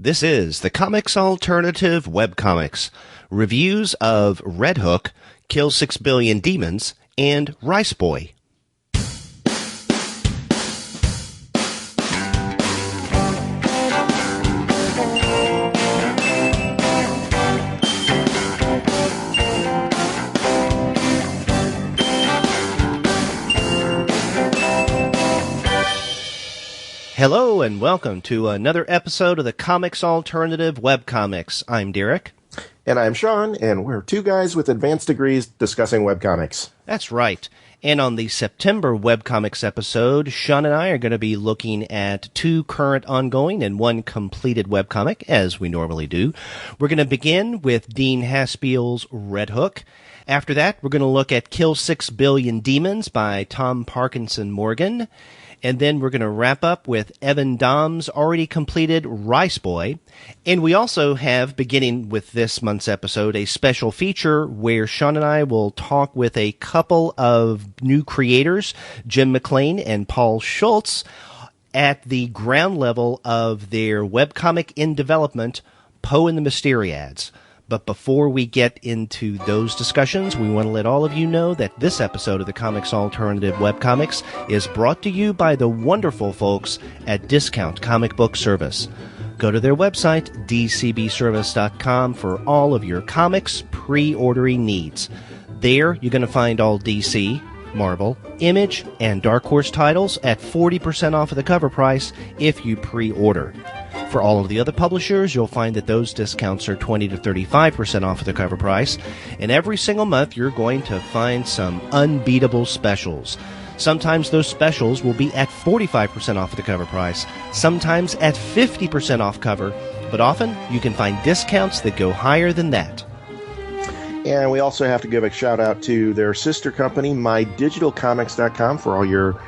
This is the Comics Alternative Webcomics, reviews of Red Hook, Kill 6 Billion Demons, and Rice Boy. Hello and welcome to another episode of the Comics Alternative Webcomics. I'm Derek. And I'm Sean, and we're two guys with advanced degrees discussing webcomics. That's right. And on the September webcomics episode, Sean and I are going to be looking at two current ongoing and one completed webcomic, as we normally do. We're going to begin with Dean Haspiel's Red Hook. After that, we're going to look at Kill 6 Billion Demons by Tom Parkinson Morgan. And then we're going to wrap up with Evan Dom's already completed Rice Boy. And we also have, beginning with this month's episode, a special feature where Sean and I will talk with a couple of new creators, Jim McLean and Paul Schultz, at the ground level of their webcomic in development, Poe and the Mysteriads. But before we get into those discussions, we want to let all of you know that this episode of the Comics Alternative Webcomics is brought to you by the wonderful folks at Discount Comic Book Service. Go to their website, dcbservice.com, for all of your comics pre-ordering needs. There, you're going to find all DC, Marvel, Image, and Dark Horse titles at 40% off of the cover price if you pre-order. For all of the other publishers, you'll find that those discounts are 20 to 35% off of the cover price. And every single month, you're going to find some unbeatable specials. Sometimes those specials will be at 45% off of the cover price, sometimes at 50% off cover, but often you can find discounts that go higher than that. And we also have to give a shout out to their sister company, mydigitalcomics.com, for all your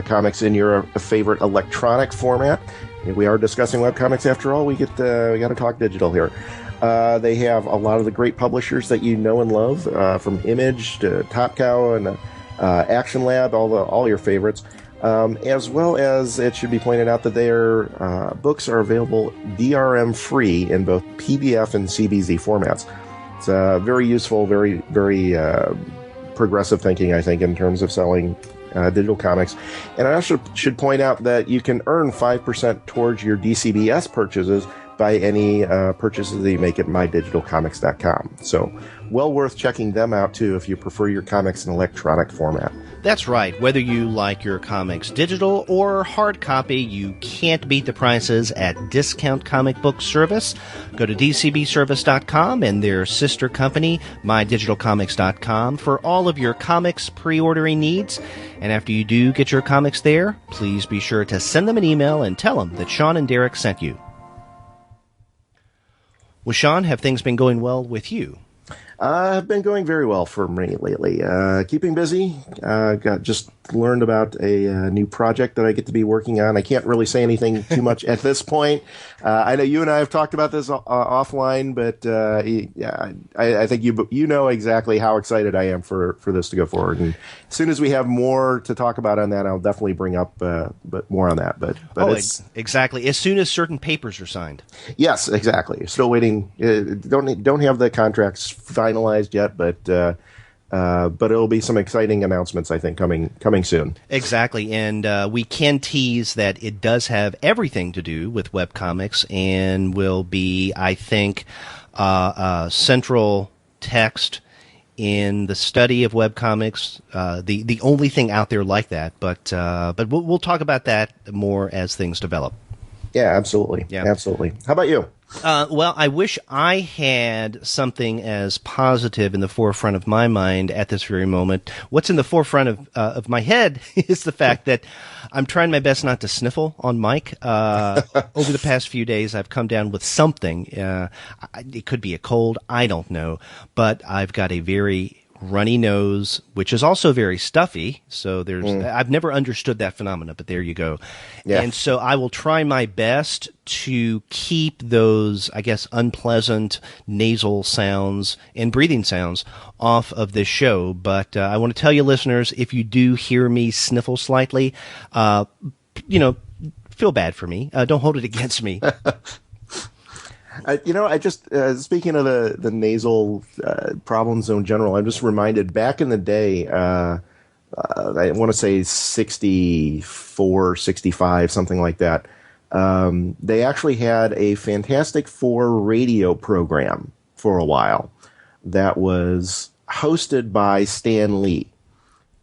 comics in your favorite electronic format. We are discussing webcomics after all. We got to talk digital here. They have a lot of the great publishers that you know and love, from Image to Top Cow and Action Lab, all your favorites. As well as it should be pointed out that their books are available DRM free in both PDF and CBZ formats. It's very useful, very progressive thinking, I think, in terms of selling digital comics. And I also should point out that you can earn 5% towards your DCBS purchases by any purchases that you make at mydigitalcomics.com. So well worth checking them out too if you prefer your comics in electronic format. That's right. Whether you like your comics digital or hard copy, you can't beat the prices at Discount Comic Book Service. Go to dcbservice.com and their sister company, mydigitalcomics.com, for all of your comics pre-ordering needs. And after you do get your comics there, please be sure to send them an email and tell them that Sean and Derek sent you. Well, Sean, have things been going well with you? I've been going very well for me lately. Keeping busy. Just learned about a new project that I get to be working on. I can't really say anything too much at this point. I know you and I have talked about this offline, but I think you know exactly how excited I am for this to go forward. And as soon as we have more to talk about on that, I'll definitely bring up but more on that. But exactly. As soon as certain papers are signed. Yes, exactly. Still waiting. Don't have the contracts finalized yet, but it'll be some exciting announcements, I think, coming soon. Exactly, and we can tease that it does have everything to do with webcomics and will be, I think, central text in the study of webcomics. The only thing out there like that, but we'll talk about that more as things develop. Yeah, absolutely. Yeah. Absolutely. How about you? Well, I wish I had something as positive in the forefront of my mind at this very moment. What's in the forefront of my head is the fact that I'm trying my best not to sniffle on mic. Over the past few days, I've come down with something. It could be a cold. I don't know. But I've got a very runny nose, which is also very stuffy. So I've never understood that phenomena, but there you go. Yeah. And so I will try my best to keep those, I guess, unpleasant nasal sounds and breathing sounds off of this show. But I want to tell you, listeners, if you do hear me sniffle slightly, feel bad for me. Don't hold it against me. I just speaking of the nasal problems in general, I'm just reminded back in the day. I want to say 64, 65, something like that. They actually had a Fantastic Four radio program for a while that was hosted by Stan Lee.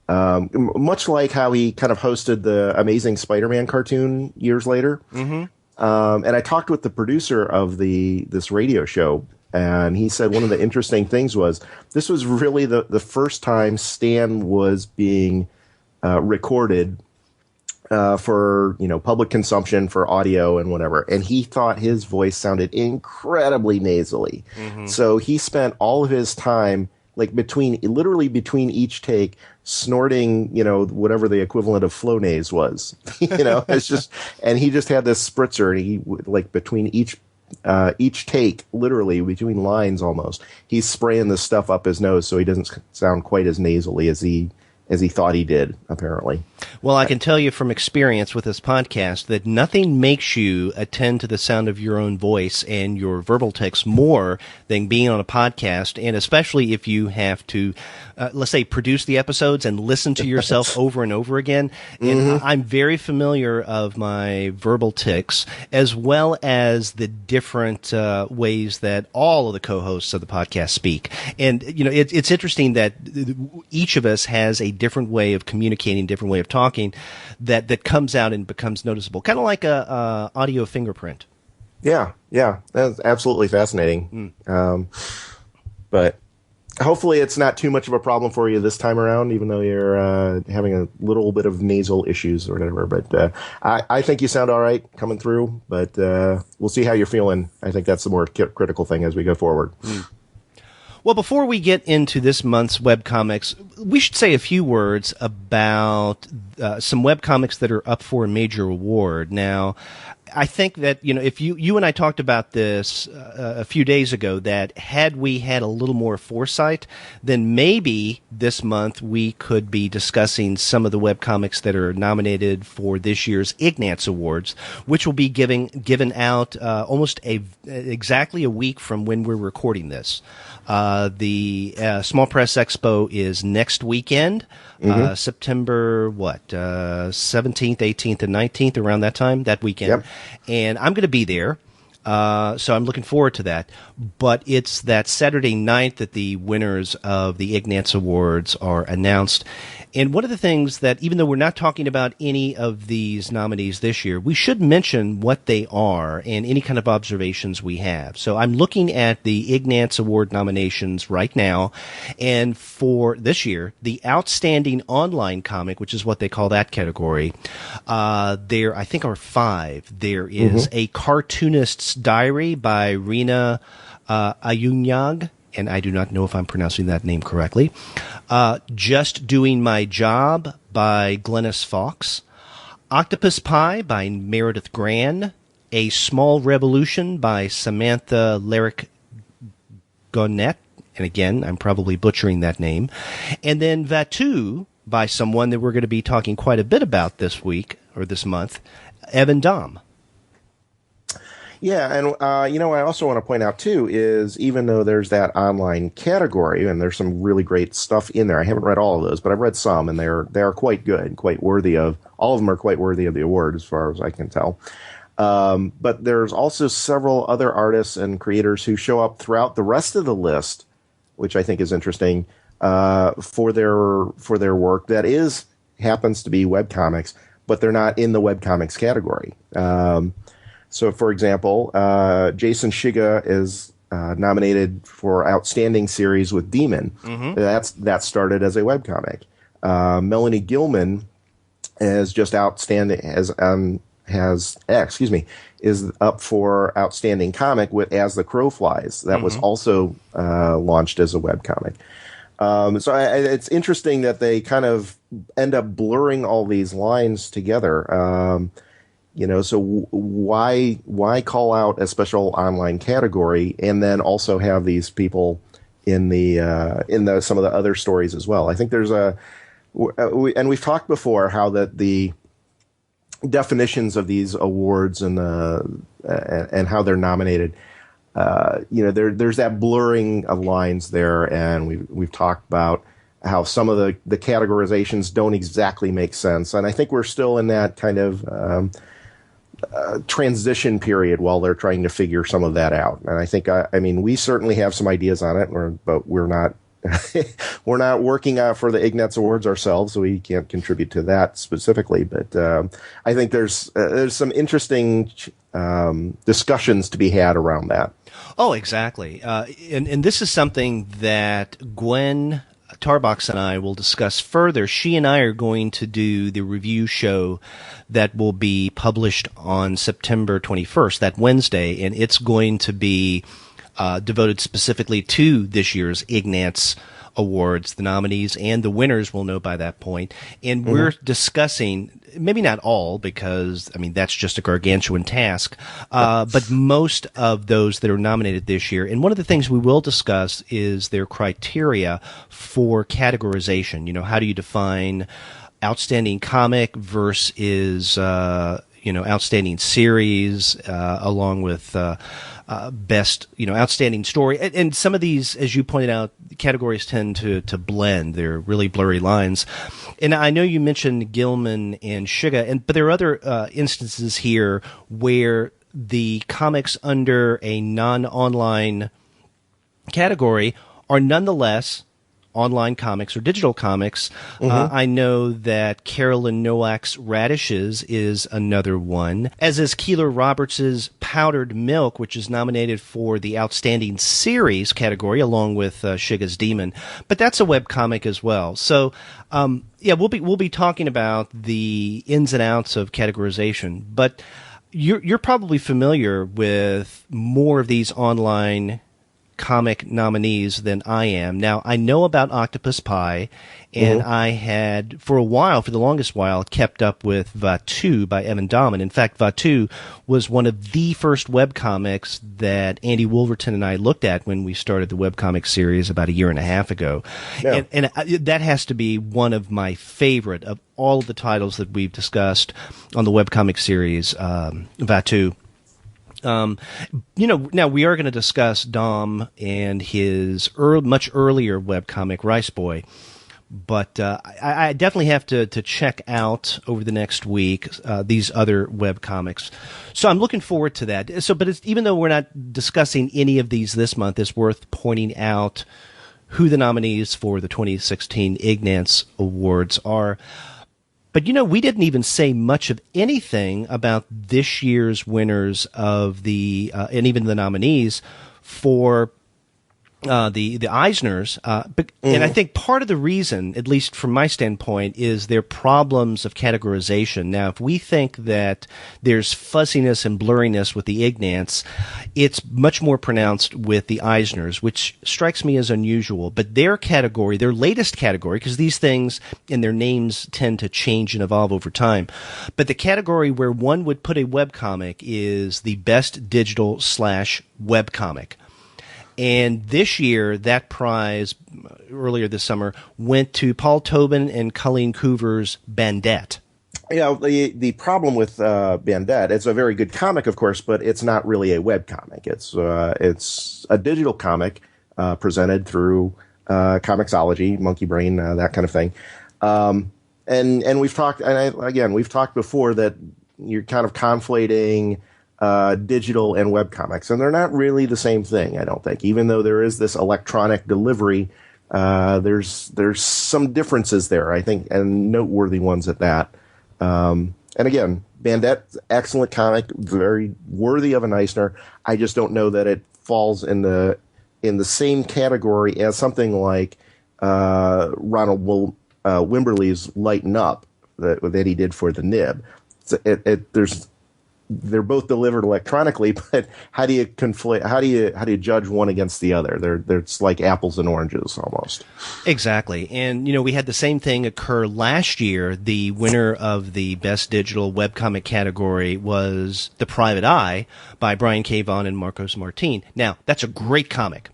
Much like how he kind of hosted the Amazing Spider-Man cartoon years later. Mm-hmm. And I talked with the producer of this radio show, and he said one of the interesting things was this was really the first time Stan was being recorded for public consumption for audio and whatever, and he thought his voice sounded incredibly nasally. Mm-hmm. So he spent all of his time literally between each take snorting, whatever the equivalent of Flonase was. It's just, and he just had this spritzer, and he between each take, literally between lines almost, he's spraying this stuff up his nose so he doesn't sound quite as nasally as he thought he did, apparently. Well, I can tell you from experience with this podcast that nothing makes you attend to the sound of your own voice and your verbal tics more than being on a podcast, and especially if you have to, let's say, produce the episodes and listen to yourself over and over again. And mm-hmm. I'm very familiar of my verbal tics, as well as the different ways that all of the co-hosts of the podcast speak. And, it's interesting that each of us has a different way of communicating, different way of talking that comes out and becomes noticeable, kind of like a audio fingerprint. Yeah, that's absolutely fascinating. But hopefully it's not too much of a problem for you this time around, even though you're having a little bit of nasal issues or whatever. But I think you sound all right coming through, but we'll see how you're feeling. I think that's the more critical thing as we go forward. Well, before we get into this month's webcomics, we should say a few words about some webcomics that are up for a major award. Now, I think that, if you and I talked about this a few days ago, that had we had a little more foresight, then maybe this month we could be discussing some of the webcomics that are nominated for this year's Ignatz Awards, which will be given out almost exactly a week from when we're recording this. The Small Press Expo is next weekend, September 17th, 18th, and 19th, around that time, that weekend. Yep. And I'm going to be there, so I'm looking forward to that. But it's that Saturday night that the winners of the Ignatz Awards are announced. And one of the things that, even though we're not talking about any of these nominees this year, we should mention what they are and any kind of observations we have. So I'm looking at the Ignatz Award nominations right now. And for this year, the Outstanding Online Comic, which is what they call that category, there, I think, are 5. There is A Cartoonist's Diary by Rina Ayunyag, and I do not know if I'm pronouncing that name correctly. Just Doing My Job by Glennis Fox. Octopus Pie by Meredith Gran. A Small Revolution by Samantha Larrick Gonnet. And again, I'm probably butchering that name. And then Vatu by someone that we're going to be talking quite a bit about this week, or this month, Evan Dom. Yeah, and I also want to point out too is, even though there's that online category and there's some really great stuff in there, I haven't read all of those, but I've read some, and they are quite good, quite worthy of. All of them are quite worthy of the award, as far as I can tell. But there's also several other artists and creators who show up throughout the rest of the list, which I think is interesting for their work that happens to be webcomics, but they're not in the webcomics category. So, for example, Jason Shiga is nominated for Outstanding Series with Demon. Mm-hmm. That started as a webcomic. Melanie Gilman is just outstanding is up for Outstanding Comic with As the Crow Flies. That was also launched as a webcomic. So it's interesting that they kind of end up blurring all these lines together. So why call out a special online category and then also have these people in the some of the other stories as well? I think there's and we've talked before how that the definitions of these awards and how they're nominated there's that blurring of lines there, and we've talked about how some of the categorizations don't exactly make sense. And I think we're still in that kind of transition period while they're trying to figure some of that out. And I think, we certainly have some ideas on it, but we're not we're not working for the Ignatz Awards ourselves, so we can't contribute to that specifically. But I think there's some interesting discussions to be had around that. Oh, exactly. And this is something that Gwen Tarbox and I will discuss further. She and I are going to do the review show that will be published on September 21st, that Wednesday, and it's going to be devoted specifically to this year's Ignatz Awards. The nominees and the winners will know by that point. And we're discussing, maybe not all, because, that's just a gargantuan task, but most of those that are nominated this year. And one of the things we will discuss is their criteria for categorization. How do you define outstanding comic versus, outstanding series, along with best, outstanding story. And some of these, as you pointed out, categories tend to blend. They're really blurry lines. And I know you mentioned Gilman and Shiga, but there are other instances here where the comics under a non-online category are nonetheless online comics or digital comics. I know that Carolyn Nowak's Radishes is another one, as is Keeler Roberts' Powdered Milk, which is nominated for the Outstanding Series category, along with Shiga's Demon. But that's a webcomic as well. So, we'll be talking about the ins and outs of categorization. But you're probably familiar with more of these online comic nominees than I am. Now, I know about Octopus Pie, and I had, for the longest while, kept up with Vatu by Evan Dahman. In fact, Vatu was one of the first webcomics that Andy Wolverton and I looked at when we started the webcomic series about a year and a half ago. Yeah. And that has to be one of my favorite of all of the titles that we've discussed on the webcomic series, Vatu. Now we are going to discuss Dom and his much earlier webcomic, Rice Boy, but I definitely have to check out over the next week these other webcomics. So I'm looking forward to that. So, but even though we're not discussing any of these this month, it's worth pointing out who the nominees for the 2016 Ignatz Awards are. But, we didn't even say much of anything about this year's winners of and even the nominees for the Eisners. And I think part of the reason, at least from my standpoint, is their problems of categorization. Now, if we think that there's fuzziness and blurriness with the Ignatz, it's much more pronounced with the Eisners, which strikes me as unusual. But their category, their latest category, because these things and their names tend to change and evolve over time, but the category where one would put a webcomic is the best digital / webcomic. And this year, that prize, earlier this summer, went to Paul Tobin and Colleen Coover's Bandette. The problem with Bandette, it's a very good comic, of course, but it's not really a webcomic. It's a digital comic presented through Comixology, Monkey Brain, that kind of thing. And we've talked, we've talked before that you're kind of conflating digital and webcomics, and they're not really the same thing, I don't think. Even though there is this electronic delivery, there's some differences there, I think, and noteworthy ones at that. And again, Bandette, excellent comic, very worthy of an Eisner. I just don't know that it falls in the same category as something like Ronald Wimberly's Lighten Up that he did for the Nib. They're both delivered electronically, but how do you conflate? How do you judge one against the other? It's like apples and oranges almost. Exactly. And, we had the same thing occur last year. The winner of the best digital webcomic category was The Private Eye by Brian K. Vaughan and Marcos Martin. Now, that's a great comic.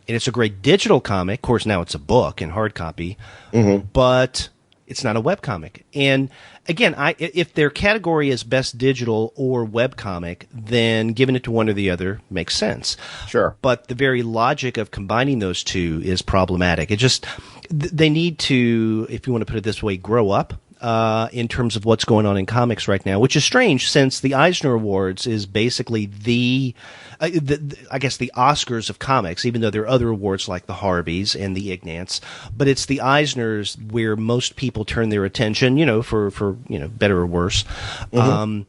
And it's a great digital comic. Of course, now it's a book in hard copy, but it's not a webcomic. And again, if their category is best digital or webcomic, then giving it to one or the other makes sense. Sure. But the very logic of combining those two is problematic. It just, they need to, if you want to put it this way, grow up. In terms of what's going on in comics right now, which is strange since the Eisner Awards is basically I guess the Oscars of comics, even though there are other awards like the Harveys and the Ignatz, but it's the Eisners where most people turn their attention, for better or worse. Mm-hmm.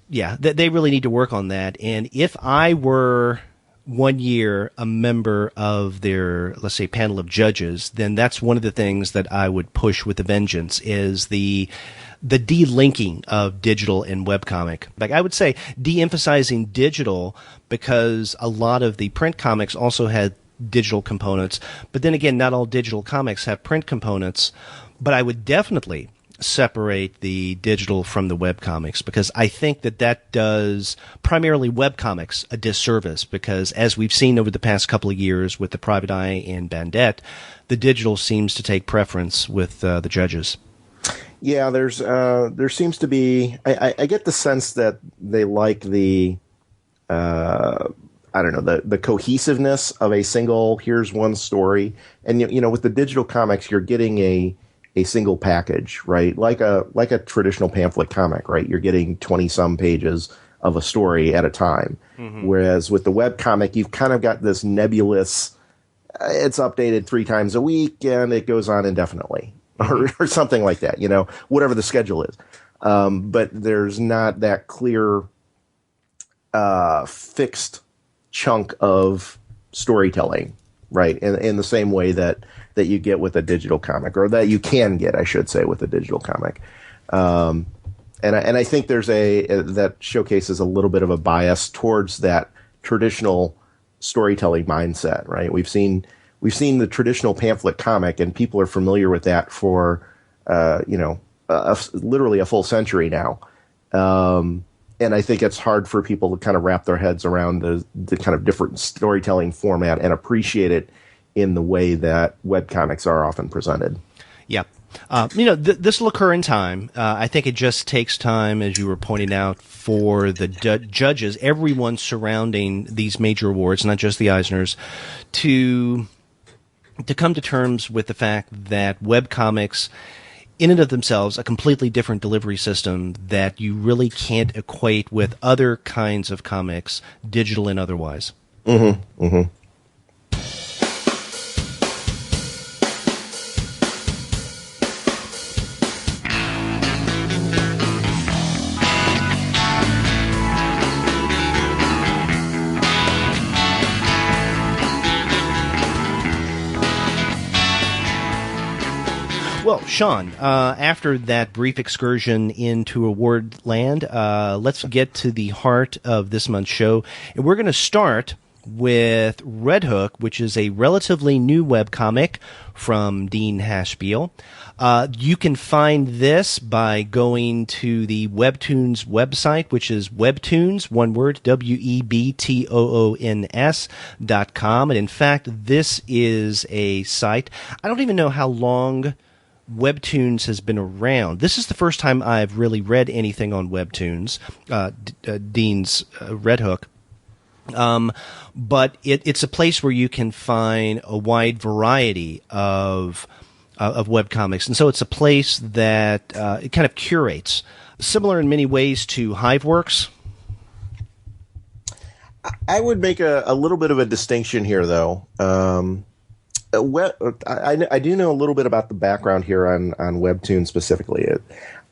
They really need to work on that. And if I were 1 year a member of their, let's say, panel of judges, then that's one of the things that I would push with a vengeance is the de-linking of digital and webcomic. Like I would say de-emphasizing digital because a lot of the print comics also had digital components. But then again, not all digital comics have print components. But I would definitely separate the digital from the webcomics because I think that does primarily webcomics a disservice because as we've seen over the past couple of years with the Private Eye and Bandette, the digital seems to take preference with the judges. Yeah, there seems to be I get the sense that they like the the cohesiveness of a single here's one story, and with the digital comics you're getting a single package, right? Like a traditional pamphlet comic, right? You're getting 20-some pages of a story at a time. Mm-hmm. Whereas with the web comic, you've kind of got this nebulous, it's updated 3 times a week and it goes on indefinitely or something like that, whatever the schedule is. But there's not that clear, fixed chunk of storytelling, right? In the same way that you get with a digital comic, or that you can get, I should say, with a digital comic. And I think there's that showcases a little bit of a bias towards that traditional storytelling mindset, right? We've seen the traditional pamphlet comic, and people are familiar with that for, literally a full century now. And I think it's hard for people to kind of wrap their heads around the kind of different storytelling format and appreciate it in the way that webcomics are often presented. Yeah. This will occur in time. I think it just takes time, as you were pointing out, for the judges, everyone surrounding these major awards, not just the Eisners, to come to terms with the fact that webcomics, in and of themselves, a completely different delivery system that you really can't equate with other kinds of comics, digital and otherwise. Mm-hmm. Mm-hmm. Well, Sean, after that brief excursion into award land, let's get to the heart of this month's show. And we're going to start with Red Hook, which is a relatively new webcomic from Dean Haspiel. You can find this by going to the Webtoons website, which is Webtoons, one word, WEBTOONS.com. And in fact, this is a site. I don't even know how long Webtoons has been around. This is the first time I've really read anything on Webtoons, Dean's Red Hook. But it's a place where you can find a wide variety of webcomics. And so it's a place that it kind of curates, similar in many ways to Hiveworks. I would make a little bit of a distinction here, though. I do know a little bit about the background here on Webtoons specifically.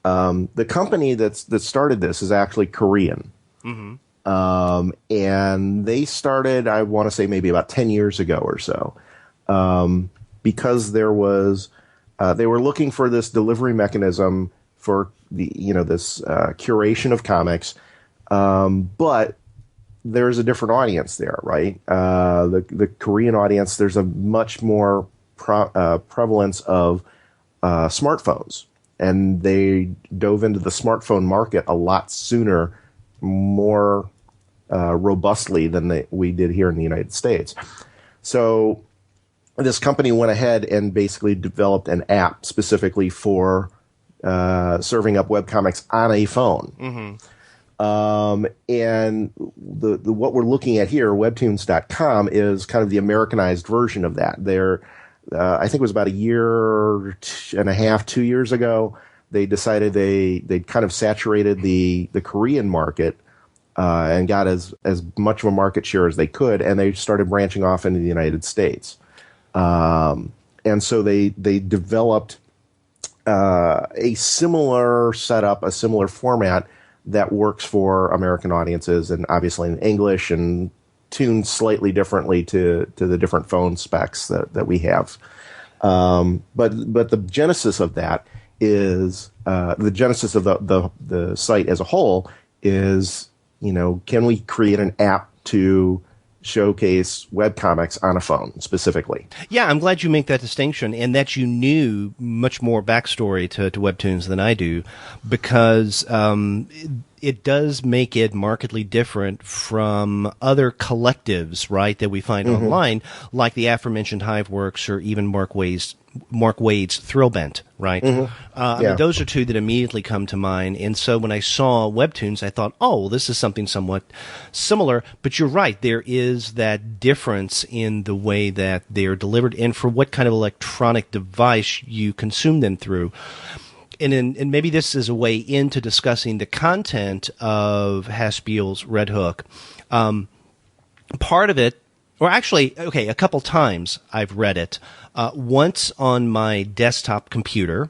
The company that started this is actually Korean. Mm-hmm. And they started, I want to say maybe about 10 years ago or so, because there was, they were looking for this delivery mechanism for this curation of comics. But there's a different audience there, right? The Korean audience, there's a much more prevalence of smartphones, and they dove into the smartphone market a lot sooner, more robustly than we did here in the United States. So this company went ahead and basically developed an app specifically for serving up webcomics on a phone. And the what we're looking at here, Webtoons.com, is kind of the Americanized version of that. I think it was about a year and a half, 2 years ago, they decided they kind of saturated the Korean market and got as much of a market share as they could, and they started branching off into the United States. And so they developed a similar setup, a similar format that works for American audiences, and obviously in English and tuned slightly differently to the different phone specs that we have. But the genesis of that is the genesis of the site as a whole is, can we create an app to showcase webcomics on a phone specifically? Yeah, I'm glad you make that distinction, and that you knew much more backstory to Webtoons than I do, because it does make it markedly different from other collectives, right, that we find online, like the aforementioned Hiveworks or even Mark Wade's Thrillbent, right? I mean, those are two that immediately come to mind. And so when I saw Webtoons, I thought, oh, well, this is something somewhat similar. But you're right, there is that difference in the way that they are delivered and for what kind of electronic device you consume them through. And maybe this is a way into discussing the content of Haspiel's Red Hook. Part of it, or actually, okay, a couple times I've read it. Once on my desktop computer,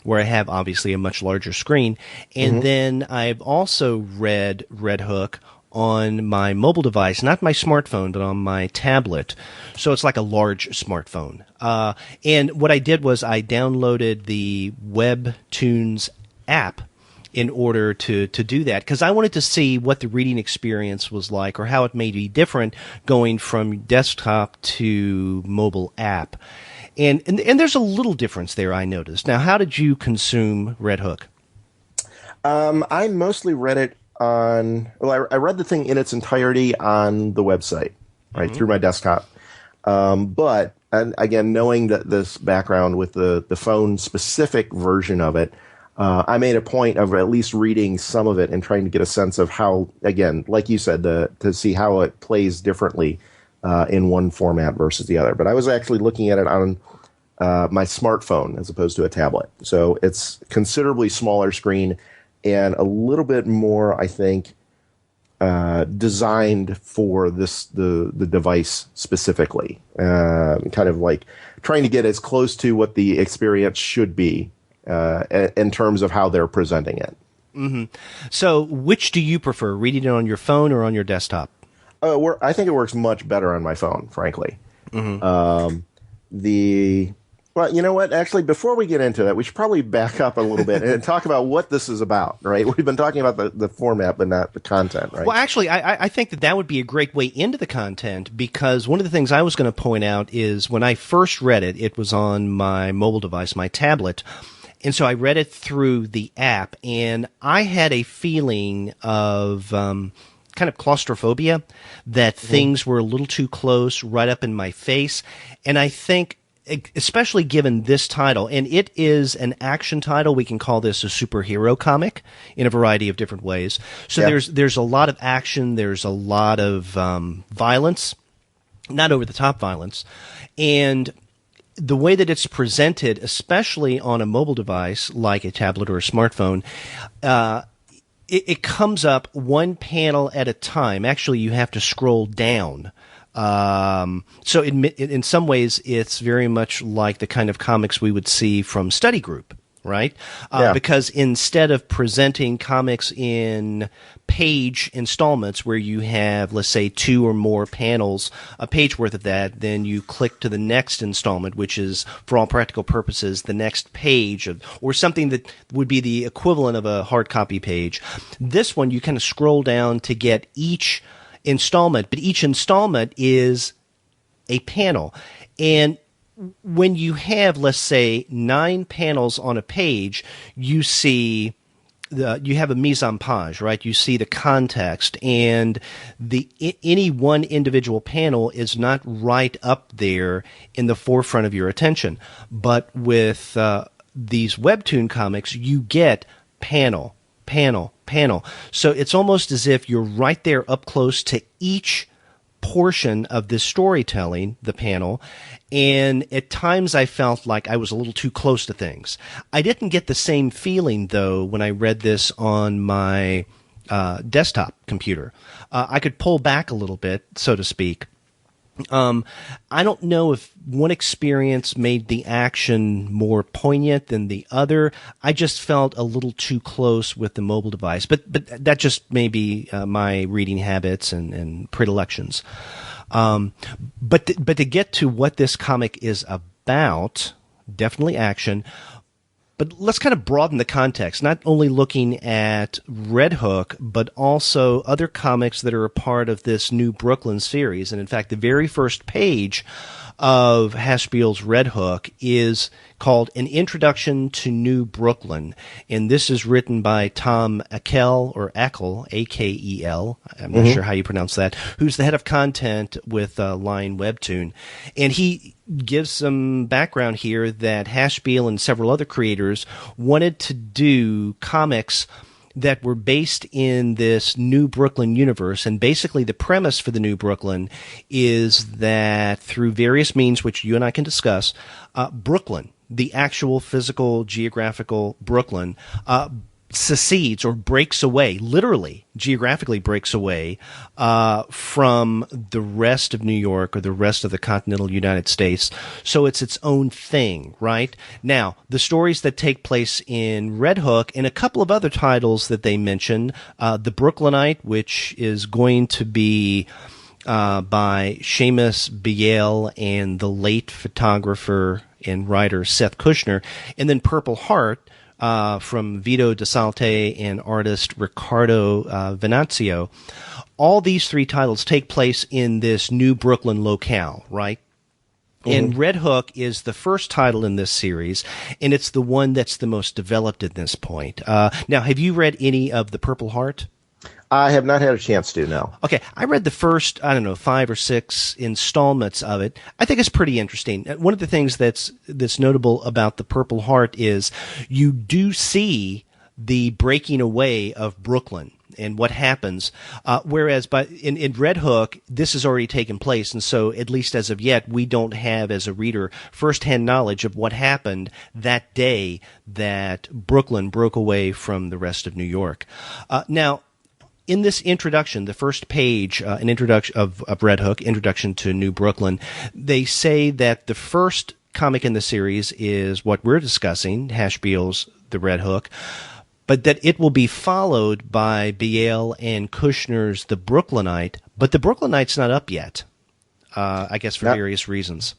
where I have obviously a much larger screen, and then I've also read Red Hook on my mobile device, not my smartphone, but on my tablet. So it's like a large smartphone. And what I did was I downloaded the Webtoons app in order to do that, because I wanted to see what the reading experience was like, or how it may be different going from desktop to mobile app. And there's a little difference there, I noticed. Now, how did you consume Red Hook? I mostly read it I read the thing in its entirety on the website, right, through my desktop. But, and again, knowing that this background with the phone-specific version of it, I made a point of at least reading some of it and trying to get a sense of how, again, like you said, to see how it plays differently in one format versus the other. But I was actually looking at it on my smartphone as opposed to a tablet. So it's considerably smaller screen and a little bit more, I think, designed for the device specifically. Kind of like trying to get as close to what the experience should be in terms of how they're presenting it. So which do you prefer, reading it on your phone or on your desktop? I think it works much better on my phone, frankly. Well, you know what? Actually, before we get into that, we should probably back up a little bit and talk about what this is about, right? We've been talking about the format, but not the content, right? Well, actually, I think that would be a great way into the content, because one of the things I was going to point out is when I first read it, it was on my mobile device, my tablet. And so I read it through the app, and I had a feeling of kind of claustrophobia, that things were a little too close, right up in my face. And I think, especially given this title, and it is an action title, we can call this a superhero comic in a variety of different ways. So there's a lot of action, there's a lot of violence, not over-the-top violence, and the way that it's presented, especially on a mobile device like a tablet or a smartphone, it comes up one panel at a time. Actually, you have to scroll down. So in some ways, it's very much like the kind of comics we would see from Study Group, right? Because instead of presenting comics in page installments where you have, let's say, 2 or more panels, a page worth of that, then you click to the next installment, which is, for all practical purposes, the next page, or something that would be the equivalent of a hard copy page. This one, you kind of scroll down to get each installment, but each installment is a panel. And when you have, let's say, 9 panels on a page, you see you have a mise en page, right? You see the context, and any one individual panel is not right up there in the forefront of your attention. But with these Webtoon comics, you get panel, panel, panel. So it's almost as if you're right there up close to each portion of this storytelling, the panel, and at times I felt like I was a little too close to things. I didn't get the same feeling, though, when I read this on my desktop computer. I could pull back a little bit, so to speak. I don't know if one experience made the action more poignant than the other. I just felt a little too close with the mobile device, but that just may be my reading habits and predilections. But to get to what this comic is about, definitely action. But let's kind of broaden the context, not only looking at Red Hook, but also other comics that are a part of this New Brooklyn series. And in fact, the very first page of Haspiel's Red Hook is called An Introduction to New Brooklyn. And this is written by Tom Akel, or Akel, A-K-E-L. I'm not sure how you pronounce that, who's the head of content with Line Webtoon. And he gives some background here that Haspiel and several other creators wanted to do comics that were based in this New Brooklyn universe. And basically the premise for the New Brooklyn is that through various means, which you and I can discuss, Brooklyn, the actual physical, geographical Brooklyn, secedes or breaks away, literally, geographically breaks away from the rest of New York or the rest of the continental United States. So it's its own thing, right? Now, the stories that take place in Red Hook and a couple of other titles that they mention, The Brooklynite, which is going to be by Seamus Biel and the late photographer and writer Seth Kushner, and then Purple Heart, from Vito DeSalte and artist Riccardo Venanzio. All these three titles take place in this New Brooklyn locale, right? And Red Hook is the first title in this series, and it's the one that's the most developed at this point. Now, have you read any of The Purple Heart? I have not had a chance to, no. Okay, I read the first, 5 or 6 installments of it. I think it's pretty interesting. One of the things that's notable about The Purple Heart is you do see the breaking away of Brooklyn and what happens, whereas in Red Hook, this has already taken place, and so at least as of yet, we don't have, as a reader, firsthand knowledge of what happened that day that Brooklyn broke away from the rest of New York. Now, in this introduction, the first page, an introduction of Red Hook, Introduction to New Brooklyn, they say that the first comic in the series is what we're discussing, Haspiel's The Red Hook, but that it will be followed by Biel and Kushner's The Brooklynite, but The Brooklynite's not up yet, I guess for various reasons.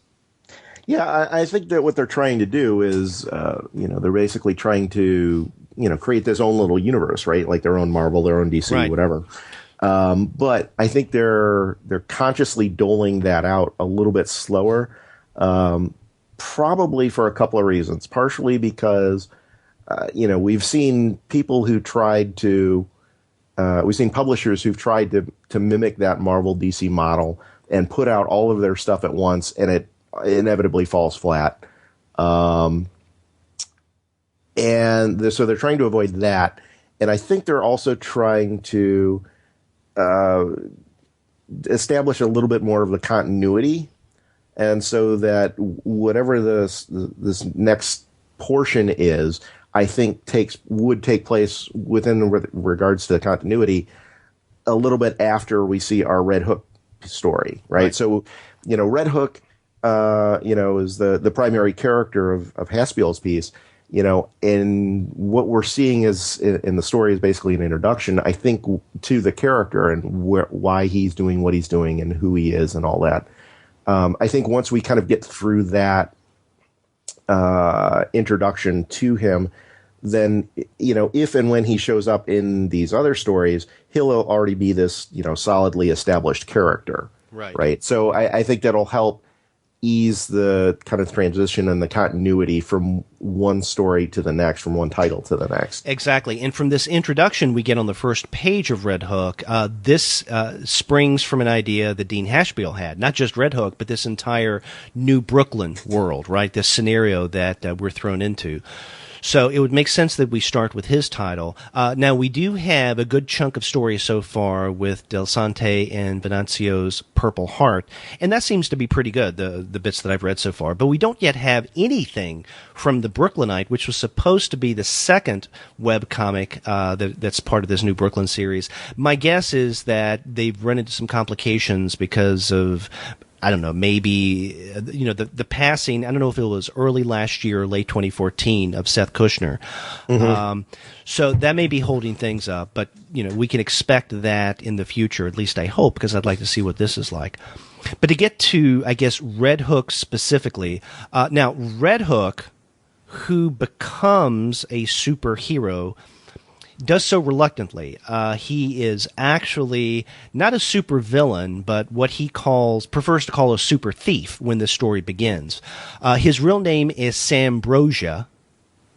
Yeah, I think that what they're trying to do is, they're basically trying to create this own little universe, right? Like their own Marvel, their own DC, right. Whatever. But I think they're consciously doling that out a little bit slower, probably for a couple of reasons. Partially because, we've seen people who tried to, we've seen publishers who've tried to mimic that Marvel DC model and put out all of their stuff at once, and it inevitably falls flat. And so they're trying to avoid that. And I think they're also trying to establish a little bit more of the continuity. And so that whatever this next portion is, I think would take place within regards to the continuity a little bit after we see our Red Hook story, right? So, Red Hook, is the primary character of Haspiel's piece. And what we're seeing is in the story is basically an introduction, I think, to the character and why he's doing what he's doing and who he is and all that. I think once we kind of get through that introduction to him, then, if and when he shows up in these other stories, he'll already be this, solidly established character. Right. So I think that'll help ease the kind of transition and the continuity from one story to the next, from one title to the next. Exactly. And from this introduction we get on the first page of Red Hook, this springs from an idea that Dean Haspiel had. Not just Red Hook, but this entire New Brooklyn world, right? This scenario that we're thrown into. So it would make sense that we start with his title. Now, we do have a good chunk of stories so far with Del Sante and Venanzio's Purple Heart, and that seems to be pretty good, the bits that I've read so far. But we don't yet have anything from The Brooklynite, which was supposed to be the second webcomic that's part of this New Brooklyn series. My guess is that they've run into some complications because of, I don't know, maybe, the passing, I don't know if it was early last year or late 2014 of Seth Kushner. Mm-hmm. So that may be holding things up, but, we can expect that in the future, at least I hope, because I'd like to see what this is like. But to get to, I guess, Red Hook specifically, now, Red Hook, who becomes a superhero, does so reluctantly. He is actually not a supervillain, but what he prefers to call a super thief when this story begins. His real name is Sambrosia,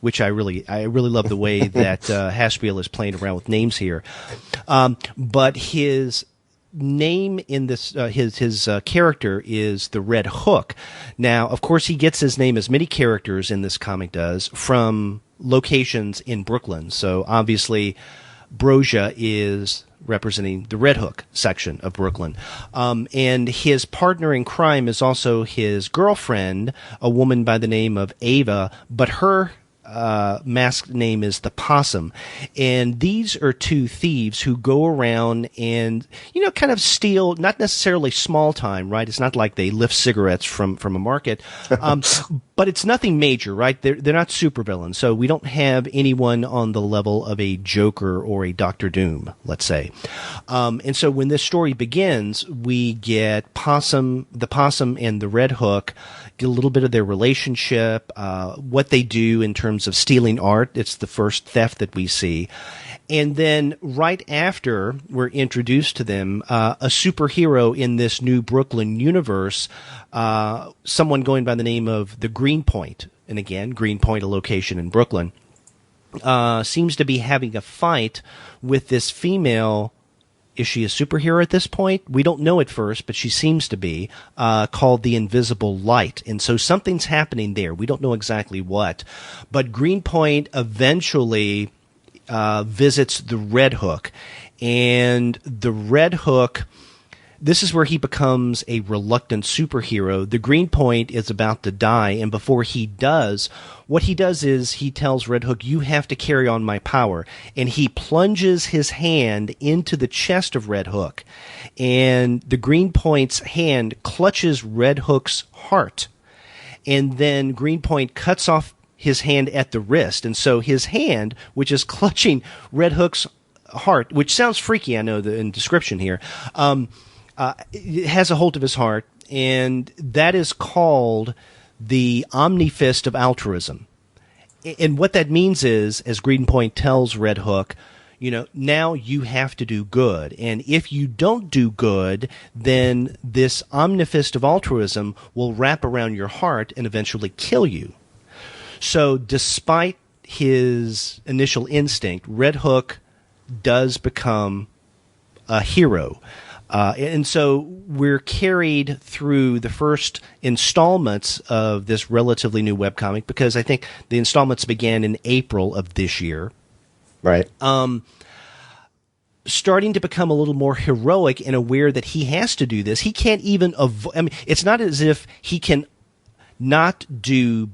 which I really love the way that Haspiel is playing around with names here. But his name in this, his character is the Red Hook. Now, of course, he gets his name, as many characters in this comic does, from locations in Brooklyn. So obviously, Brosia is representing the Red Hook section of Brooklyn. And his partner in crime is also his girlfriend, a woman by the name of Ava, but her masked name is the Possum. And these are two thieves who go around and, kind of steal, not necessarily small time, right? It's not like they lift cigarettes from a market. But it's nothing major, right? They're not supervillains. So we don't have anyone on the level of a Joker or a Dr. Doom, let's say. And so when this story begins, we get the Possum and the Red Hook, get a little bit of their relationship, what they do in terms of stealing art. It's the first theft that we see. And then right after we're introduced to them, a superhero in this New Brooklyn universe, someone going by the name of the Greenpoint, and again, Greenpoint, a location in Brooklyn, seems to be having a fight with this female. Is she a superhero at this point? We don't know at first, but she seems to be, called the Invisible Light. And so something's happening there. We don't know exactly what. But Greenpoint eventually visits the Red Hook. And the Red Hook, this is where he becomes a reluctant superhero. The Greenpoint is about to die, and before he does, what he does is he tells Red Hook, you have to carry on my power. And he plunges his hand into the chest of Red Hook. And the Greenpoint's hand clutches Red Hook's heart. And then Greenpoint cuts off his hand at the wrist. And so his hand, which is clutching Red Hook's heart, which sounds freaky, I know, in description here, it has a hold of his heart, and that is called the Omnifist of Altruism. And what that means is, as Greenpoint tells Red Hook, now you have to do good. And if you don't do good, then this Omnifist of Altruism will wrap around your heart and eventually kill you. So despite his initial instinct, Red Hook does become a hero. And so we're carried through the first installments of this relatively new webcomic, because I think the installments began in April of this year. Right. Starting to become a little more heroic and aware that he has to do this. He can't even avoid. I mean, it's not as if he can not do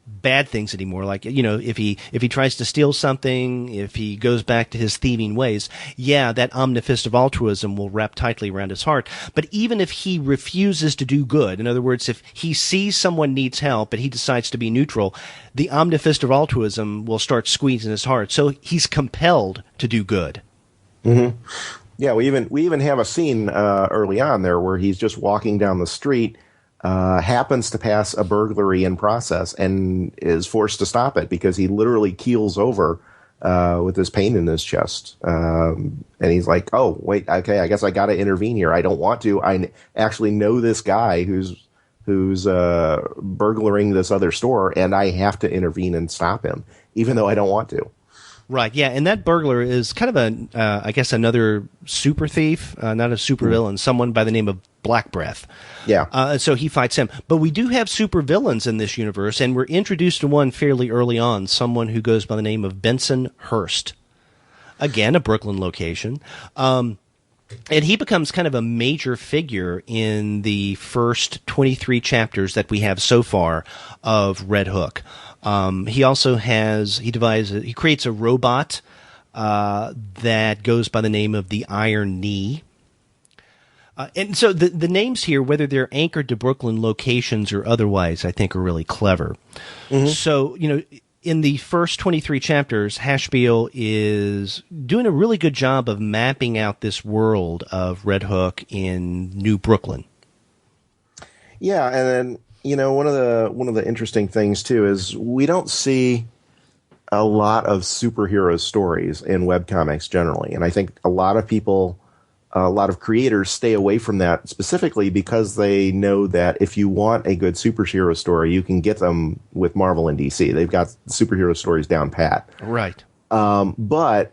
bad things anymore. Like, if he tries to steal something, if he goes back to his thieving ways, that Omnifist of Altruism will wrap tightly around his heart. But even if he refuses to do good, in other words, if he sees someone needs help but he decides to be neutral, the Omnifist of Altruism will start squeezing his heart. So he's compelled to do good. Mm-hmm. Yeah, we even have a scene early on there where he's just walking down the street, happens to pass a burglary in process, and is forced to stop it because he literally keels over with this pain in his chest. And he's like, oh, wait, okay, I guess I got to intervene here. I don't want to. I actually know this guy who's who's burglaring this other store, and I have to intervene and stop him, even though I don't want to. Right, yeah, and that burglar is kind of I guess another super thief, not a super villain, someone by the name of Black Breath. Yeah. So he fights him. But we do have super villains in this universe, and we're introduced to one fairly early on, someone who goes by the name of Benson Hurst. Again, a Brooklyn location. And he becomes kind of a major figure in the first 23 chapters that we have so far of Red Hook. He also he creates a robot that goes by the name of the Iron Knee. And so the names here, whether they're anchored to Brooklyn locations or otherwise, I think are really clever. Mm-hmm. So, in the first 23 chapters, Haspiel is doing a really good job of mapping out this world of Red Hook in New Brooklyn. Yeah, and then one of the interesting things too is we don't see a lot of superhero stories in webcomics generally, and I think a lot of creators stay away from that specifically because they know that if you want a good superhero story, you can get them with Marvel and DC. They've got superhero stories down pat. Right. But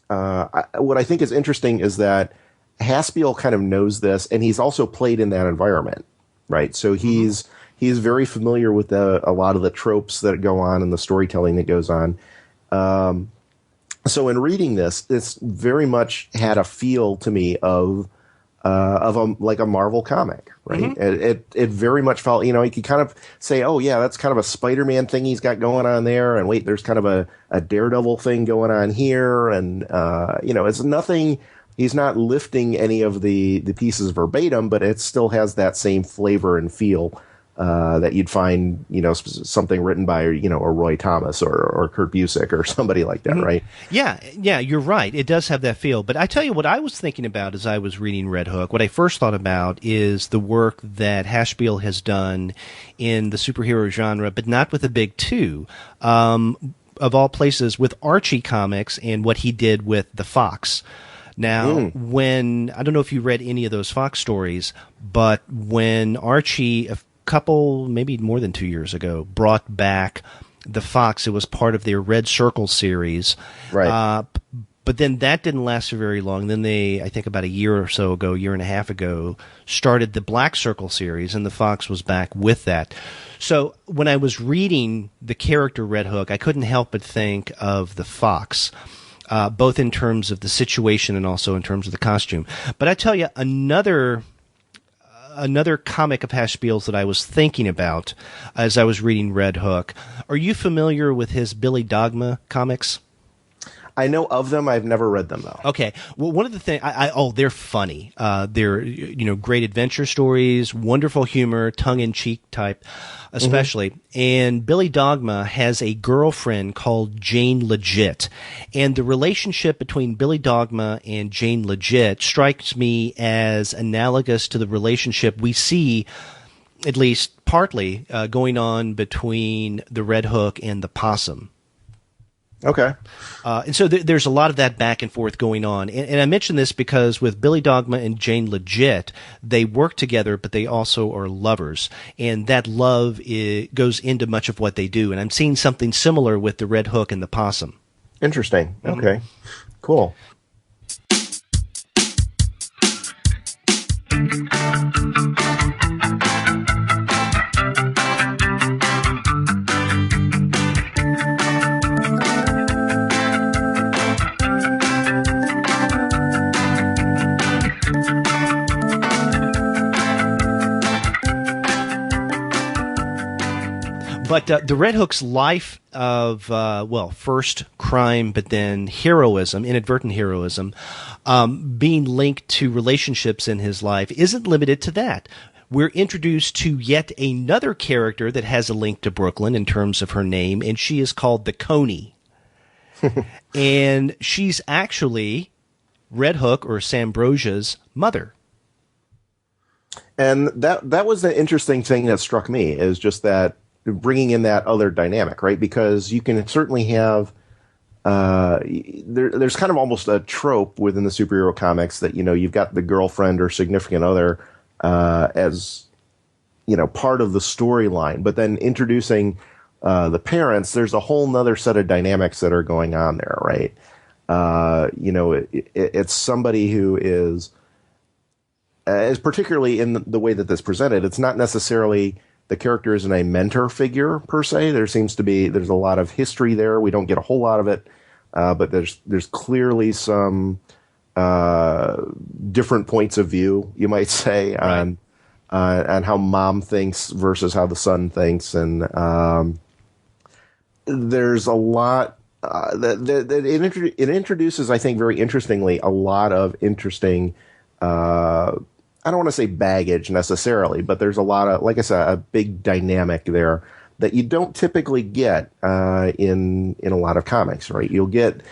what I think is interesting is that Haspiel kind of knows this, and he's also played in that environment, right? So he's very familiar with a lot of the tropes that go on and the storytelling that goes on. So in reading this, it's very much had a feel to me of like a Marvel comic, right? Mm-hmm. It very much felt, you could kind of say, oh yeah, that's kind of a Spider-Man thing he's got going on there, and wait, there's kind of a Daredevil thing going on here, and it's nothing. He's not lifting any of the pieces verbatim, but it still has that same flavor and feel that you'd find, something written by, a Roy Thomas or Kurt Busiek or somebody like that, mm-hmm. right? Yeah, you're right. It does have that feel. But I tell you what I was thinking about as I was reading Red Hook, what I first thought about is the work that Haspiel has done in the superhero genre, but not with a big two, of all places, with Archie Comics and what he did with the Fox. Now, when, I don't know if you read any of those Fox stories, but when Archie, couple, maybe more than 2 years ago, brought back the Fox. It was part of their Red Circle series. Right. But then that didn't last for very long. Then they, I think about a year and a half ago, started the Black Circle series, and the Fox was back with that. So when I was reading the character Red Hook, I couldn't help but think of the Fox, both in terms of the situation and also in terms of the costume. But I tell you, another comic of Haspiel's that I was thinking about as I was reading Red Hook. Are you familiar with his Billy Dogma comics? I know of them. I've never read them, though. Okay. Well, one of the things, they're funny. They're, great adventure stories, wonderful humor, tongue-in-cheek type, especially. Mm-hmm. And Billy Dogma has a girlfriend called Jane Legit. And the relationship between Billy Dogma and Jane Legit strikes me as analogous to the relationship we see, at least partly, going on between the Red Hook and the Possum. Okay. And so there's a lot of that back and forth going on. And I mention this because with Billy Dogma and Jane Legit, they work together, but they also are lovers. And that love goes into much of what they do. And I'm seeing something similar with the Red Hook and the Possum. Interesting. Okay. Cool. But the Red Hook's life of, first crime, but then heroism, inadvertent heroism, being linked to relationships in his life isn't limited to that. We're introduced to yet another character that has a link to Brooklyn in terms of her name, and she is called the Coney. And she's actually Red Hook or Sambrosia's mother. And that was the interesting thing that struck me, is just that bringing in that other dynamic, right? Because you can certainly have there's kind of almost a trope within the superhero comics that you've got the girlfriend or significant other as part of the storyline. But then introducing the parents, there's a whole nother set of dynamics that are going on there, right? It's somebody who is particularly in the way that this presented. It's not necessarily the character isn't a mentor figure per se. There's a lot of history there. We don't get a whole lot of it, but there's clearly some different points of view, you might say, right, on how mom thinks versus how the son thinks, and there's a lot that it introduces, I think, very interestingly, a lot of interesting. I don't want to say baggage necessarily, but there's a lot of, like I said, a big dynamic there that you don't typically get in a lot of comics, right? You'll get,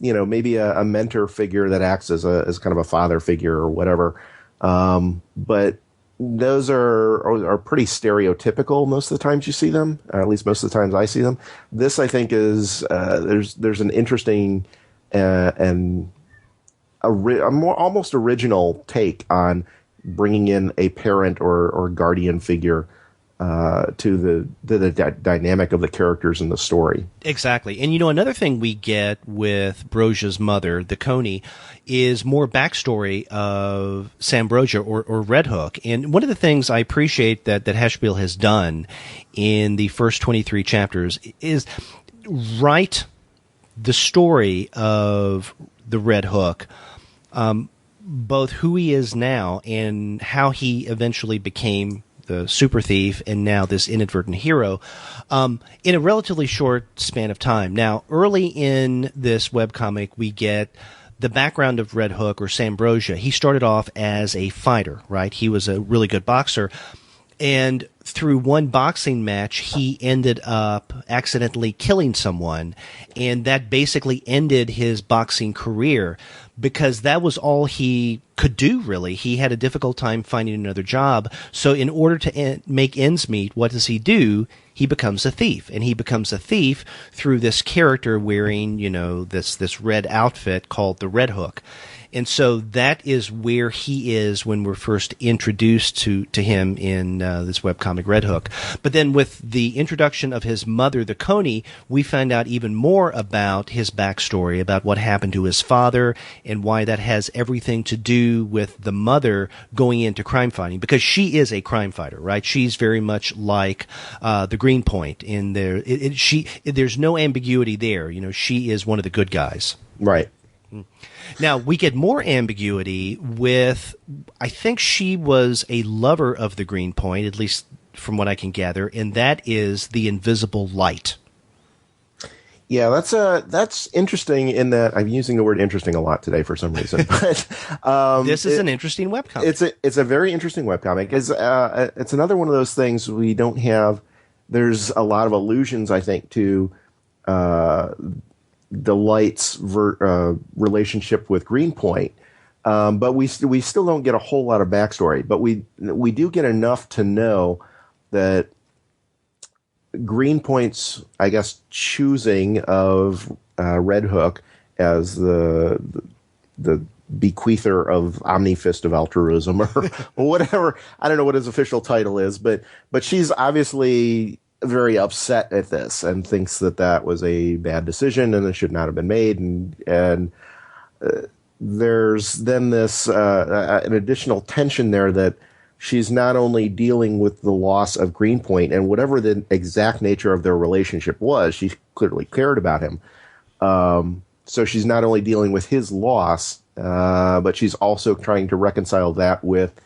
maybe a mentor figure that acts as kind of a father figure or whatever, but those are pretty stereotypical most of the times you see them, or at least most of the times I see them. This, I think, is there's an interesting and a more almost original take on bringing in a parent or guardian figure to the dynamic of the characters in the story. Exactly. And, another thing we get with Broja's mother, the Coney, is more backstory of Sam Broja or Red Hook. And one of the things I appreciate that Haspiel has done in the first 23 chapters is write the story of the Red Hook, both who he is now and how he eventually became the super thief and now this inadvertent hero, in a relatively short span of time. Now, early in this webcomic, we get the background of Red Hook or Sam Broja. He started off as a fighter, right? He was a really good boxer. And through one boxing match, he ended up accidentally killing someone. And that basically ended his boxing career because that was all he could do, really. He had a difficult time finding another job. So in order to make ends meet, what does he do? He becomes a thief. And he becomes a thief through this character wearing, this red outfit called the Red Hook. And so that is where he is when we're first introduced to him in this webcomic Red Hook. But then with the introduction of his mother, the Coney, we find out even more about his backstory, about what happened to his father and why that has everything to do with the mother going into crime fighting, because she is a crime fighter, right? She's very much like the Green Point in there. There's no ambiguity there. She is one of the good guys. Right. Now, we get more ambiguity with, I think she was a lover of the Green Point, at least from what I can gather, and that is the invisible light. Yeah, that's interesting in that I'm using the word interesting a lot today for some reason. But this is an interesting webcomic. It's a very interesting webcomic. It's another one of those things we don't have. There's a lot of allusions, I think, to the Light's relationship with Greenpoint, but we still don't get a whole lot of backstory. But we do get enough to know that Greenpoint's, I guess, choosing of Red Hook as the bequeather of Omnifist of altruism or whatever. I don't know what his official title is, but she's obviously very upset at this and thinks that was a bad decision and it should not have been made. And there's then this an additional tension there that she's not only dealing with the loss of Greenpoint and whatever the exact nature of their relationship was, she clearly cared about him. So she's not only dealing with his loss, but she's also trying to reconcile that with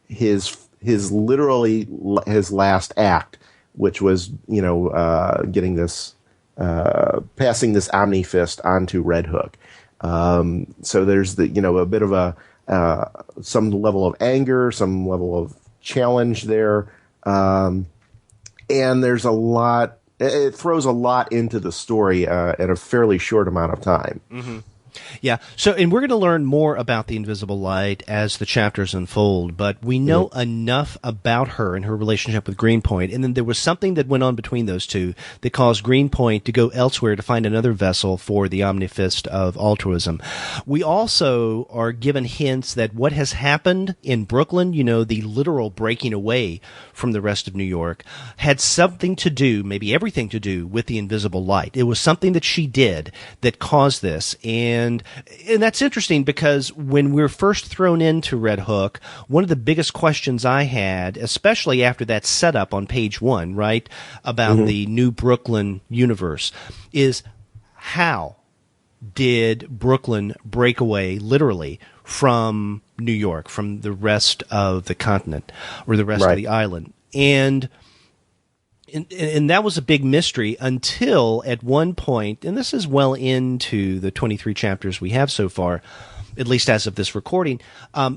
his literally his last act, which was, getting this, passing this Omnifist onto Red Hook. So there's a bit of some level of anger, some level of challenge there. And there's a lot, it throws a lot into the story, in a fairly short amount of time. Mm-hmm. Yeah. So, and we're going to learn more about the Invisible Light as the chapters unfold, but we know enough about her and her relationship with Greenpoint. And then there was something that went on between those two that caused Greenpoint to go elsewhere to find another vessel for the Omnifist of altruism. We also are given hints that what has happened in Brooklyn, you know, the literal breaking away from the rest of New York, had something to do, maybe everything to do, with the Invisible Light. It was something that she did that caused this. And that's interesting because when we were first thrown into Red Hook, one of the biggest questions I had, especially after that setup on page 1, right, about the New Brooklyn universe, is how did Brooklyn break away, literally, from New York, from the rest of the continent, or the rest of the island? And that was a big mystery until at one point, and this is well into the 23 chapters we have so far, at least as of this recording,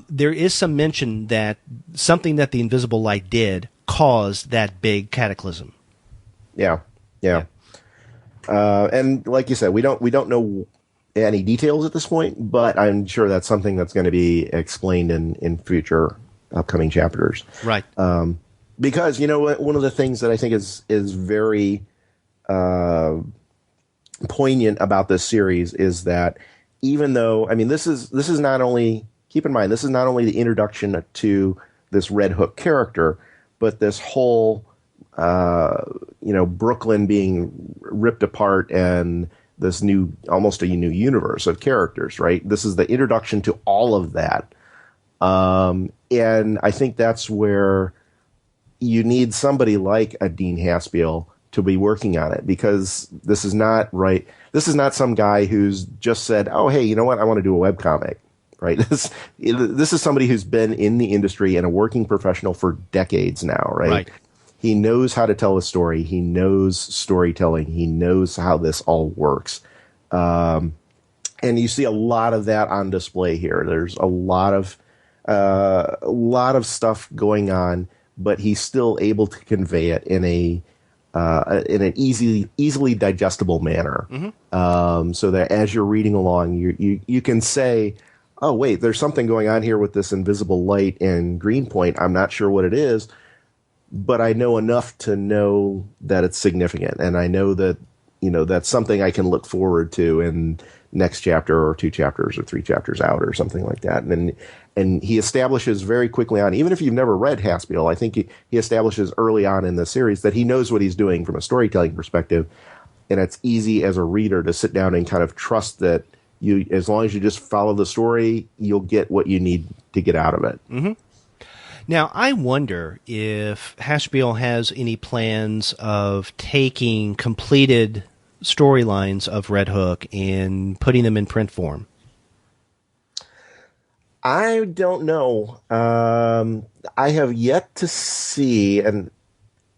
there is some mention that something that the Invisible Light did caused that big cataclysm. Yeah. And like you said, we don't know any details at this point, but I'm sure that's something that's going to be explained in future upcoming chapters. Right. Because, you know, one of the things that I think is very poignant about this series is that even though, I mean, this is not only, keep in mind, this is not only the introduction to this Red Hook character, but this whole, you know, Brooklyn being ripped apart and this new, almost a new universe of characters, right? This is the introduction to all of that. And I think that's where you need somebody like a Dean Haspiel to be working on it, because this is not right. This is not some guy who's just said, oh, hey, you know what? I want to do a webcomic, right? This is somebody who's been in the industry and a working professional for decades now, right? He knows how to tell a story. He knows storytelling. He knows how this all works. And you see a lot of that on display here. There's a lot of stuff going on, but he's still able to convey it in an easily digestible manner. So that as you're reading along, you can say, oh, wait, there's something going on here with this Invisible Light and Greenpoint. I'm not sure what it is, but I know enough to know that it's significant. And I know that, you know, that's something I can look forward to in next chapter or 2 chapters or 3 chapters out or something like that. And he establishes very quickly on, even if you've never read Haspiel, I think he establishes early on in the series that he knows what he's doing from a storytelling perspective. And it's easy as a reader to sit down and kind of trust that you, as long as you just follow the story, you'll get what you need to get out of it. Now, I wonder if Haspiel has any plans of taking completed storylines of Red Hook and putting them in print form. I don't know. I have yet to see, and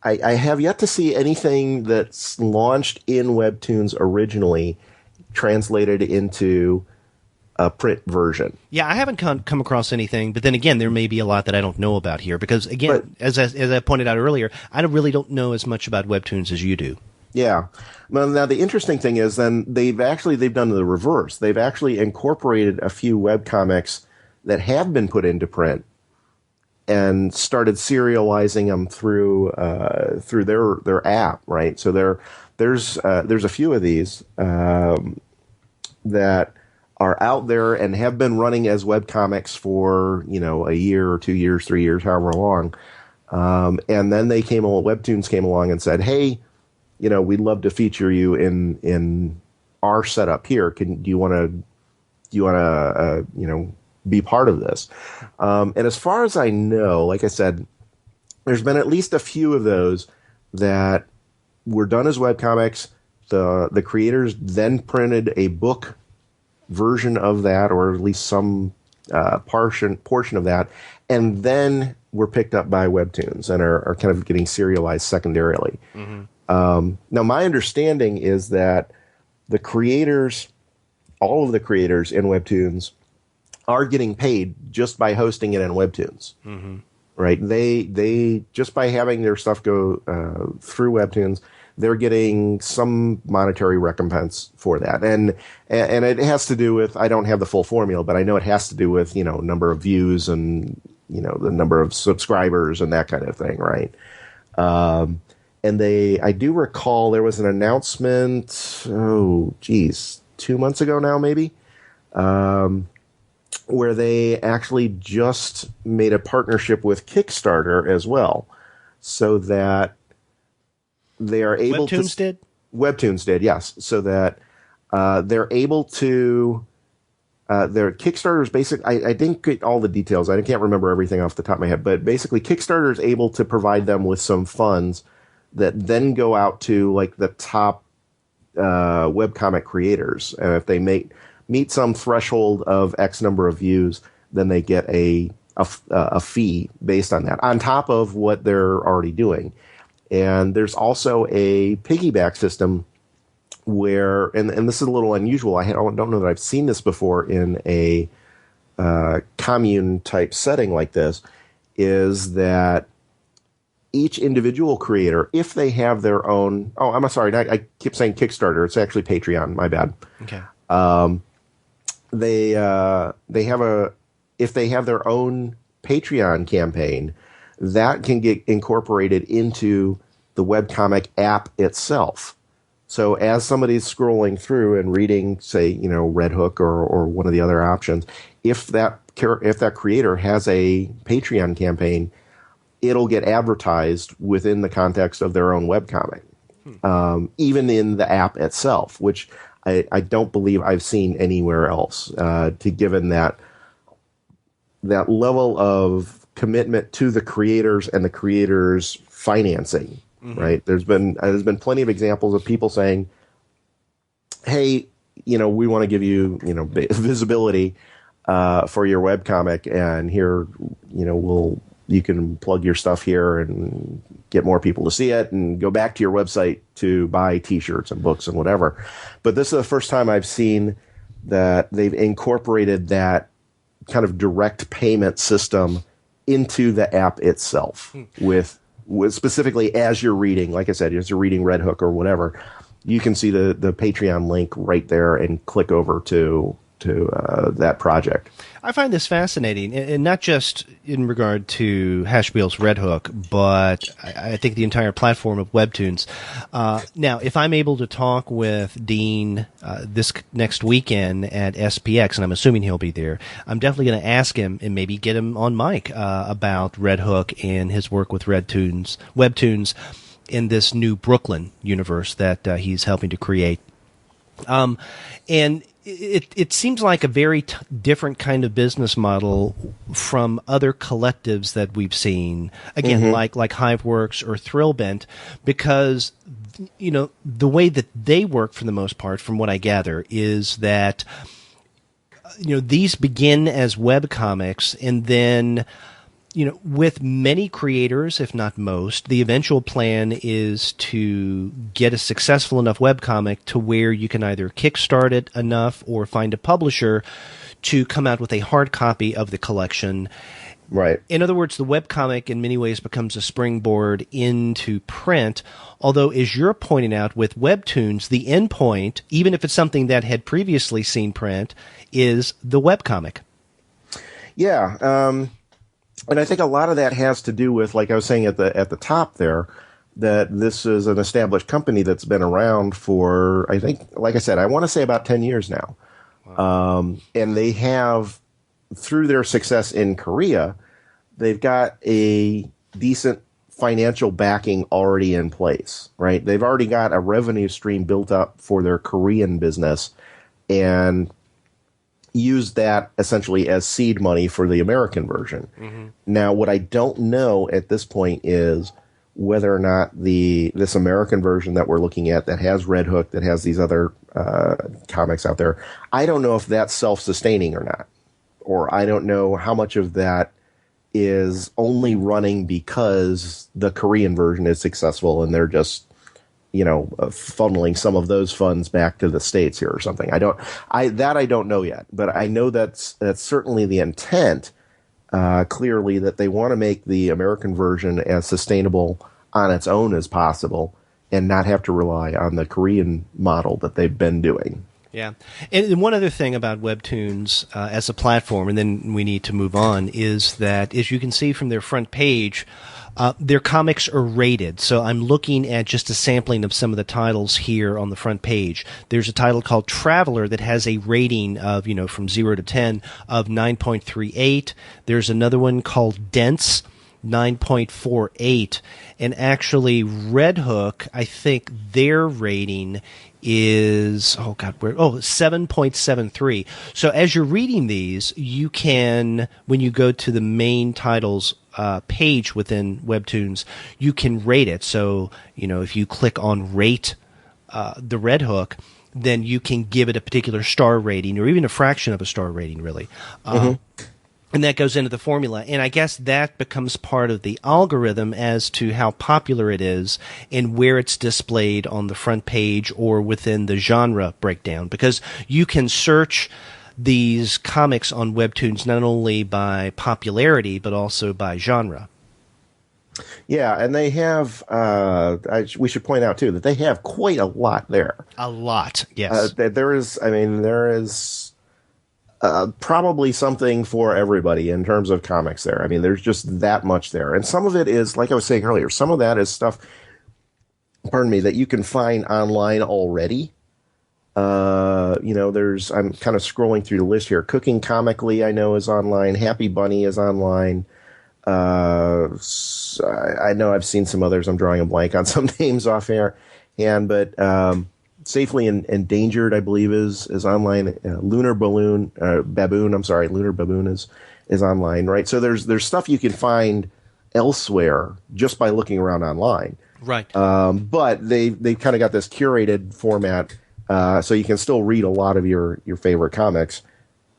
I have yet to see anything that's launched in Webtoons originally translated into a print version. Yeah, I haven't come across anything, but then again, there may be a lot that I don't know about here, because again, as I pointed out earlier, I really don't know as much about Webtoons as you do. Yeah. Well, now the interesting thing is then they've done the reverse. They've actually incorporated a few webcomics that have been put into print and started serializing them through their app, right? So there's a few of these that are out there and have been running as webcomics for, you know, a year or 2 years, 3 years, however long. And then Webtoons came along and said, hey, you know, we'd love to feature you in our setup here. Do you want to you know, be part of this? And as far as I know, like I said, there's been at least a few of those that were done as webcomics. The creators then printed a book version of that, or at least some portion of that, and then were picked up by Webtoons and are kind of getting serialized secondarily. Now, my understanding is that all of the creators in Webtoons are getting paid just by hosting it in Webtoons. Right? They just by having their stuff go through Webtoons, they're getting some monetary recompense for that. And it has to do with, I don't have the full formula, but I know it has to do with, number of views and, the number of subscribers and that kind of thing, right? And I do recall there was an announcement, 2 months ago now, maybe, where they actually just made a partnership with Kickstarter as well, so that they are able to... Webtoons did, yes. So that they're able to... their Kickstarter is basically... I didn't get all the details. I can't remember everything off the top of my head. But basically, Kickstarter is able to provide them with some funds that then go out to like the top webcomic creators. And if they meet some threshold of X number of views, then they get a fee based on that, on top of what they're already doing. And there's also a piggyback system where, and this is a little unusual, I don't know that I've seen this before in a commune type setting like this, is that each individual creator, if they have their own, I'm sorry, I keep saying Kickstarter, it's actually Patreon, my bad. Okay. If they have their own Patreon campaign, that can get incorporated into the webcomic app itself. So as somebody's scrolling through and reading, say, Red Hook or one of the other options, if that creator has a Patreon campaign, it'll get advertised within the context of their own webcomic, even in the app itself, which I don't believe I've seen anywhere else, given that level of commitment to the creators and the creators' financing, right? There's been plenty of examples of people saying, "Hey, we want to give you, visibility for your webcomic, and here, you can plug your stuff here and get more people to see it, and go back to your website to buy T-shirts and books and whatever." But this is the first time I've seen that they've incorporated that kind of direct payment system into the app itself, with specifically as you're reading, like I said, as you're reading Red Hook or whatever, you can see the Patreon link right there and click over to that project. I find this fascinating, and not just in regard to Haspiel's Red Hook, but I think the entire platform of Webtoons. Now, if I'm able to talk with Dean this next weekend at SPX, and I'm assuming he'll be there, I'm definitely going to ask him and maybe get him on mic about Red Hook and his work with Webtoons in this new Brooklyn universe that he's helping to create. And it seems like a very different kind of business model from other collectives that we've seen, again, like Hiveworks or Thrillbent, because the way that they work, for the most part, from what I gather, is that these begin as webcomics, and then with many creators, if not most, the eventual plan is to get a successful enough webcomic to where you can either kickstart it enough or find a publisher to come out with a hard copy of the collection. Right. In other words, the webcomic in many ways becomes a springboard into print, although, as you're pointing out, with Webtoons, the endpoint, even if it's something that had previously seen print, is the webcomic. Yeah. And I think a lot of that has to do with, like I was saying at the top there, that this is an established company that's been around for, I think, like I said, I want to say about 10 years now. Wow. And they have, through their success in Korea, they've got a decent financial backing already in place, right? They've already got a revenue stream built up for their Korean business, and used that essentially as seed money for the American version. Now, what I don't know at this point is whether or not this American version that we're looking at, that has Red Hook, that has these other comics out there, I don't know if that's self-sustaining or not. Or I don't know how much of that is only running because the Korean version is successful and they're just funneling some of those funds back to the States here or something. I don't know yet, but I know that's certainly the intent, clearly, that they want to make the American version as sustainable on its own as possible, and not have to rely on the Korean model that they've been doing. Yeah. And one other thing about Webtoons as a platform, and then we need to move on, is that, as you can see from their front page, their comics are rated. So I'm looking at just a sampling of some of the titles here on the front page. There's a title called Traveler that has a rating of, from 0 to 10 of 9.38. There's another one called Dense, 9.48. And actually, Red Hook, I think their rating is 7.73. So as you're reading these, you can, when you go to the main titles page within Webtoons, you can rate it. So if you click on rate the Red Hook, then you can give it a particular star rating, or even a fraction of a star rating, really. And that goes into the formula. And I guess that becomes part of the algorithm as to how popular it is and where it's displayed on the front page or within the genre breakdown. Because you can search these comics on Webtoons not only by popularity, but also by genre. Yeah, and they have, we should point out, too, that they have quite a lot there. A lot, yes. There is probably something for everybody in terms of comics there. I mean, there's just that much there. And some of it is, like I was saying earlier, some of that is stuff, that you can find online already. I'm kind of scrolling through the list here. Cooking Comically, I know, is online. Happy Bunny is online. I know I've seen some others. I'm drawing a blank on some names offhand, but Safely Endangered, I believe, is online. Lunar Baboon is online, right? So there's stuff you can find elsewhere just by looking around online, right? But they've kind of got this curated format, so you can still read a lot of your favorite comics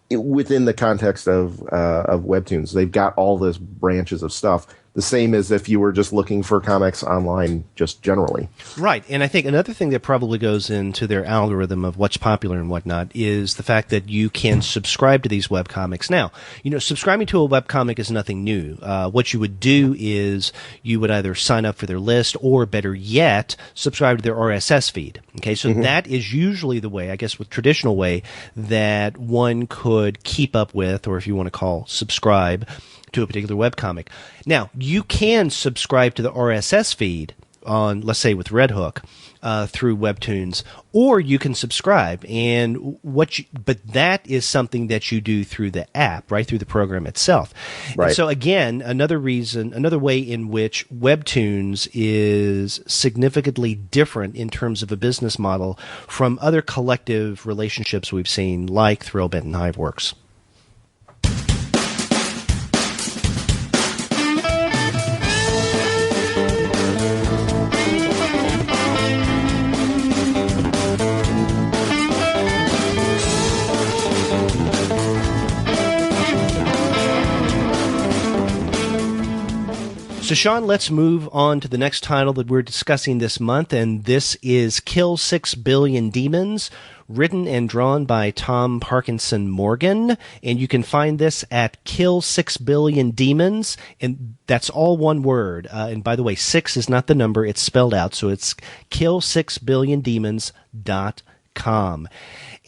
within the context of Webtoons. They've got all those branches of stuff. The same as if you were just looking for comics online, just generally. Right. And I think another thing that probably goes into their algorithm of what's popular and whatnot is the fact that you can subscribe to these webcomics. Now, subscribing to a webcomic is nothing new. What you would do is you would either sign up for their list or, better yet, subscribe to their RSS feed. Okay, so that is usually the way, I guess, with traditional way, that one could keep up with, or if you want to call subscribe, to a particular webcomic. Now, you can subscribe to the RSS feed on, let's say, with Red Hook through Webtoons, or you can subscribe. But that is something that you do through the app, right, through the program itself. Right. And so again, another way in which Webtoons is significantly different in terms of a business model from other collective relationships we've seen, like Thrillbent and Hiveworks. So, Sean, let's move on to the next title that we're discussing this month, and this is Kill 6 Billion Demons, written and drawn by Tom Parkinson Morgan, and you can find this at Kill 6 Billion Demons, and that's all one word. And by the way, 6 is not the number, it's spelled out, so it's kill6billiondemons.com.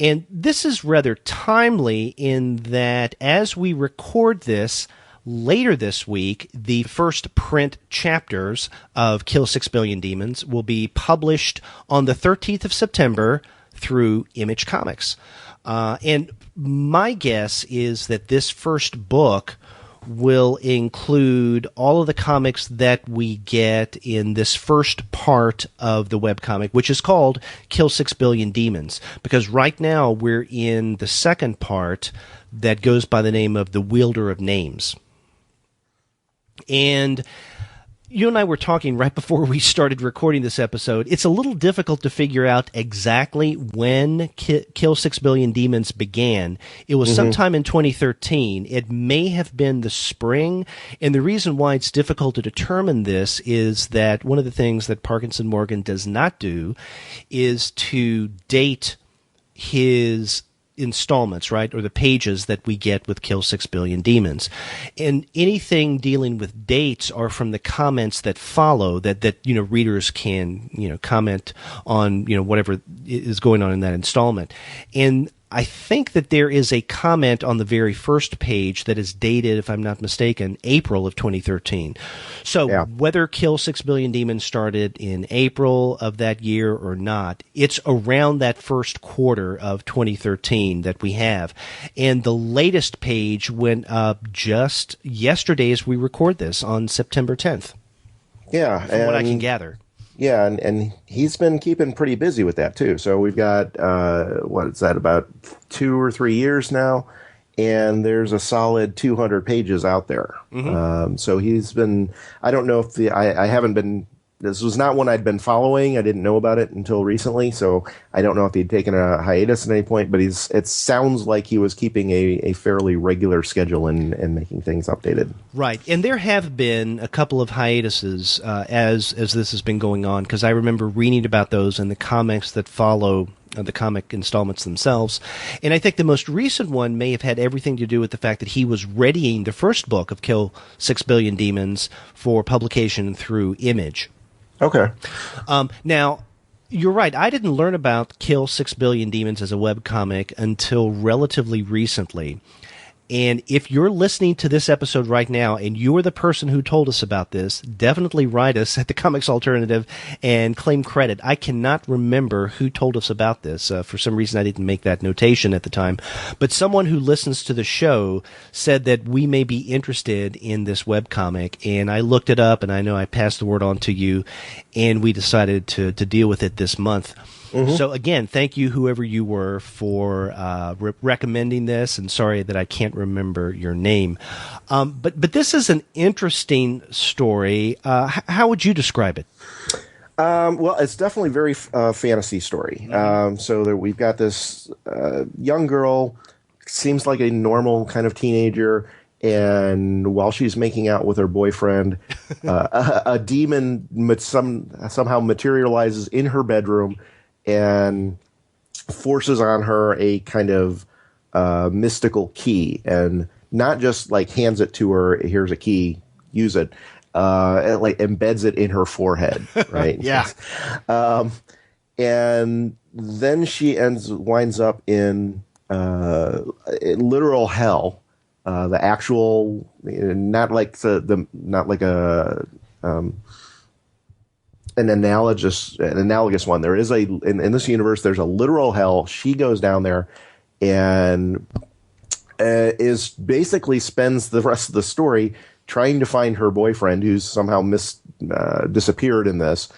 And this is rather timely in that as we record this, later this week, the first print chapters of Kill 6 Billion Demons will be published on the 13th of September through Image Comics. And my guess is that this first book will include all of the comics that we get in this first part of the webcomic, which is called Kill 6 Billion Demons. Because right now we're in the second part that goes by the name of The Wielder of Names. And you and I were talking right before we started recording this episode. It's a little difficult to figure out exactly when Kill 6 Billion Demons began. It was sometime in 2013. It may have been the spring. And the reason why it's difficult to determine this is that one of the things that Parkinson Morgan does not do is to date his installments, right, or the pages that we get with Kill 6 Billion Demons. And anything dealing with dates are from the comments that follow that readers can, comment on, whatever is going on in that installment. And I think that there is a comment on the very first page that is dated, if I'm not mistaken, April of 2013. So whether Kill 6 Billion Demons started in April of that year or not, it's around that first quarter of 2013 that we have. And the latest page went up just yesterday as we record this on September 10th. Yeah. From what I can gather. Yeah, and he's been keeping pretty busy with that, too. So we've got, about 2 or 3 years now, and there's a solid 200 pages out there. Mm-hmm. So he's been, I don't know if I haven't been, this was not one I'd been following. I didn't know about it until recently, so I don't know if he'd taken a hiatus at any point, but it sounds like he was keeping a fairly regular schedule and making things updated. Right, and there have been a couple of hiatuses as this has been going on, because I remember reading about those in the comics that follow the comic installments themselves. And I think the most recent one may have had everything to do with the fact that he was readying the first book of Kill 6 Billion Demons for publication through Image. Okay. Now, you're right. I didn't learn about Kill 6 Billion Demons as a webcomic until relatively recently. And if you're listening to this episode right now and you're the person who told us about this, definitely write us at the Comics Alternative and claim credit. I cannot remember who told us about this. For some reason, I didn't make that notation at the time. But someone who listens to the show said that we may be interested in this webcomic. And I looked it up, and I know I passed the word on to you, and we decided to deal with it this month. Mm-hmm. So again, thank you, whoever you were, for recommending this, and sorry that I can't remember your name. But this is an interesting story. How would you describe it? Well, it's definitely very fantasy story. Mm-hmm. So we've got this young girl, seems like a normal kind of teenager, and while she's making out with her boyfriend, a demon somehow materializes in her bedroom and forces on her a kind of mystical key, and not just like hands it to her, here's a key, use it, like embeds it in her forehead, right? Yeah. And then she winds up in literal hell, the actual, not like an analogous one. There is in this universe, there's a literal hell. She goes down there and is basically spends the rest of the story trying to find her boyfriend, who's somehow disappeared in this,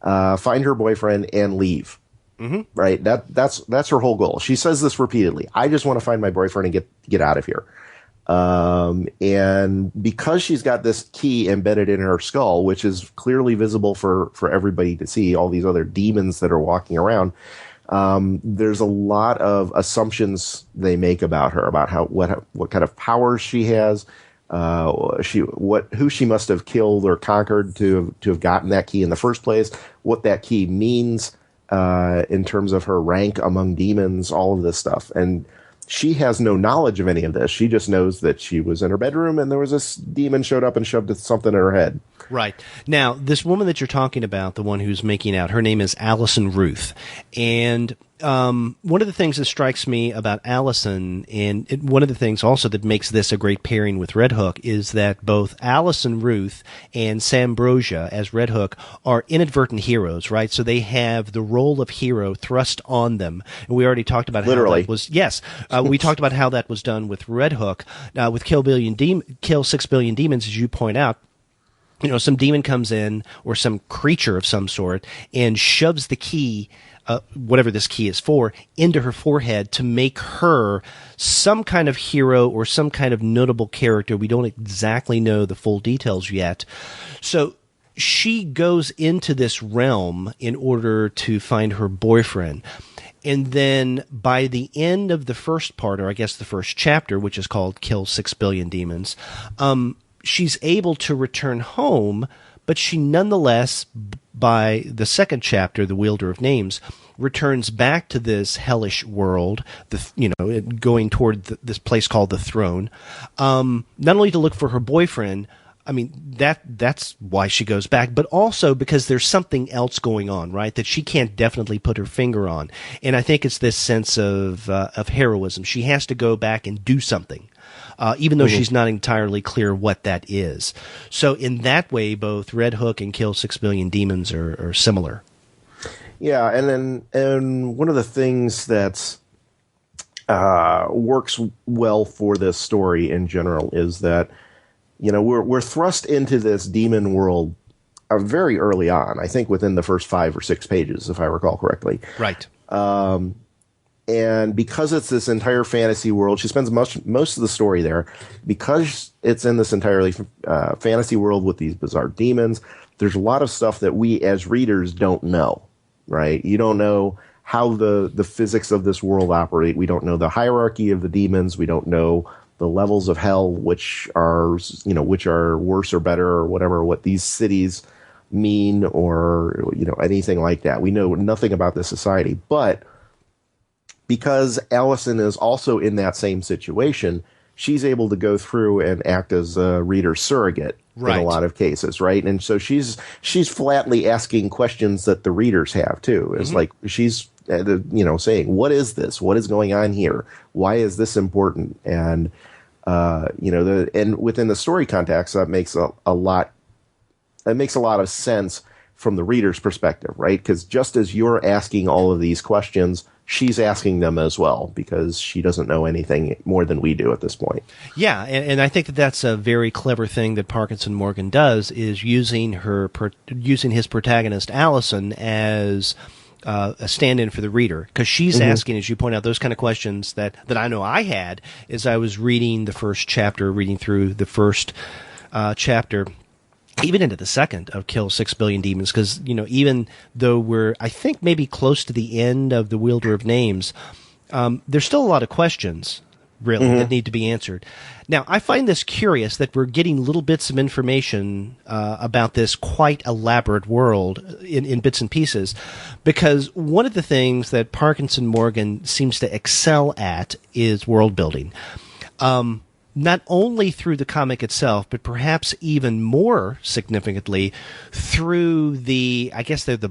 find her boyfriend and leave. Mm-hmm. Right. That's her whole goal. She says this repeatedly. I just want to find my boyfriend and get out of here. And because she's got this key embedded in her skull, which is clearly visible for everybody to see, all these other demons that are walking around, there's a lot of assumptions they make about her, about what kind of powers she has, who she must have killed or conquered to have gotten that key in the first place, what that key means, in terms of her rank among demons, all of this stuff. And she has no knowledge of any of this. She just knows that she was in her bedroom and there was this demon showed up and shoved something in her head. Right. Now, this woman that you're talking about, the one who's making out, her name is Allison Ruth. And one of the things that strikes me about Allison, and one of the things also that makes this a great pairing with Red Hook, is that both Allison Ruth and Sam Brosia as Red Hook are inadvertent heroes, right? So they have the role of hero thrust on them. And we already talked about literally. How that was. Yes, we talked about how that was done with Red Hook. With Kill 6 Billion Demons, as you point out. Some demon comes in, or some creature of some sort, and shoves the key, whatever this key is for, into her forehead to make her some kind of hero or some kind of notable character. We don't exactly know the full details yet. So she goes into this realm in order to find her boyfriend. And then by the end of the first part, or I guess the first chapter, which is called Kill 6 Billion Demons, she's able to return home, but she nonetheless by the second chapter, The Wielder of Names, returns back to this hellish world, going toward this place called the Throne, not only to look for her boyfriend. I mean, that's why she goes back, but also because there's something else going on, right, that she can't definitely put her finger on. And I think it's this sense of heroism. She has to go back and do something, even though she's not entirely clear what that is. So in that way, both Red Hook and Kill 6 Billion Demons are similar. Yeah, and one of the things that's works well for this story in general is that, we're thrust into this demon world very early on. I think within the first 5 or 6 pages, if I recall correctly. Right. And because it's this entire fantasy world, she spends most of the story there. Because it's in this entirely fantasy world with these bizarre demons, there's a lot of stuff that we as readers don't know, right? You don't know how the physics of this world operate. We don't know the hierarchy of the demons. We don't know the levels of hell, which are worse or better or whatever, what these cities mean or, anything like that. We know nothing about this society. But because Allison is also in that same situation, she's able to go through and act as a reader surrogate in a lot of cases, right? And so she's flatly asking questions that the readers have too. It's like she's saying, what is this? What is going on here? Why is this important? And and within the story context, that makes a lot of sense from the reader's perspective, right? Because just as you're asking all of these questions, she's asking them as well, because she doesn't know anything more than we do at this point. Yeah, and I think that's a very clever thing that Parkinson Morgan does, is using his protagonist Allison as a stand-in for the reader, because she's asking, as you point out, those kind of questions that I know I had as I was reading through the first chapter, even into the second of Kill 6 Billion Demons, because, even though we're, I think, maybe close to the end of The Wielder of Names, there's still a lot of questions, really, that need to be answered. Now, I find this curious that we're getting little bits of information about this quite elaborate world in bits and pieces, because one of the things that Parkinson Morgan seems to excel at is world building. Not only through the comic itself, but perhaps even more significantly through the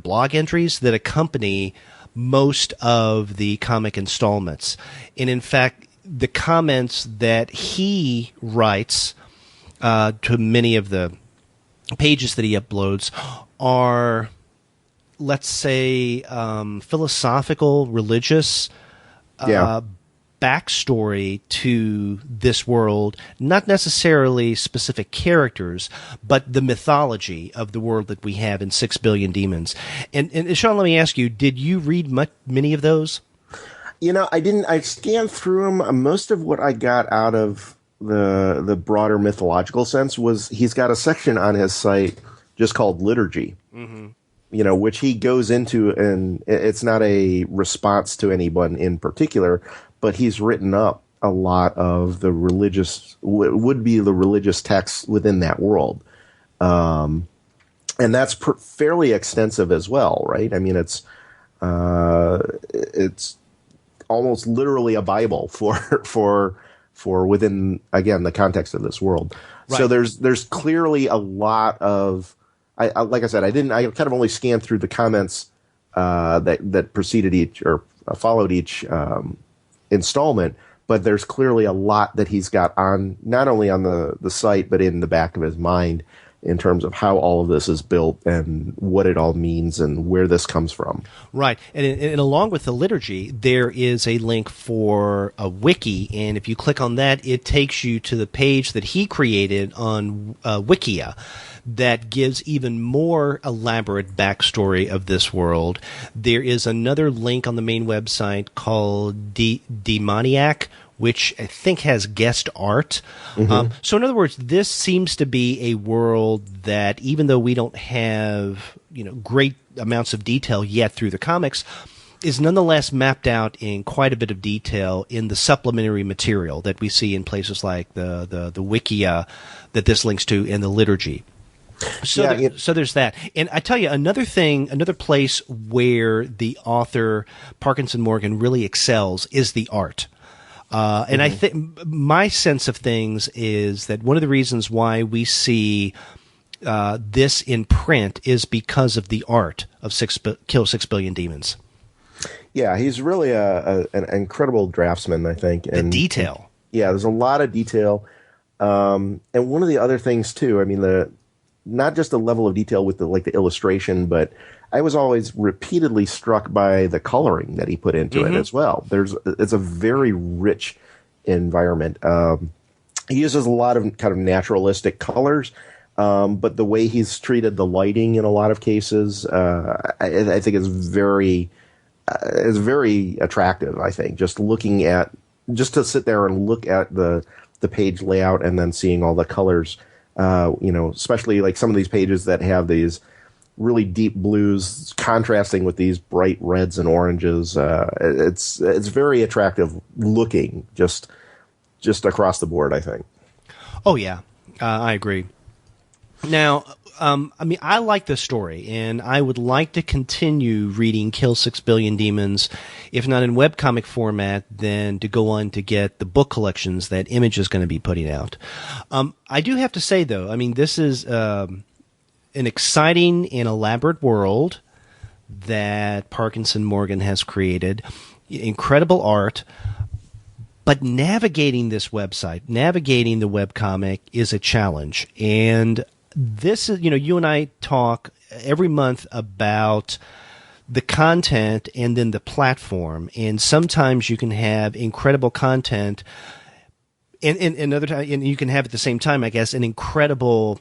blog entries that accompany most of the comic installments. And in fact, the comments that he writes to many of the pages that he uploads are, let's say, philosophical, religious, backstory to this world, not necessarily specific characters, but the mythology of the world that we have in 6 Billion Demons. And Sean, let me ask you, did you read many of those? I didn't. I scanned through them. Most of what I got out of the broader mythological sense was he's got a section on his site just called Liturgy, which he goes into, and it's not a response to anyone in particular, but he's written up a lot of the religious, would be the religious texts within that world. And that's fairly extensive as well, right? I mean, it's almost literally a Bible for within, again, the context of this world. Right. So there's clearly a lot of, like I said, I kind of only scanned through the comments that preceded each or followed each installment, but there's clearly a lot that he's got on, not only on the site, but in the back of his mind in terms of how all of this is built and what it all means and where this comes from. Right. And along with the liturgy, there is a link for a wiki, and if you click on that, it takes you to the page that he created on Wikia that gives even more elaborate backstory of this world. There is another link on the main website called Demoniac, which I think has guest art. So in other words, this seems to be a world that, even though we don't have, great amounts of detail yet through the comics, is nonetheless mapped out in quite a bit of detail in the supplementary material that we see in places like the Wikia that this links to in the liturgy. So, Yeah, so there's that. And I tell you, another place where the author Parkinson Morgan really excels is the art. And I think my sense of things is that one of the reasons why we see this in print is because of the art of Kill 6 Billion Demons. Yeah, he's really an incredible draftsman, I think. And the detail. Yeah, there's a lot of detail. And one of the other things, too, I mean, not just the level of detail with the illustration, but I was always repeatedly struck by the coloring that he put into it as well. It's a very rich environment. He uses a lot of kind of naturalistic colors, but the way he's treated the lighting in a lot of cases, I think is very attractive. I think just to sit there and look at the page layout and then seeing all the colors, especially like some of these pages that have these really deep blues contrasting with these bright reds and oranges. It's very attractive looking just across the board, I think. Oh yeah, I agree. Now, I like this story, and I would like to continue reading Kill 6 Billion Demons, if not in webcomic format, then to go on to get the book collections that Image is going to be putting out. I do have to say, though, this is an exciting and elaborate world that Parkinson Morgan has created. Incredible art. But navigating this website, navigating the webcomic is a challenge. And this is, you and I talk every month about the content and then the platform. And sometimes you can have incredible content and other time, and you can have at the same time, I guess, an incredible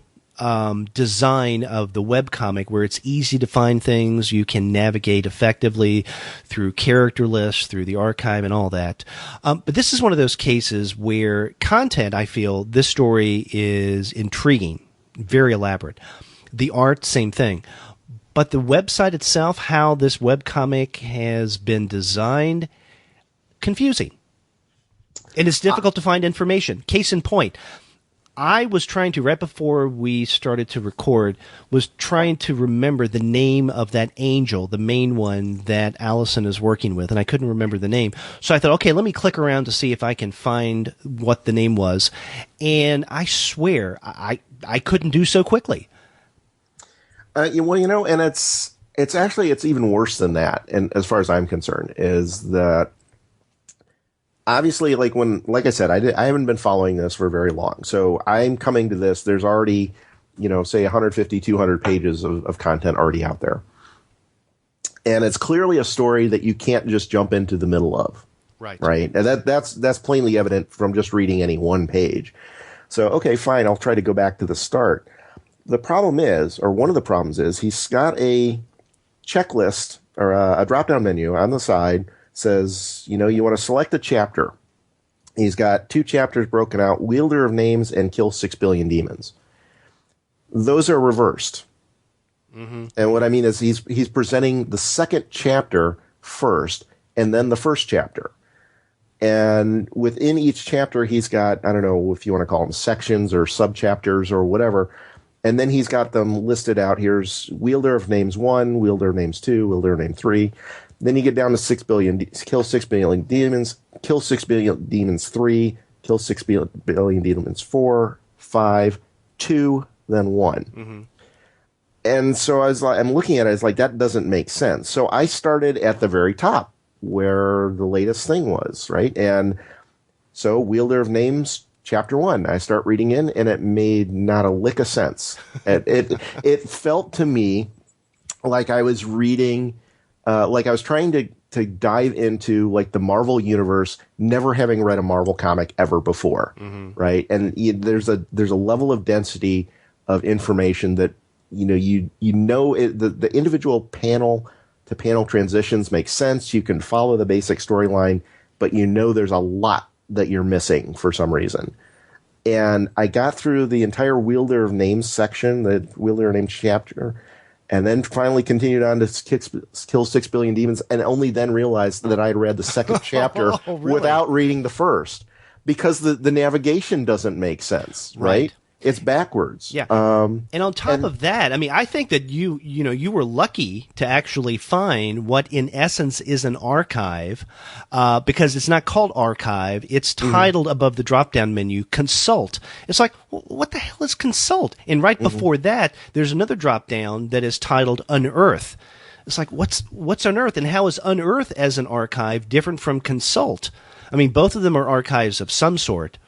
design of the webcomic where it's easy to find things. You can navigate effectively through character lists, through the archive and all that. But this is one of those cases where content, I feel, this story is intriguing, very elaborate. The art, same thing. But the website itself, how this webcomic has been designed, confusing. And it's difficult to find information. Case in point, I was trying to, right before we started to record, was trying to remember the name of that angel, the main one that Allison is working with, and I couldn't remember the name. So I thought, okay, let me click around to see if I can find what the name was. And I swear, I couldn't do so quickly. And it's even worse than that. And as far as I'm concerned, is that obviously, like I said, I haven't been following this for very long. So I'm coming to this. There's already, say 150, 200 pages of content already out there. And it's clearly a story that you can't just jump into the middle of. Right. Right. And that's plainly evident from just reading any one page. So, okay, fine. I'll try to go back to the start. The problem is, or one of the problems is, he's got a checklist or a drop-down menu on the side. Says, you want to select a chapter. He's got 2 chapters broken out, Wielder of Names and Kill 6 Billion Demons. Those are reversed. Mm-hmm. And what I mean is he's presenting the second chapter first and then the first chapter. And within each chapter, he's got, I don't know if you want to call them sections or subchapters or whatever. And then he's got them listed out. Here's Wielder of Names 1, Wielder of Names 2, Wielder of Name 3. Then you get down to Kill 6 Billion Demons, Kill 6 Billion Demons 3, Kill 6 Billion Demons 4, 5, 2, then 1. Mm-hmm. And so I'm looking at it, it's like, that doesn't make sense. So I started at the very top where the latest thing was, right? And so Wielder of Names, Chapter 1, I start reading in, and it made not a lick of sense. It felt to me like I was reading... like I was trying to dive into like the Marvel universe, never having read a Marvel comic ever before, right? And there's a level of density of information that the individual panel to panel transitions make sense. You can follow the basic storyline, but there's a lot that you're missing for some reason. And I got through the entire Wielder of Names section, the Wielder of Names chapter. And then finally continued on to Kill 6 Billion Demons, and only then realized that I'd read the second chapter without reading the first, because the navigation doesn't make sense, right? It's backwards. Yeah. And on top of that, I mean, I think that you were lucky to actually find what in essence is an archive, because it's not called archive. It's titled above the drop-down menu, consult. It's like, what the hell is consult? And right before that, there's another drop-down that is titled unearth. It's like, what's unearth? And how is unearth as an archive different from consult? I mean, both of them are archives of some sort.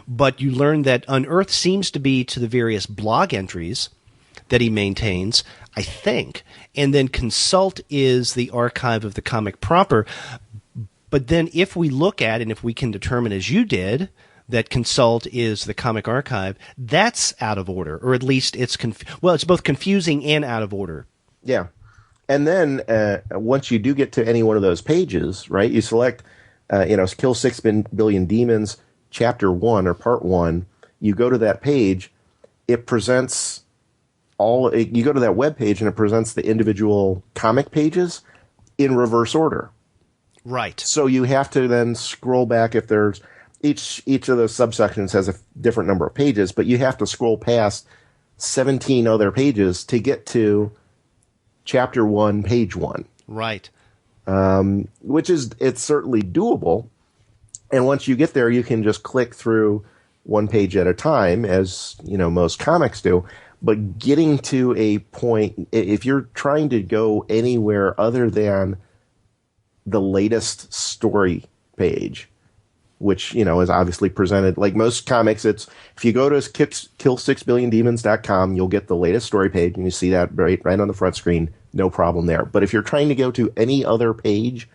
But you learn that unearth seems to be to the various blog entries that he maintains, I think. And then consult is the archive of the comic proper. But then if we look at, and if we can determine, as you did, that consult is the comic archive, that's out of order. Or at least it's it's both confusing and out of order. Yeah. And then once you do get to any one of those pages, right, you select, Kill 6 Billion Demons, Chapter 1 or Part 1, you go to that page, it presents you go to that web page and it presents the individual comic pages in reverse order. Right. So you have to then scroll back if there's each of those subsections has a different number of pages, but you have to scroll past 17 other pages to get to Chapter 1, Page 1. Right. It's certainly doable. And once you get there, you can just click through one page at a time, as most comics do. But getting to a point, if you're trying to go anywhere other than the latest story page, which is obviously presented like most comics, it's if you go to kill6billiondemons.com, you'll get the latest story page, and you see that right on the front screen, no problem there. But if you're trying to go to any other page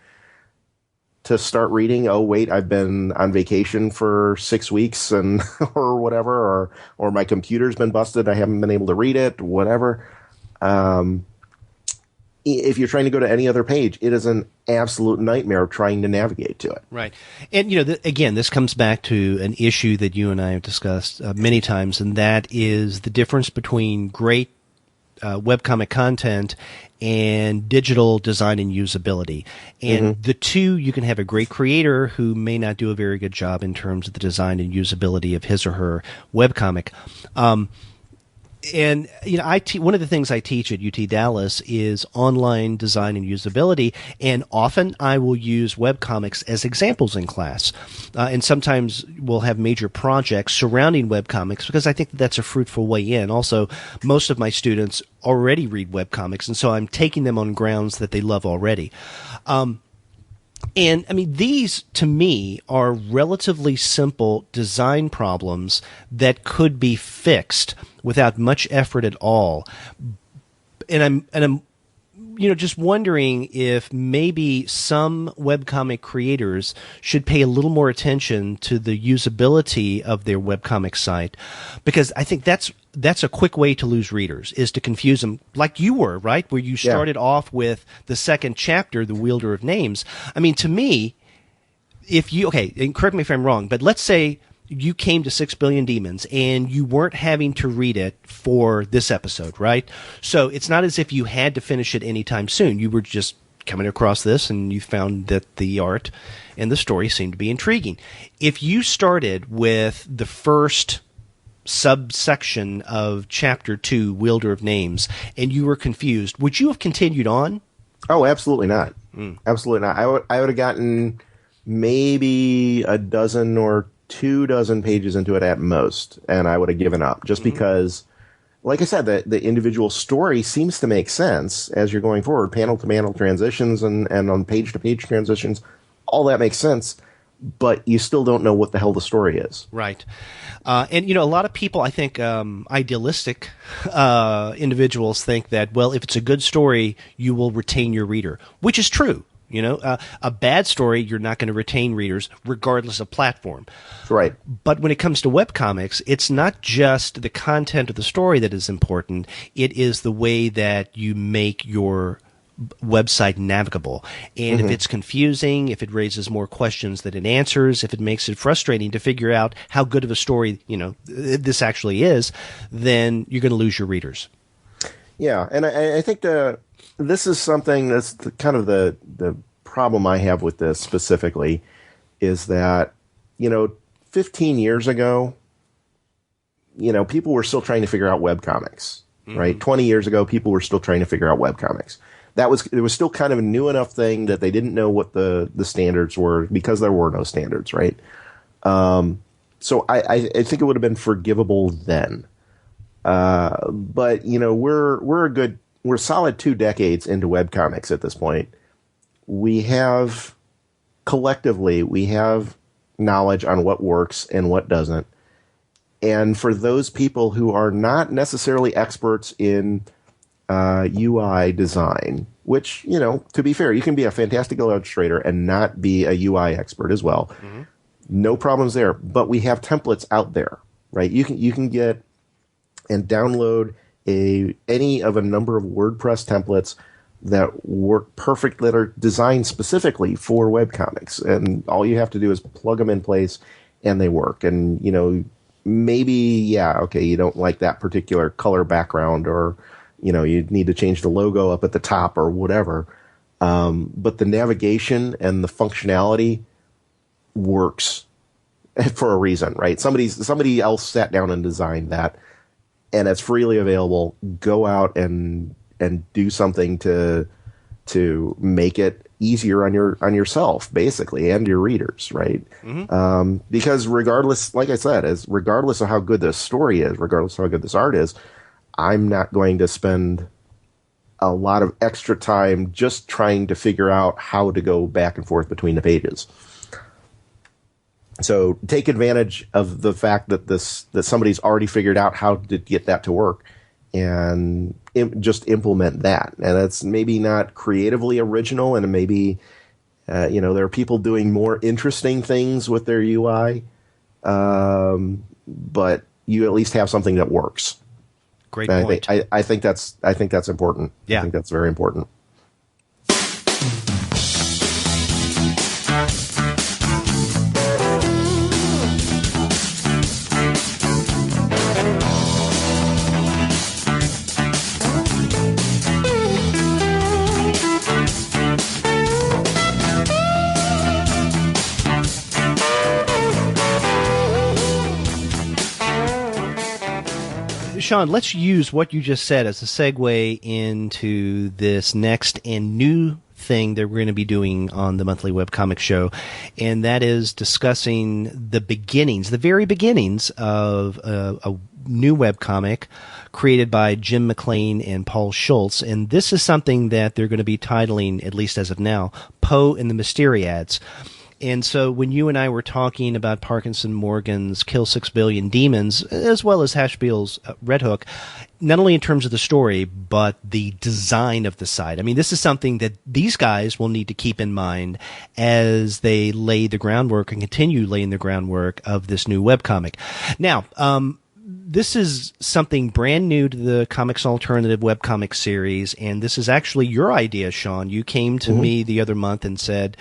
to start reading, oh wait, I've been on vacation for 6 weeks and or whatever, or my computer's been busted, I haven't been able to read it, whatever. If you're trying to go to any other page, it is an absolute nightmare trying to navigate to it. Right. And, again, this comes back to an issue that you and I have discussed many times, and that is the difference between great webcomic content and digital design and usability. And the two, you can have a great creator who may not do a very good job in terms of the design and usability of his or her webcomic. And one of the things I teach at UT Dallas is online design and usability, and often I will use webcomics as examples in class. And sometimes we'll have major projects surrounding webcomics because I think that's a fruitful way in. Also, most of my students already read webcomics, and so I'm taking them on grounds that they love already. And I mean, these to me are relatively simple design problems that could be fixed without much effort at all. And I'm just wondering if maybe some webcomic creators should pay a little more attention to the usability of their webcomic site, because I think that's a quick way to lose readers, is to confuse them, like you were, right? Where you started off with the second chapter, The Wielder of Names. I mean, to me, and correct me if I'm wrong, but let's say you came to 6 Billion Demons and you weren't having to read it for this episode, right? So it's not as if you had to finish it anytime soon. You were just coming across this and you found that the art and the story seemed to be intriguing. If you started with the first subsection of Chapter 2, Wielder of Names, and you were confused, would you have continued on? Oh, absolutely not. Absolutely not. I would have gotten maybe a dozen or 24 pages into it at most, and I would have given up, just because, like I said, the individual story seems to make sense as you're going forward. Panel-to-panel transitions and on page-to-page transitions, all that makes sense, but you still don't know what the hell the story is. Right. And, a lot of people, I think, idealistic individuals think that, well, if it's a good story, you will retain your reader, which is true. A bad story, you're not going to retain readers regardless of platform. Right. But when it comes to webcomics, it's not just the content of the story that is important. It is the way that you make your website navigable. And if it's confusing, if it raises more questions than it answers, if it makes it frustrating to figure out how good of a story, this actually is, then you're going to lose your readers. Yeah. And I think this is something that's kind of the problem I have with this specifically, is that, 15 years ago, people were still trying to figure out webcomics, right? 20 years ago, people were still trying to figure out webcomics. It was still kind of a new enough thing that they didn't know what the standards were because there were no standards, right? So I think it would have been forgivable then. But we're solid 2 decades into webcomics at this point. Collectively, we have knowledge on what works and what doesn't. And for those people who are not necessarily experts in UI design, which, to be fair, you can be a fantastic illustrator and not be a UI expert as well. Mm-hmm. No problems there. But we have templates out there, right? You can get and download any of a number of WordPress templates that work perfect, that are designed specifically for webcomics. And all you have to do is plug them in place and they work. And, maybe, you don't like that particular color background, or, you need to change the logo up at the top or whatever. But the navigation and the functionality works for a reason, right? Somebody else sat down and designed that, and it's freely available. Go out and do something to make it easier on yourself, basically, and your readers, right? Mm-hmm. Because regardless, like I said, regardless of how good this story is, regardless of how good this art is, I'm not going to spend a lot of extra time just trying to figure out how to go back and forth between the pages. So take advantage of the fact that somebody's already figured out how to get that to work, and just implement that. And it's maybe not creatively original, and maybe there are people doing more interesting things with their UI, but you at least have something that works. Great point. I think that's important. Yeah. I think that's very important. Sean, let's use what you just said as a segue into this next and new thing that we're going to be doing on the monthly webcomic show, and that is discussing the very beginnings of a new webcomic created by Jim McLean and Paul Schultz. And this is something that they're going to be titling, at least as of now, Poe and the Mysteriads. And so when you and I were talking about Parkinson Morgan's Kill 6 Billion Demons, as well as Haspiel's Red Hook, not only in terms of the story, but the design of the site. I mean, this is something that these guys will need to keep in mind as they lay the groundwork and continue laying the groundwork of this new webcomic. Now, this is something brand new to the Comics Alternative Webcomics series, and this is actually your idea, Sean. You came to me the other month and said,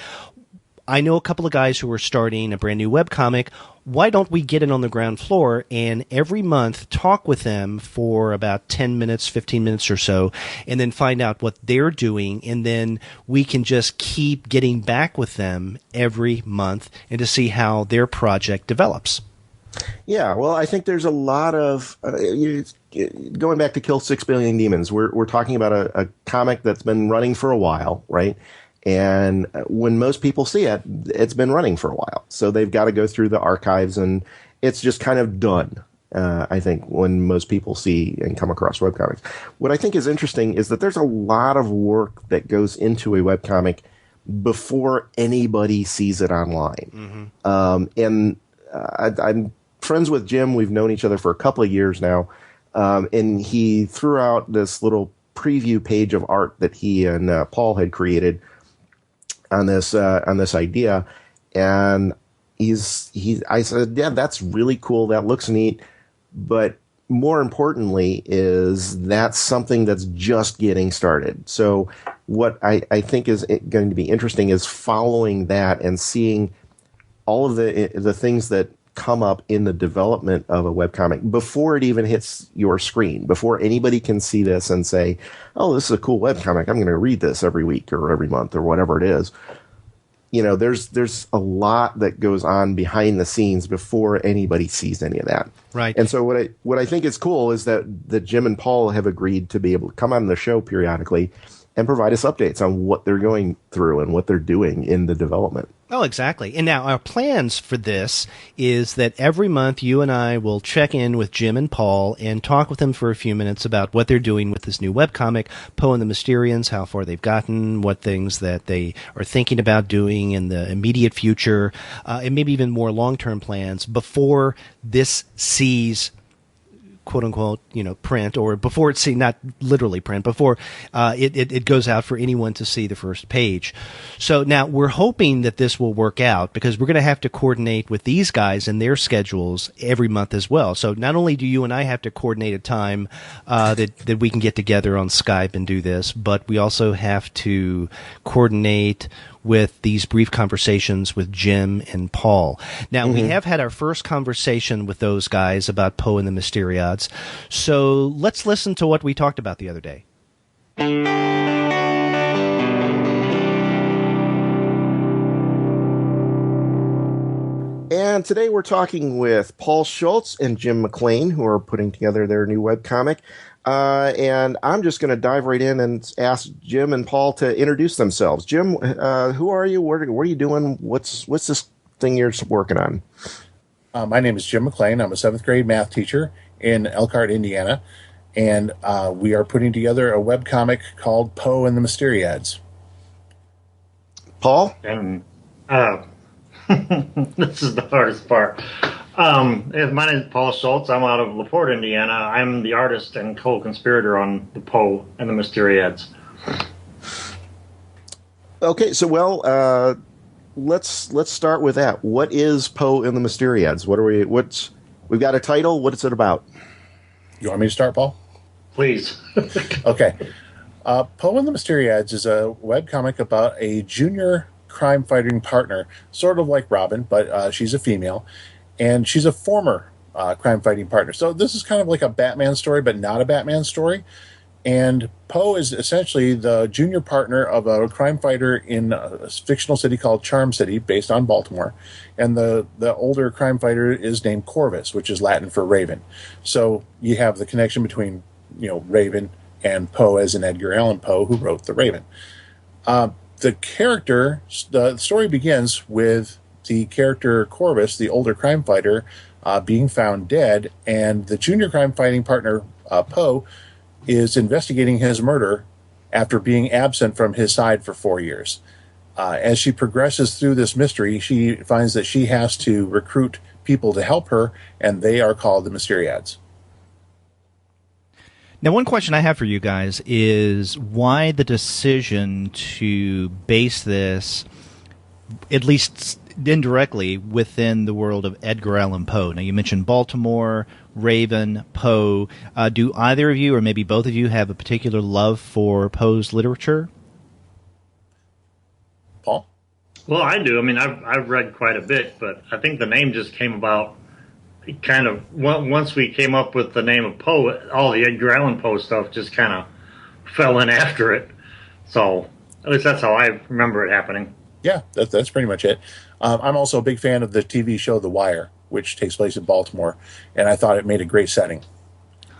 I know a couple of guys who are starting a brand new webcomic. Why don't we get in on the ground floor and every month talk with them for about 10 minutes, 15 minutes or so, and then find out what they're doing, and then we can just keep getting back with them every month and to see how their project develops. Yeah, well, I think there's a lot of going back to Kill 6 Billion Demons. We're talking about a comic that's been running for a while, right? And when most people see it, it's been running for a while. So they've got to go through the archives, and it's just kind of done, I think, when most people see and come across webcomics. What I think is interesting is that there's a lot of work that goes into a webcomic before anybody sees it online. Mm-hmm. I'm friends with Jim. We've known each other for a couple of years now. And he threw out this little preview page of art that he and Paul had created on this idea, and I said, yeah, that's really cool. That looks neat, but more importantly is that's something that's just getting started. So what I think is going to be interesting is following that and seeing all of the things that come up in the development of a webcomic before it even hits your screen, before anybody can see this and say, oh, this is a cool webcomic, I'm going to read this every week or every month or whatever it is. there's a lot that goes on behind the scenes before anybody sees any of that. Right. And so what I think is cool is that Jim and Paul have agreed to be able to come on the show periodically and provide us updates on what they're going through and what they're doing in the development. Oh, exactly. And now our plans for this is that every month you and I will check in with Jim and Paul and talk with them for a few minutes about what they're doing with this new webcomic, Poe and the Mysterians, how far they've gotten, what things that they are thinking about doing in the immediate future, and maybe even more long-term plans before this sees quote unquote, print, or before it's seen, not literally print, before it goes out for anyone to see the first page. So now we're hoping that this will work out, because we're going to have to coordinate with these guys and their schedules every month as well. So not only do you and I have to coordinate a time that we can get together on Skype and do this, but we also have to coordinate with these brief conversations with Jim and Paul. Now, we have had our first conversation with those guys about Poe and the Mysteriads, so let's listen to what we talked about the other day. And today we're talking with Paul Schultz and Jim McLean, who are putting together their new webcomic. And I'm just going to dive right in and ask Jim and Paul to introduce themselves. Jim, who are you? What are you doing? What's this thing you're working on? My name is Jim McLean. I'm a 7th grade math teacher in Elkhart, Indiana. And we are putting together a webcomic called Poe and the Mysteriads. Paul? And this is the hardest part. My name is Paul Schultz. I'm out of LaPorte, Indiana. I'm the artist and co-conspirator on the Poe and the Mysteriads. Okay, so let's start with that. What is Poe and the Mysteriads? We've got a title. What is it about? You want me to start, Paul? Please. Okay. Poe and the Mysteriads is a webcomic about a junior crime-fighting partner, sort of like Robin, but she's a female. And she's a former crime-fighting partner. So this is kind of like a Batman story, but not a Batman story. And Poe is essentially the junior partner of a crime fighter in a fictional city called Charm City, based on Baltimore. And the older crime fighter is named Corvus, which is Latin for Raven. So you have the connection between, Raven and Poe, as in Edgar Allan Poe, who wrote The Raven. The story begins with the character Corvus, the older crime fighter, being found dead, and the junior crime-fighting partner, Poe, is investigating his murder after being absent from his side for 4 years. As she progresses through this mystery, she finds that she has to recruit people to help her, and they are called the Mysteriads. Now, one question I have for you guys is why the decision to base this, at least indirectly, within the world of Edgar Allan Poe. Now, you mentioned Baltimore, Raven, Poe. Do either of you, or maybe both of you, have a particular love for Poe's literature? Paul? Well, I do. I mean, I've read quite a bit, but I think the name just came about kind of once we came up with the name of Poe. All the Edgar Allan Poe stuff just kind of fell in after it. So at least that's how I remember it happening. Yeah, that's pretty much it. I'm also a big fan of the TV show The Wire, which takes place in Baltimore, and I thought it made a great setting.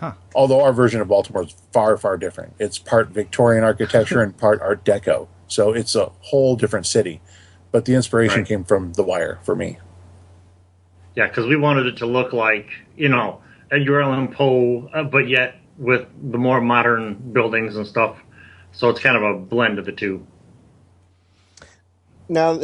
Huh. Although our version of Baltimore is far, far different. It's part Victorian architecture and part Art Deco, so it's a whole different city. But the inspiration came from The Wire for me. Yeah, because we wanted it to look like, Edgar Allan Poe, but yet with the more modern buildings and stuff. So it's kind of a blend of the two. Now,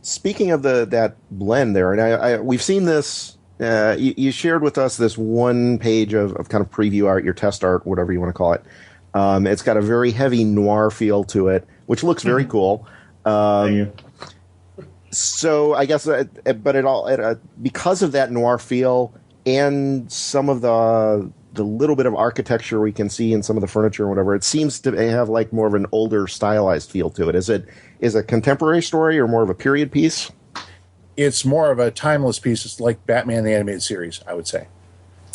speaking of that blend there, and we've seen this. You shared with us this one page of kind of preview art, your test art, whatever you want to call it. It's got a very heavy noir feel to it, which looks very cool. So I guess, but because of that noir feel and some of the little bit of architecture we can see in some of the furniture or whatever, it seems to have like more of an older stylized feel to it. Is it a contemporary story or more of a period piece? It's more of a timeless piece. It's like Batman the Animated Series, I would say.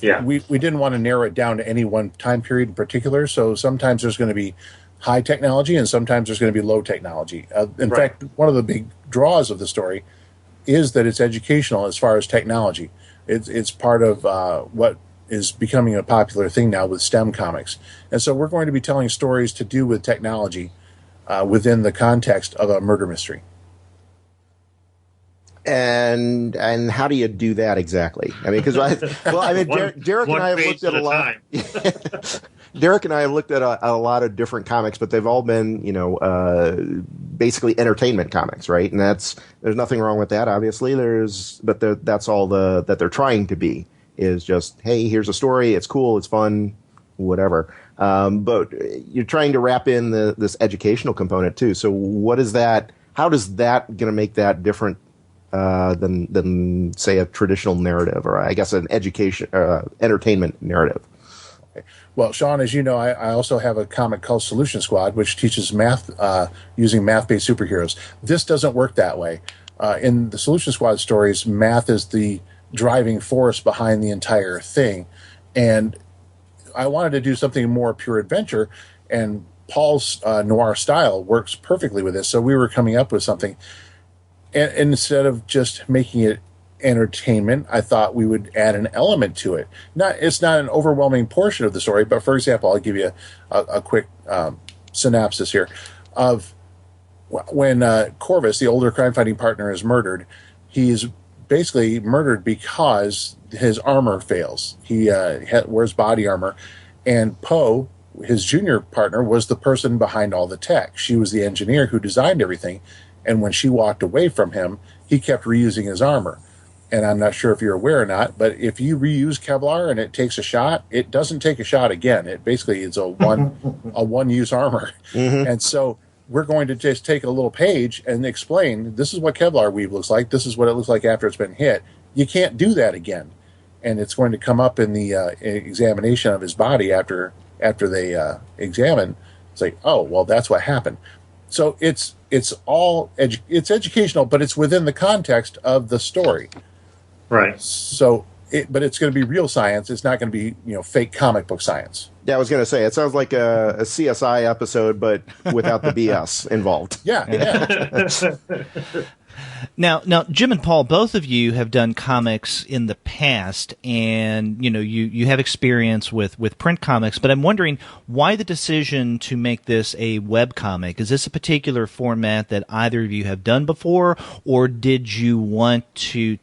Yeah. We didn't want to narrow it down to any one time period in particular, so sometimes there's going to be high technology, and sometimes there's going to be low technology. In fact, one of the big draws of the story is that it's educational as far as technology. It's part of what is becoming a popular thing now with STEM comics. And so we're going to be telling stories to do with technology within the context of a murder mystery. And how do you do that exactly? I mean, because Derek and I have looked at a lot. Derek and I have looked at a lot of different comics, but they've all been, basically entertainment comics, right? And there's nothing wrong with that, obviously. That's all that they're trying to be, is just, hey, here's a story, it's cool, it's fun, whatever. But you're trying to wrap in this educational component too. So what is that? How does that going to make that different than say a traditional narrative, or I guess an education entertainment narrative? Well, Sean, as you know, I also have a comic called Solution Squad, which teaches math using math-based superheroes. This doesn't work that way. In the Solution Squad stories, math is the driving force behind the entire thing. And I wanted to do something more pure adventure, and Paul's noir style works perfectly with this. So we were coming up with something. And instead of just making it entertainment, I thought we would add an element to it. It's not an overwhelming portion of the story, but for example, I'll give you a quick synopsis here of when Corvus, the older crime-fighting partner, is murdered. He's basically murdered because his armor fails. He wears body armor, and Poe, his junior partner, was the person behind all the tech. She was the engineer who designed everything, and when she walked away from him, he kept reusing his armor. And I'm not sure if you're aware or not, but if you reuse Kevlar and it takes a shot, it doesn't take a shot again. It basically is a one-use armor. Mm-hmm. And so we're going to just take a little page and explain, this is what Kevlar weave looks like. This is what it looks like after it's been hit. You can't do that again. And it's going to come up in the examination of his body after they examine. It's like, oh, well, that's what happened. So it's educational, but it's within the context of the story. Right. So, but it's going to be real science. It's not going to be, fake comic book science. Yeah, I was going to say, it sounds like a CSI episode, but without the BS involved. Yeah. Now, Jim and Paul, both of you have done comics in the past, and you have experience with print comics. But I'm wondering why the decision to make this a web comic. Is this a particular format that either of you have done before, or did you want to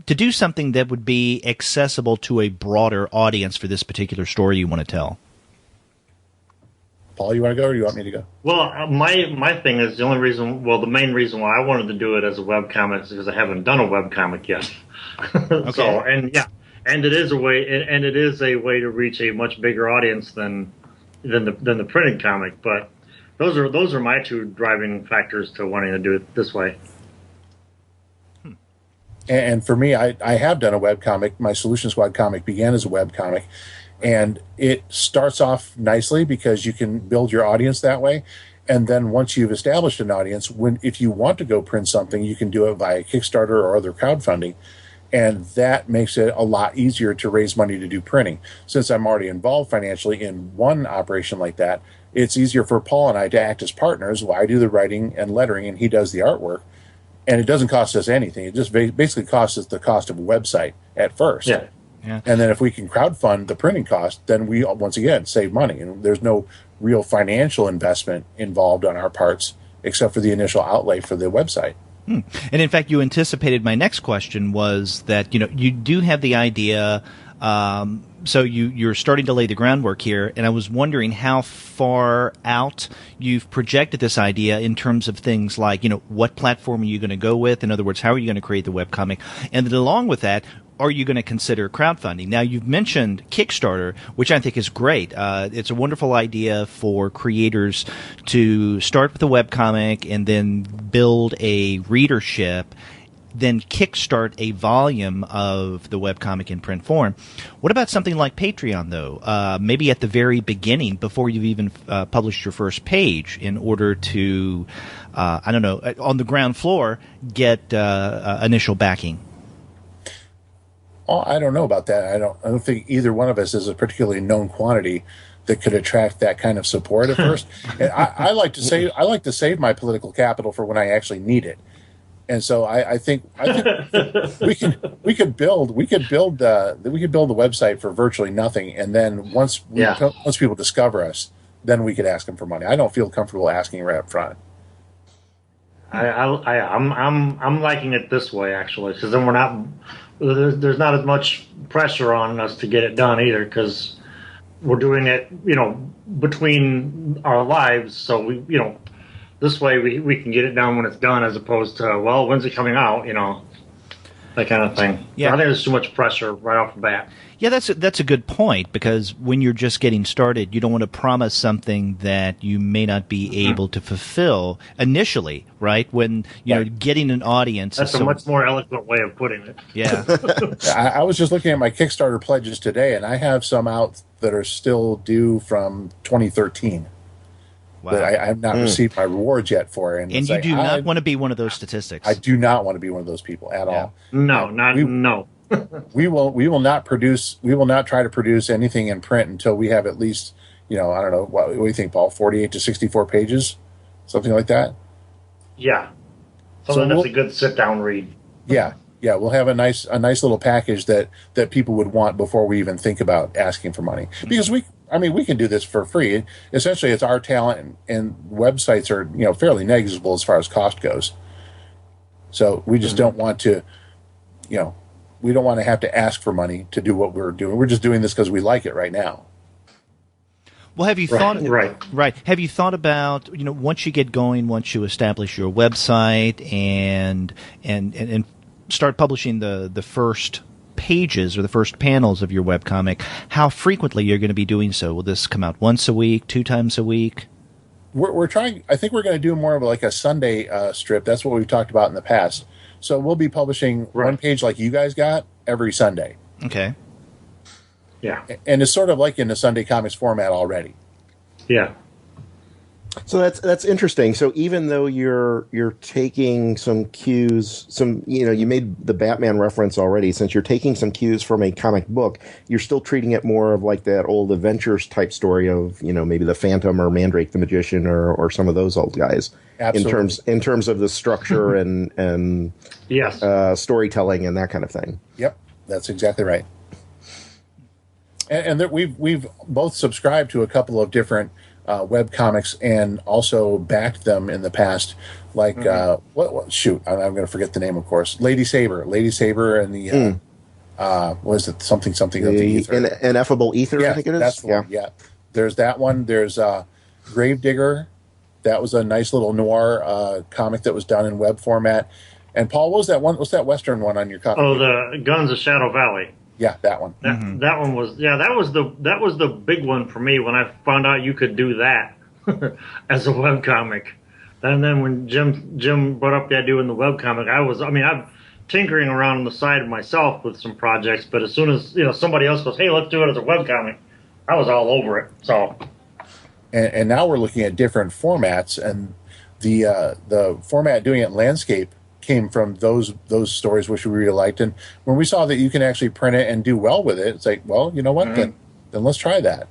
do something that would be accessible to a broader audience for this particular story you want to tell? Paul, you want to go, or do you want me to go? Well, my thing is the main reason why I wanted to do it as a webcomic is because I haven't done a webcomic yet. Okay. So, and it is a way to reach a much bigger audience than the printed comic. But those are my two driving factors to wanting to do it this way. And for me, I have done a webcomic. My Solution Squad comic began as a webcomic. And it starts off nicely because you can build your audience that way. And then once you've established an audience, if you want to go print something, you can do it via Kickstarter or other crowdfunding. And that makes it a lot easier to raise money to do printing. Since I'm already involved financially in one operation like that, it's easier for Paul and I to act as partners while I do the writing and lettering and he does the artwork. And it doesn't cost us anything. It just basically costs us the cost of a website at first. Yeah. Yeah. And then if we can crowdfund the printing cost, then we, once again, save money. And there's no real financial investment involved on our parts except for the initial outlay for the website. And in fact, you anticipated my next question was that, you do have the idea, so you're starting to lay the groundwork here, and I was wondering how far out you've projected this idea in terms of things like, what platform are you going to go with? In other words, how are you going to create the webcomic? And then along with that, are you going to consider crowdfunding? Now, you've mentioned Kickstarter, which I think is great. It's a wonderful idea for creators to start with a webcomic and then build a readership, then kickstart a volume of the webcomic in print form. What about something like Patreon, though? Maybe at the very beginning, before you've even published your first page, in order to, on the ground floor, get initial backing. Oh, I don't know about that. I don't think either one of us is a particularly known quantity. that could attract that kind of support at first. And I like to save my political capital for when I actually need it. And so I think we could build the website for virtually nothing, and then once people discover us, then we could ask them for money. I don't feel comfortable asking right up front. I'm liking it this way, actually, because then there's not as much pressure on us to get it done either, because we're doing it, between our lives. So we, this way we can get it done when it's done, as opposed to, well, when's it coming out? That kind of thing. Yeah. So I think there's too much pressure right off the bat. Yeah, that's a good point, because when you're just getting started, you don't want to promise something that you may not be able to fulfill initially, right? When getting an audience. That's a much more eloquent way of putting it. Yeah. I was just looking at my Kickstarter pledges today, and I have some out that are still due from 2013. Wow. That I have not received my rewards yet for. And you do not want to be one of those statistics. I do not want to be one of those people at all. No, no. We will not try to produce anything in print until we have at least, I don't know, what do you think, Paul? 48 to 64 pages, something like that. Yeah. Something that's a good sit down read. Yeah. We'll have a nice little package that people would want before we even think about asking for money, because we can do this for free. Essentially, it's our talent, and websites are fairly negligible as far as cost goes. So we just don't want to, we don't want to have to ask for money to do what we're doing. We're just doing this because we like it right now. Well, have you thought? Right. Have you thought about once you get going, once you establish your website and start publishing the first pages or the first panels of your webcomic, how frequently you're going to be doing so? Will this come out once a week, 2 times a week? We're trying. I think we're going to do more of like a Sunday strip. That's what we've talked about in the past. So we'll be publishing one page like you guys got every Sunday. Okay. Yeah. And it's sort of like in the Sunday Comics format already. Yeah. So that's interesting. So even though you're taking some cues, you made the Batman reference already. Since you're taking some cues from a comic book, you're still treating it more of like that old Adventures type story of maybe the Phantom or Mandrake the Magician or some of those old guys. Absolutely. In terms of the structure and yes, storytelling and that kind of thing. Yep, that's exactly right. And that we've both subscribed to a couple of different web comics and also backed them in the past, like shoot, I'm going to forget the name, of course. Lady Saber and the what is it, something of the ether, Ineffable Ether. Yeah, I think it is. That's the one. Yeah, there's that one. There's Gravedigger. That was a nice little noir comic that was done in web format. And Paul, what was that one? What's that Western one on your copy? Oh, the Guns of Shadow Valley. Yeah, that one. That one was that was the big one for me when I found out you could do that as a webcomic. And then when Jim brought up the idea in the webcomic, I'm tinkering around on the side myself with some projects, but as soon as somebody else goes, hey, let's do it as a webcomic, I was all over it. So and now we're looking at different formats, and the format doing it in landscape came from those stories which we really liked. And when we saw that you can actually print it and do well with it, it's like, well, you know what, then let's try that.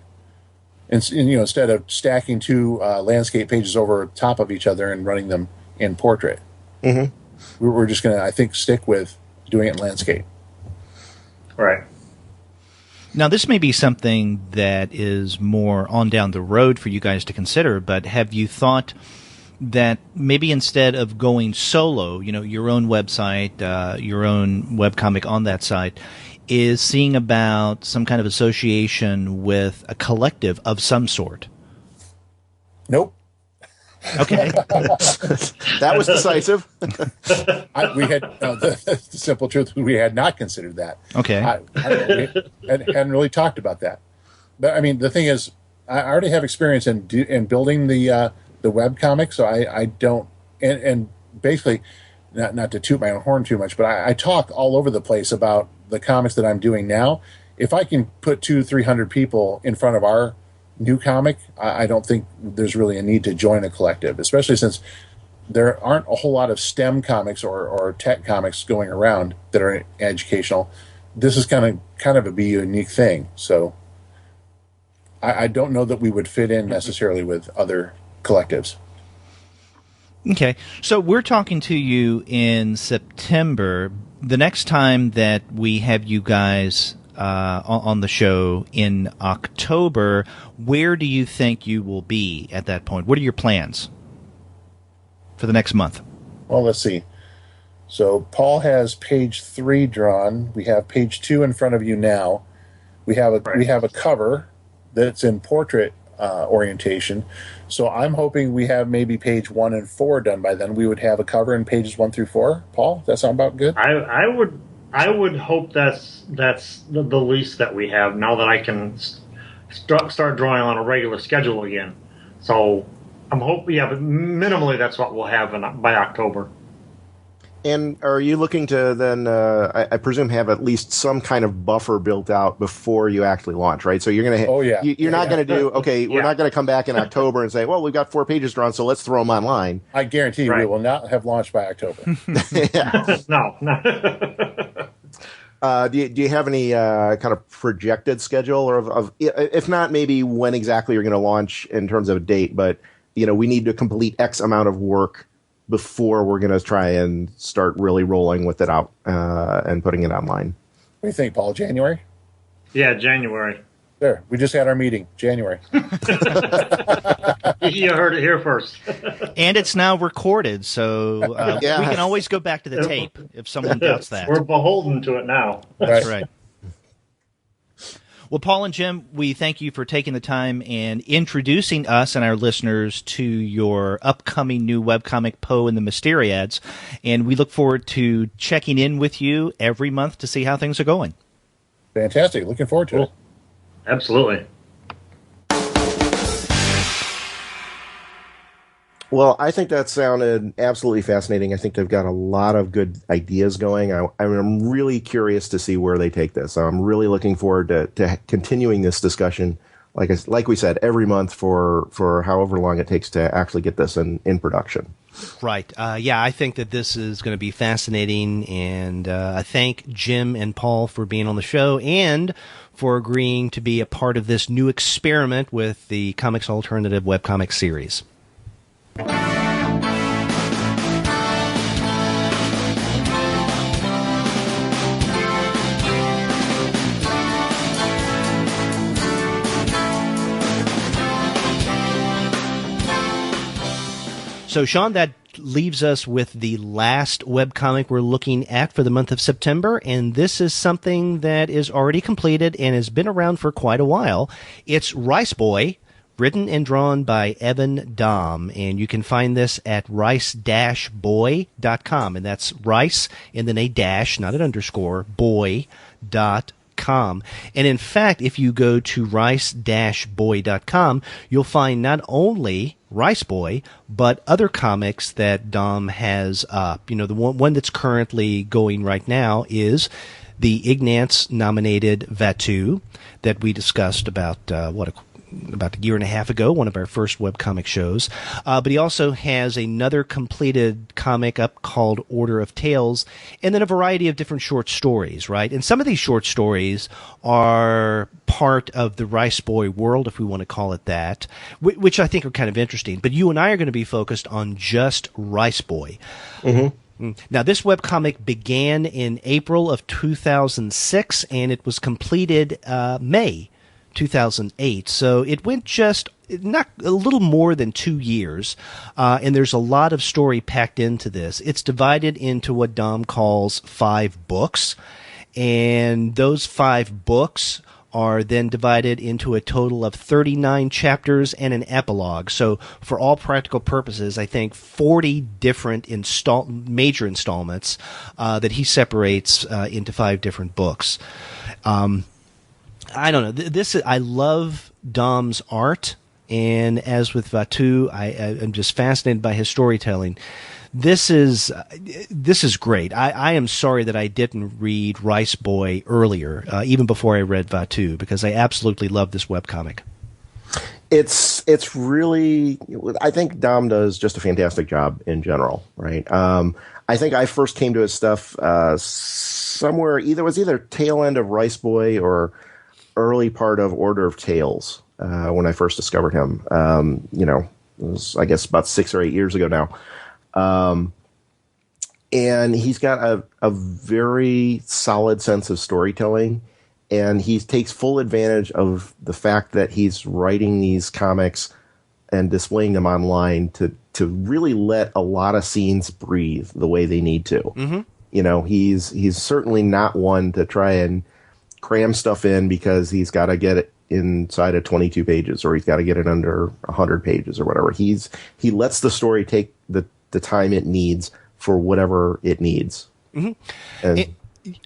And instead of stacking 2 landscape pages over top of each other and running them in portrait, we're just going to, I think, stick with doing it in landscape. Right. Now, this may be something that is more on down the road for you guys to consider, but have you thought that maybe instead of going solo, your own website, your own webcomic on that site, is seeing about some kind of association with a collective of some sort? Nope. Okay. That was decisive. The simple truth, we had not considered that. Okay. We hadn't really talked about that. But I mean, the thing is, I already have experience in building the webcomic, so I don't, and basically, not to toot my own horn too much, but I talk all over the place about the comics that I'm doing now. If I can put 200-300 people in front of our new comic, I don't think there's really a need to join a collective, especially since there aren't a whole lot of STEM comics or tech comics going around that are educational. This is kind of a unique thing. So I don't know that we would fit in necessarily with other collectives. Okay, so we're talking to you in September. The next time that we have you guys on the show in October, where do you think you will be at that point? What are your plans for the next month? Well, let's see. So Paul has page 3 drawn. We have page 2 in front of you now. We have a cover that's in portrait orientation. So I'm hoping we have maybe page 1 and 4 done by then. We would have a cover in pages 1 through 4. Paul, does that sound about good? I would hope that's the least that we have now that I can start drawing on a regular schedule again. So I'm hoping, but minimally that's what we'll have by October. And are you looking to then, I presume, have at least some kind of buffer built out before you actually launch, right? So you're going to, you're not going to do, we're not going to come back in October and say, well, we've got 4 pages drawn, so let's throw them online. I guarantee you we will not have launched by October. No. Do you have any kind of projected schedule, or of if not, maybe when exactly you're going to launch in terms of a date, but, we need to complete X amount of work before we're going to try and start really rolling with it out and putting it online? What do you think, Paul? January? Yeah, January. There, we just had our meeting. January. You heard it here first. And it's now recorded, so we can always go back to the tape if someone doubts that. We're beholden to it now. That's right. Well, Paul and Jim, we thank you for taking the time and introducing us and our listeners to your upcoming new webcomic, Poe and the Mysteriads. And we look forward to checking in with you every month to see how things are going. Fantastic. Looking forward to it. Absolutely. Well, I think that sounded absolutely fascinating. I think they've got a lot of good ideas going. I'm really curious to see where they take this. I'm really looking forward to continuing this discussion, like we said, every month for however long it takes to actually get this in production. Right. I think that this is going to be fascinating, and I thank Jim and Paul for being on the show and for agreeing to be a part of this new experiment with the Comics Alternative Webcomics series. So, Sean, that leaves us with the last webcomic we're looking at for the month of September, and this is something that is already completed and has been around for quite a while. It's Rice Boy, written and drawn by Evan Dom, and you can find this at rice-boy.com, and that's rice and then a dash, not an underscore, boy.com. And in fact, if you go to rice-boy.com, you'll find not only Rice Boy, but other comics that Dom has up. The one that's currently going right now is the Ignatz nominated Vatu that we discussed about about a year and a half ago, one of our first webcomic shows. But he also has another completed comic up called Order of Tales, and then a variety of different short stories, right? And some of these short stories are part of the Rice Boy world, if we want to call it that, which I think are kind of interesting. But you and I are going to be focused on just Rice Boy. Mm-hmm. Now, this webcomic began in April of 2006, and it was completed May 2008. So it went just not a little more than 2 years, and there's a lot of story packed into this. It's divided into what Dom calls 5 books, and those 5 books are then divided into a total of 39 chapters and an epilogue. So for all practical purposes, I think 40 different major installments that he separates into 5 different books. I don't know. I love Dom's art, and as with Vatu, I'm just fascinated by his storytelling. This is great. I am sorry that I didn't read Rice Boy earlier, even before I read Vatu, because I absolutely love this webcomic. It's really, I think Dom does just a fantastic job in general, right? I think I first came to his stuff somewhere, either tail end of Rice Boy or early part of Order of Tales. when I first discovered him. It was, I guess, about 6 or 8 years ago now. And he's got a very solid sense of storytelling, and he takes full advantage of the fact that he's writing these comics and displaying them online to really let a lot of scenes breathe the way they need to. Mm-hmm. He's certainly not one to try and cram stuff in because he's got to get it inside of 22 pages or he's got to get it under 100 pages or whatever. He lets the story take the time it needs for whatever it needs. Mm-hmm.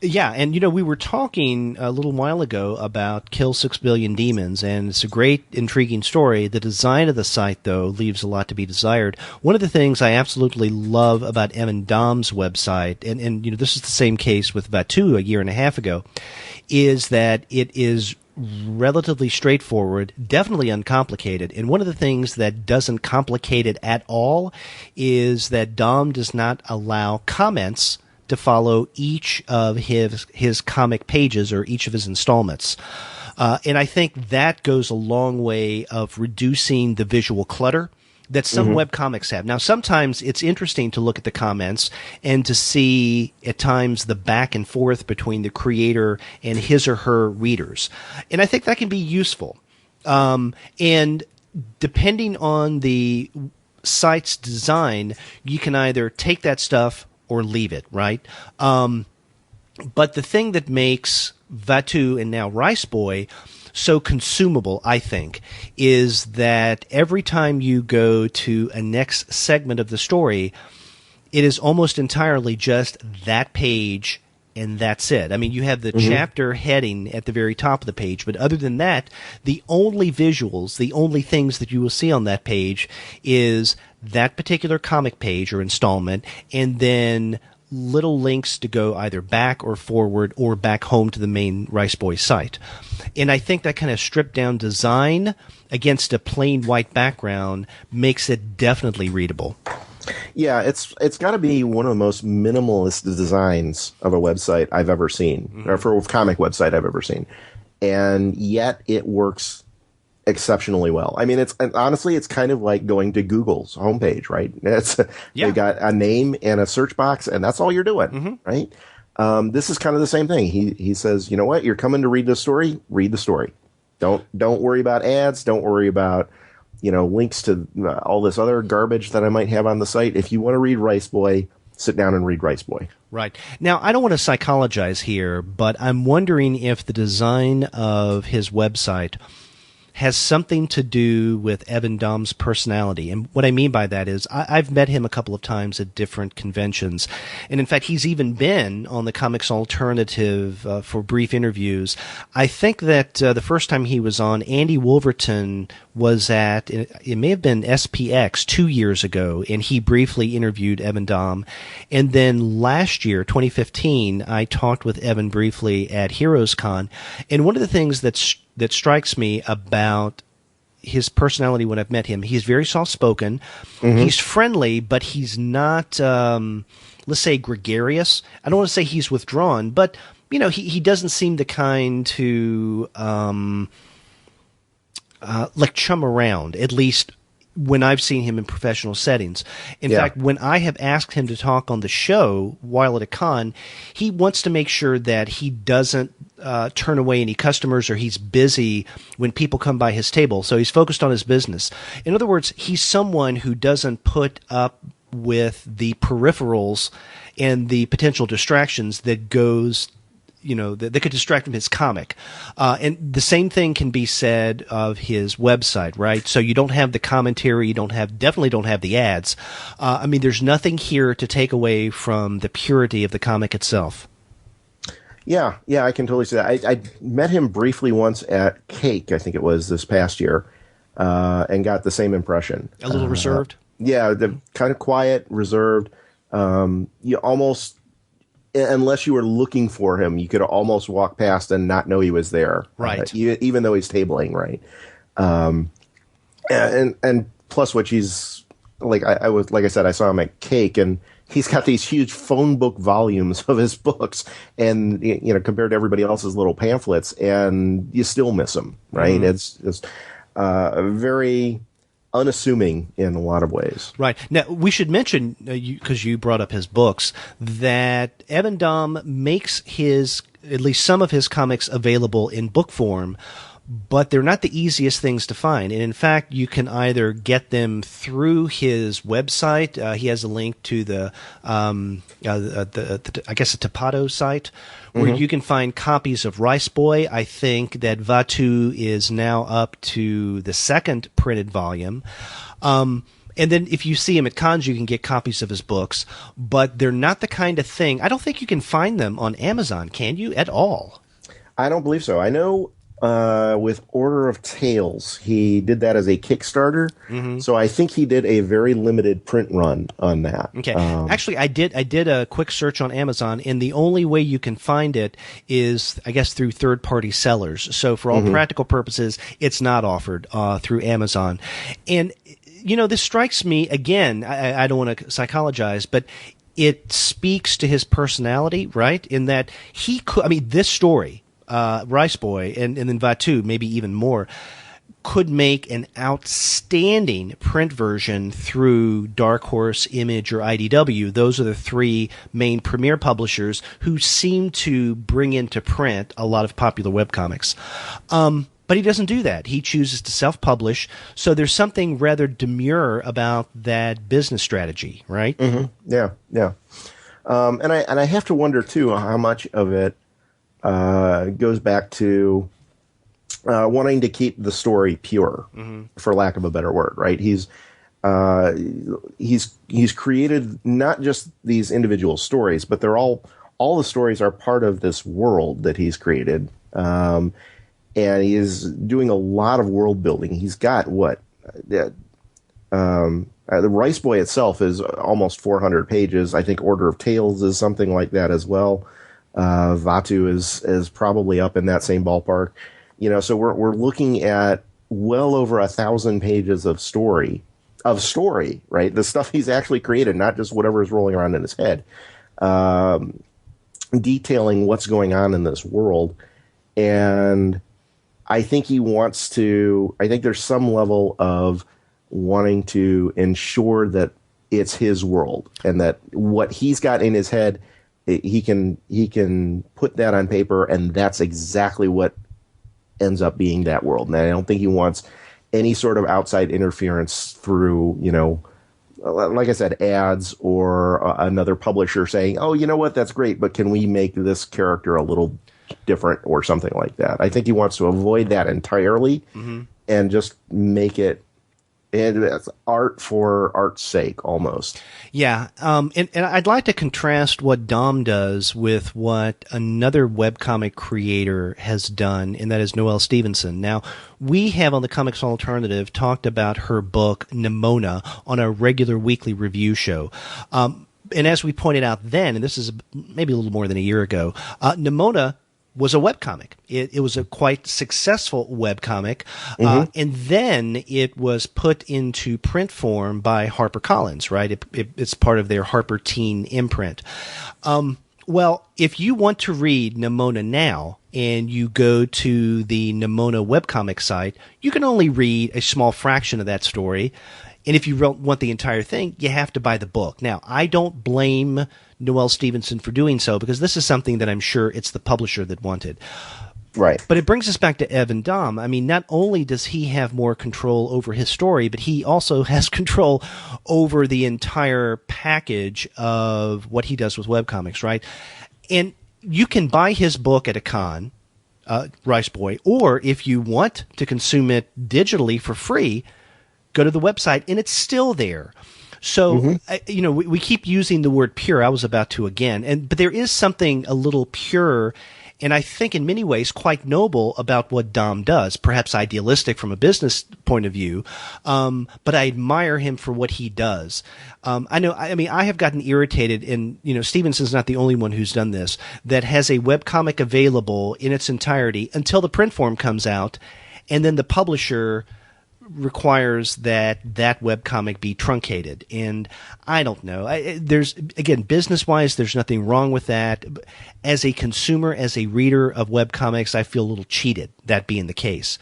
And we were talking a little while ago about Kill 6 Billion Demons, and it's a great, intriguing story. The design of the site, though, leaves a lot to be desired. One of the things I absolutely love about Evan Dom's website, and this is the same case with Vatu a year and a half ago, is that it is relatively straightforward, definitely uncomplicated. And one of the things that doesn't complicate it at all is that Dom does not allow comments to follow each of his comic pages or each of his installments. And I think that goes a long way of reducing the visual clutter that some webcomics have. Now, sometimes it's interesting to look at the comments and to see at times the back and forth between the creator and his or her readers. And I think that can be useful. And depending on the site's design, you can either take that stuff or leave it, right? But the thing that makes Vatu and now Rice Boy so consumable, I think, is that every time you go to a next segment of the story, it is almost entirely just that page and that's it. I mean, you have the chapter heading at the very top of the page, but other than that, the only visuals, the only things that you will see on that page is that particular comic page or installment, and then little links to go either back or forward or back home to the main Rice Boy site. And I think that kind of stripped down design against a plain white background makes it definitely readable. Yeah, it's got to be one of the most minimalist designs of a website I've ever seen, or for a comic website I've ever seen. And yet it works exceptionally well. I mean, honestly, it's kind of like going to Google's homepage, right? They got a name and a search box, and that's all you're doing, right? This is kind of the same thing. He says, you know what? You're coming to read the story. Read the story. Don't worry about ads. Don't worry about links to all this other garbage that I might have on the site. If you want to read Rice Boy, sit down and read Rice Boy. Right. Now, I don't want to psychologize here, but I'm wondering if the design of his website has something to do with Evan Dom's personality. And what I mean by that is I've met him a couple of times at different conventions. And in fact, he's even been on the Comics Alternative for brief interviews. I think that the first time he was on, Andy Wolverton was at, it may have been SPX 2 years ago, and he briefly interviewed Evan Dom. And then last year, 2015, I talked with Evan briefly at Heroes Con. And one of the things that strikes me about his personality when I've met him, he's very soft-spoken. He's friendly, but he's not, let's say, gregarious. I don't want to say he's withdrawn, but, he doesn't seem the kind to, chum around, at least when I've seen him in professional settings. In fact, when I have asked him to talk on the show while at a con, he wants to make sure that he doesn't turn away any customers or he's busy when people come by his table. So he's focused on his business. In other words, he's someone who doesn't put up with the peripherals and the potential distractions that goes that could distract from his comic. And the same thing can be said of his website, right? So you don't have the commentary, definitely don't have the ads. I mean, there's nothing here to take away from the purity of the comic itself. Yeah, I can totally see that. I met him briefly once at Cake, I think it was this past year, and got the same impression. A little reserved? Yeah, kind of quiet, reserved. You almost, unless you were looking for him, you could almost walk past and not know he was there. Right. Even though he's tabling, right? And plus, which he's like I said, I saw him at Cake, and he's got these huge phone book volumes of his books, and compared to everybody else's little pamphlets, and you still miss him, right? It's very unassuming in a lot of ways. Right. Now, we should mention, because you brought up his books, that Evan Dom makes at least some of his comics available in book form, but they're not the easiest things to find. And in fact, you can either get them through his website. He has a link to the I guess the Tapato site, where you can find copies of Rice Boy. I think that Vatu is now up to the second printed volume. And then if you see him at cons, you can get copies of his books, but they're not the kind of thing. I don't think you can find them on Amazon, can you, at all? I don't believe so. I know with Order of Tales, he did that as a Kickstarter. So I think he did a very limited print run on that. Okay. Actually, I did a quick search on Amazon, and the only way you can find it is, I guess, through third-party sellers. So for all practical purposes, it's not offered through Amazon. And, this strikes me, again, I don't want to psychologize, but it speaks to his personality, right? In that he could, this story, Rice Boy, and then Vatu, maybe even more, could make an outstanding print version through Dark Horse, Image, or IDW. Those are the three main premier publishers who seem to bring into print a lot of popular webcomics. But he doesn't do that. He chooses to self-publish. So there's something rather demure about that business strategy, right? Yeah. And I have to wonder too how much of it goes back to wanting to keep the story pure, for lack of a better word, right? He's created not just these individual stories, but they're all the stories are part of this world that he's created. And he is doing a lot of world building. He's got the Rice Boy itself is almost 400 pages. I think Order of Tales is something like that as well. Vatu is probably up in that same ballpark. So we're looking at well over 1,000 pages of story, right? The stuff he's actually created, not just whatever is rolling around in his head, detailing what's going on in this world. And I think there's some level of wanting to ensure that it's his world and that what he's got in his head, he can put that on paper, and that's exactly what ends up being that world. And I don't think he wants any sort of outside interference through, like I said, ads or another publisher saying, oh, you know what, that's great, but can we make this character a little different or something like that? I think he wants to avoid that entirely and just make it art for art's sake, almost. Yeah, and I'd like to contrast what Dom does with what another webcomic creator has done, and that is Noelle Stevenson. Now, we have on the Comics Alternative talked about her book, Nimona, on a regular weekly review show. And as we pointed out then, and this is maybe a little more than a year ago, Nimona was a webcomic. It was a quite successful webcomic, and then it was put into print form by HarperCollins, right? It's part of their Harper Teen imprint. Well, if you want to read Nimona now and you go to the Nimona webcomic site, you can only read a small fraction of that story. And if you want the entire thing, you have to buy the book. Now, I don't blame Noelle Stevenson for doing so, because this is something that I'm sure it's the publisher that wanted. Right. But it brings us back to Evan Dom. Not only does he have more control over his story, but he also has control over the entire package of what he does with webcomics, right? And you can buy his book at a con, Rice Boy, or if you want to consume it digitally for free, go to the website, and it's still there. So, we keep using the word pure. I was about to again. But there is something a little pure, and I think in many ways quite noble about what Dom does, perhaps idealistic from a business point of view. But I admire him for what he does. I have gotten irritated, and, Stevenson's not the only one who's done this, that has a webcomic available in its entirety until the print form comes out, and then the publisher requires that webcomic be truncated. And I don't know. There's, again, business-wise, there's nothing wrong with that. As a consumer, as a reader of webcomics, I feel a little cheated, that being the case.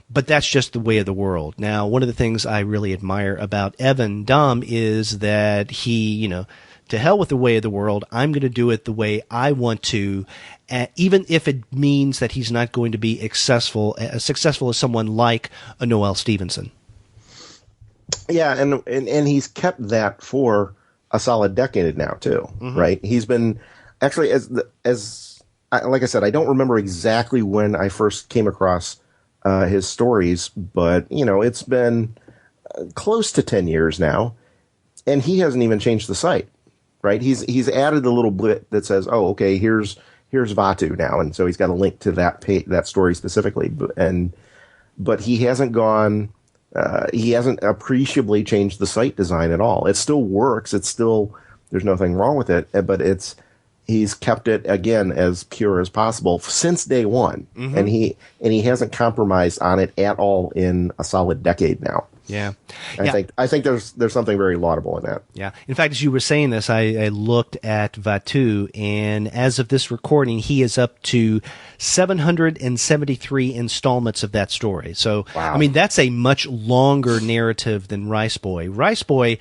but that's just the way of the world. Now, one of the things I really admire about Evan Dom is that he, to hell with the way of the world, I'm going to do it the way I want to, even if it means that he's not going to be as successful as someone like a Noel Stevenson. Yeah, and he's kept that for a solid decade now too, right? He's been actually like I said, I don't remember exactly when I first came across his stories, but it's been close to 10 years now, and he hasn't even changed the site, right? He's added a little bit that says, "Oh, okay, here's Vatu now," and so he's got a link to that story specifically, but he hasn't gone. He hasn't appreciably changed the site design at all. It still works. There's nothing wrong with it, but he's kept it again as pure as possible since day one, and he hasn't compromised on it at all in a solid decade now. Yeah, I think there's something very laudable in that. Yeah, in fact, as you were saying this, I looked at Vatu, and as of this recording, he is up to 773 installments of that story. So, wow. I mean, that's a much longer narrative than Rice Boy. Rice Boy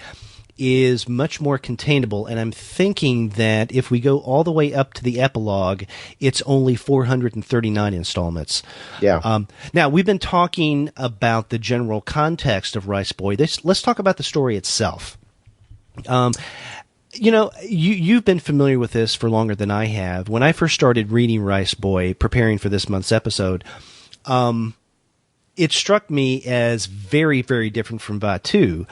is much more containable, and I'm thinking that if we go all the way up to the epilogue, it's only 439 installments. Yeah. Now, we've been talking about the general context of Rice Boy. Let's talk about the story itself. You've been familiar with this for longer than I have. When I first started reading Rice Boy, preparing for this month's episode, it struck me as very, very different from Vatu.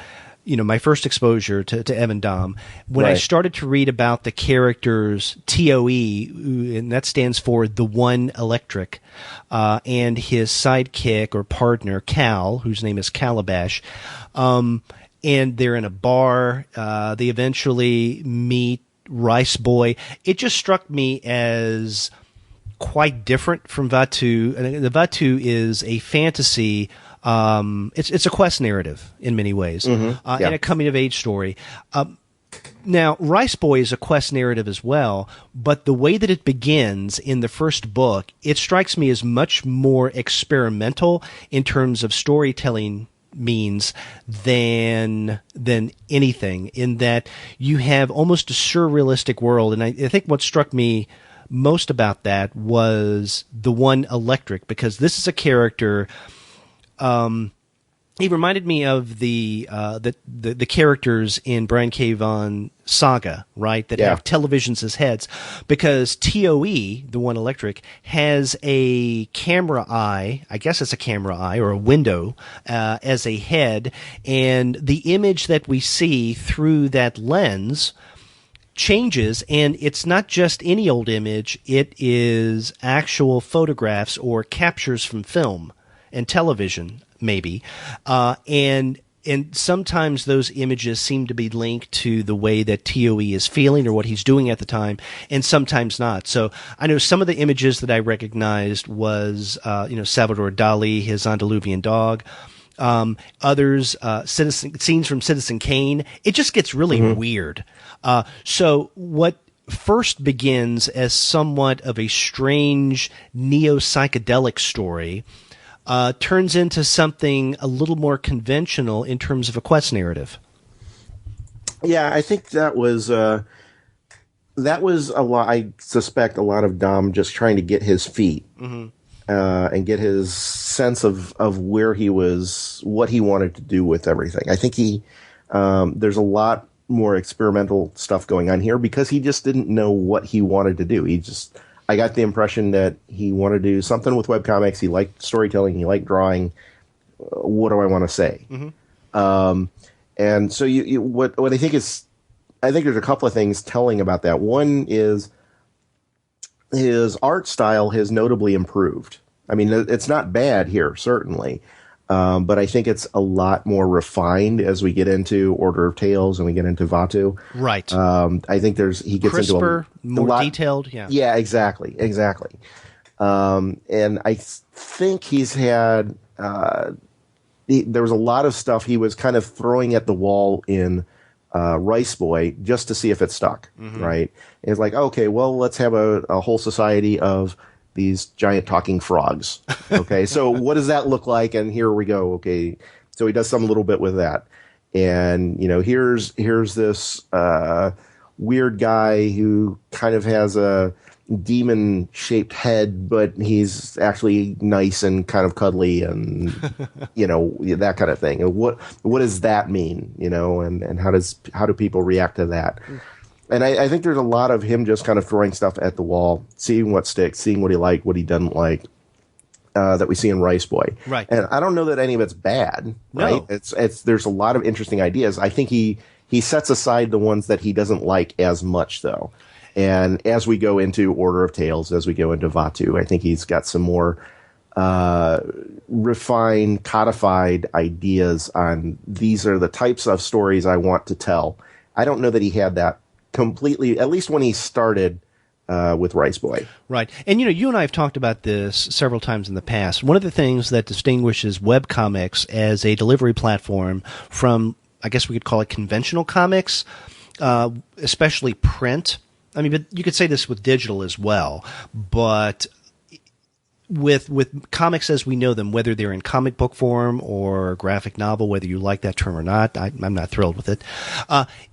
My first exposure to Evan Dom, when I started to read about the characters TOE, and that stands for The One Electric, and his sidekick or partner, Cal, whose name is Calabash, and they're in a bar. They eventually meet Rice Boy. It just struck me as quite different from Vatu. And the Vatu is a fantasy. It's a quest narrative in many ways, and a coming of age story. Now, Rice Boy is a quest narrative as well, but the way that it begins in the first book, it strikes me as much more experimental in terms of storytelling means than anything, in that you have almost a surrealistic world. And I think what struck me most about that was The One Electric, because this is a character. He reminded me of the characters in Brian K. Vaughan Saga, right? That have televisions as heads, because TOE, The One Electric, has a camera eye. I guess it's a camera eye or a window as a head, and the image that we see through that lens changes, and it's not just any old image. It is actual photographs or captures from film and television, maybe, and sometimes those images seem to be linked to the way that TOE is feeling or what he's doing at the time, and sometimes not. So I know some of the images that I recognized was, Salvador Dali, his Andaluvian dog. Others, scenes from Citizen Kane. It just gets really weird. So what first begins as somewhat of a strange neo-psychedelic story turns into something a little more conventional in terms of a quest narrative. Yeah, I think that was a lot. I suspect a lot of Dom just trying to get his feet and get his sense of where he was, what he wanted to do with everything. I think there's a lot more experimental stuff going on here because he just didn't know what he wanted to do. I got the impression that he wanted to do something with webcomics. He liked storytelling. He liked drawing. What do I want to say? And so what I think is, I think there's a couple of things telling about that. One is his art style has notably improved. I mean, it's not bad here, certainly. But I think it's a lot more refined as we get into Order of Tales and we get into Vatu. Right. I think he gets crisper, into more detailed. Yeah. Yeah, exactly. And I think he's had, there was a lot of stuff he was kind of throwing at the wall in Rice Boy just to see if it stuck. Right. And it's like, okay, well, let's have a whole society of these giant talking frogs. Okay, so what does that look like? And here we go. Okay, so he does some little bit with that, and here's this weird guy who kind of has a demon-shaped head, but he's actually nice and kind of cuddly, and that kind of thing. And what does that mean? And how do people react to that? And I think there's a lot of him just kind of throwing stuff at the wall, seeing what sticks, seeing what he liked, what he doesn't like, that we see in Rice Boy. Right. And I don't know that any of it's bad. Right. No. It's there's a lot of interesting ideas. I think he sets aside the ones that he doesn't like as much, though. And as we go into Order of Tales, as we go into Vatu, I think he's got some more refined, codified ideas on these are the types of stories I want to tell. I don't know that he had that completely, at least when he started with Rice Boy. Right. And, you and I have talked about this several times in the past. One of the things that distinguishes webcomics as a delivery platform from, I guess we could call it conventional comics, especially print. I mean, but you could say this with digital as well, but with comics as we know them, whether they're in comic book form or graphic novel, whether you like that term or not, I'm not thrilled with it,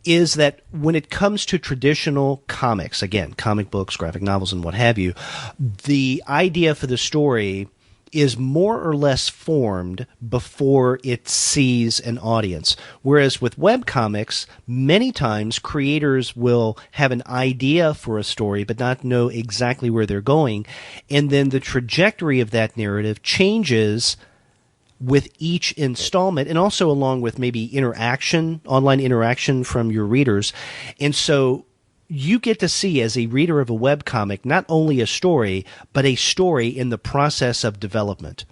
is that when it comes to traditional comics, again, comic books, graphic novels, and what have you, the idea for the story is more or less formed before it sees an audience. Whereas with webcomics, many times creators will have an idea for a story but not know exactly where they're going, and then the trajectory of that narrative changes with each installment, and also along with maybe interaction, online interaction from your readers. And so you get to see, as a reader of a webcomic, not only a story, but a story in the process of development.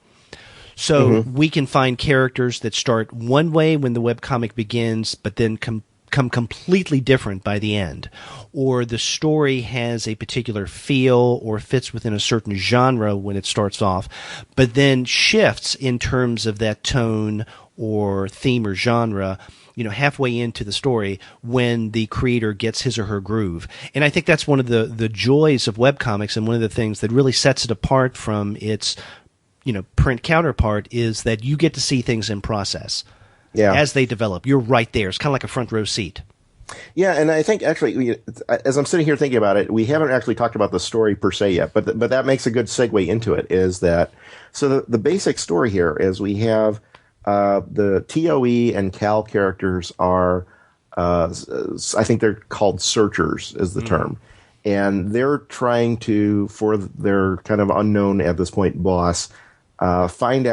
So we can find characters that start one way when the webcomic begins, but then come completely different by the end. Or the story has a particular feel or fits within a certain genre when it starts off, but then shifts in terms of that tone or theme or genre, halfway into the story when the creator gets his or her groove. And I think that's one of the joys of webcomics, and one of the things that really sets it apart from its, print counterpart, is that you get to see things in process. Yeah. As they develop. You're right there. It's kind of like a front row seat. Yeah, and I think actually, as I'm sitting here thinking about it, we haven't actually talked about the story per se yet, but that makes a good segue into it, is that, so the basic story here is we have the TOE and Cal characters are, I think they're called searchers is the term. And they're trying to, for their kind of unknown at this point boss, find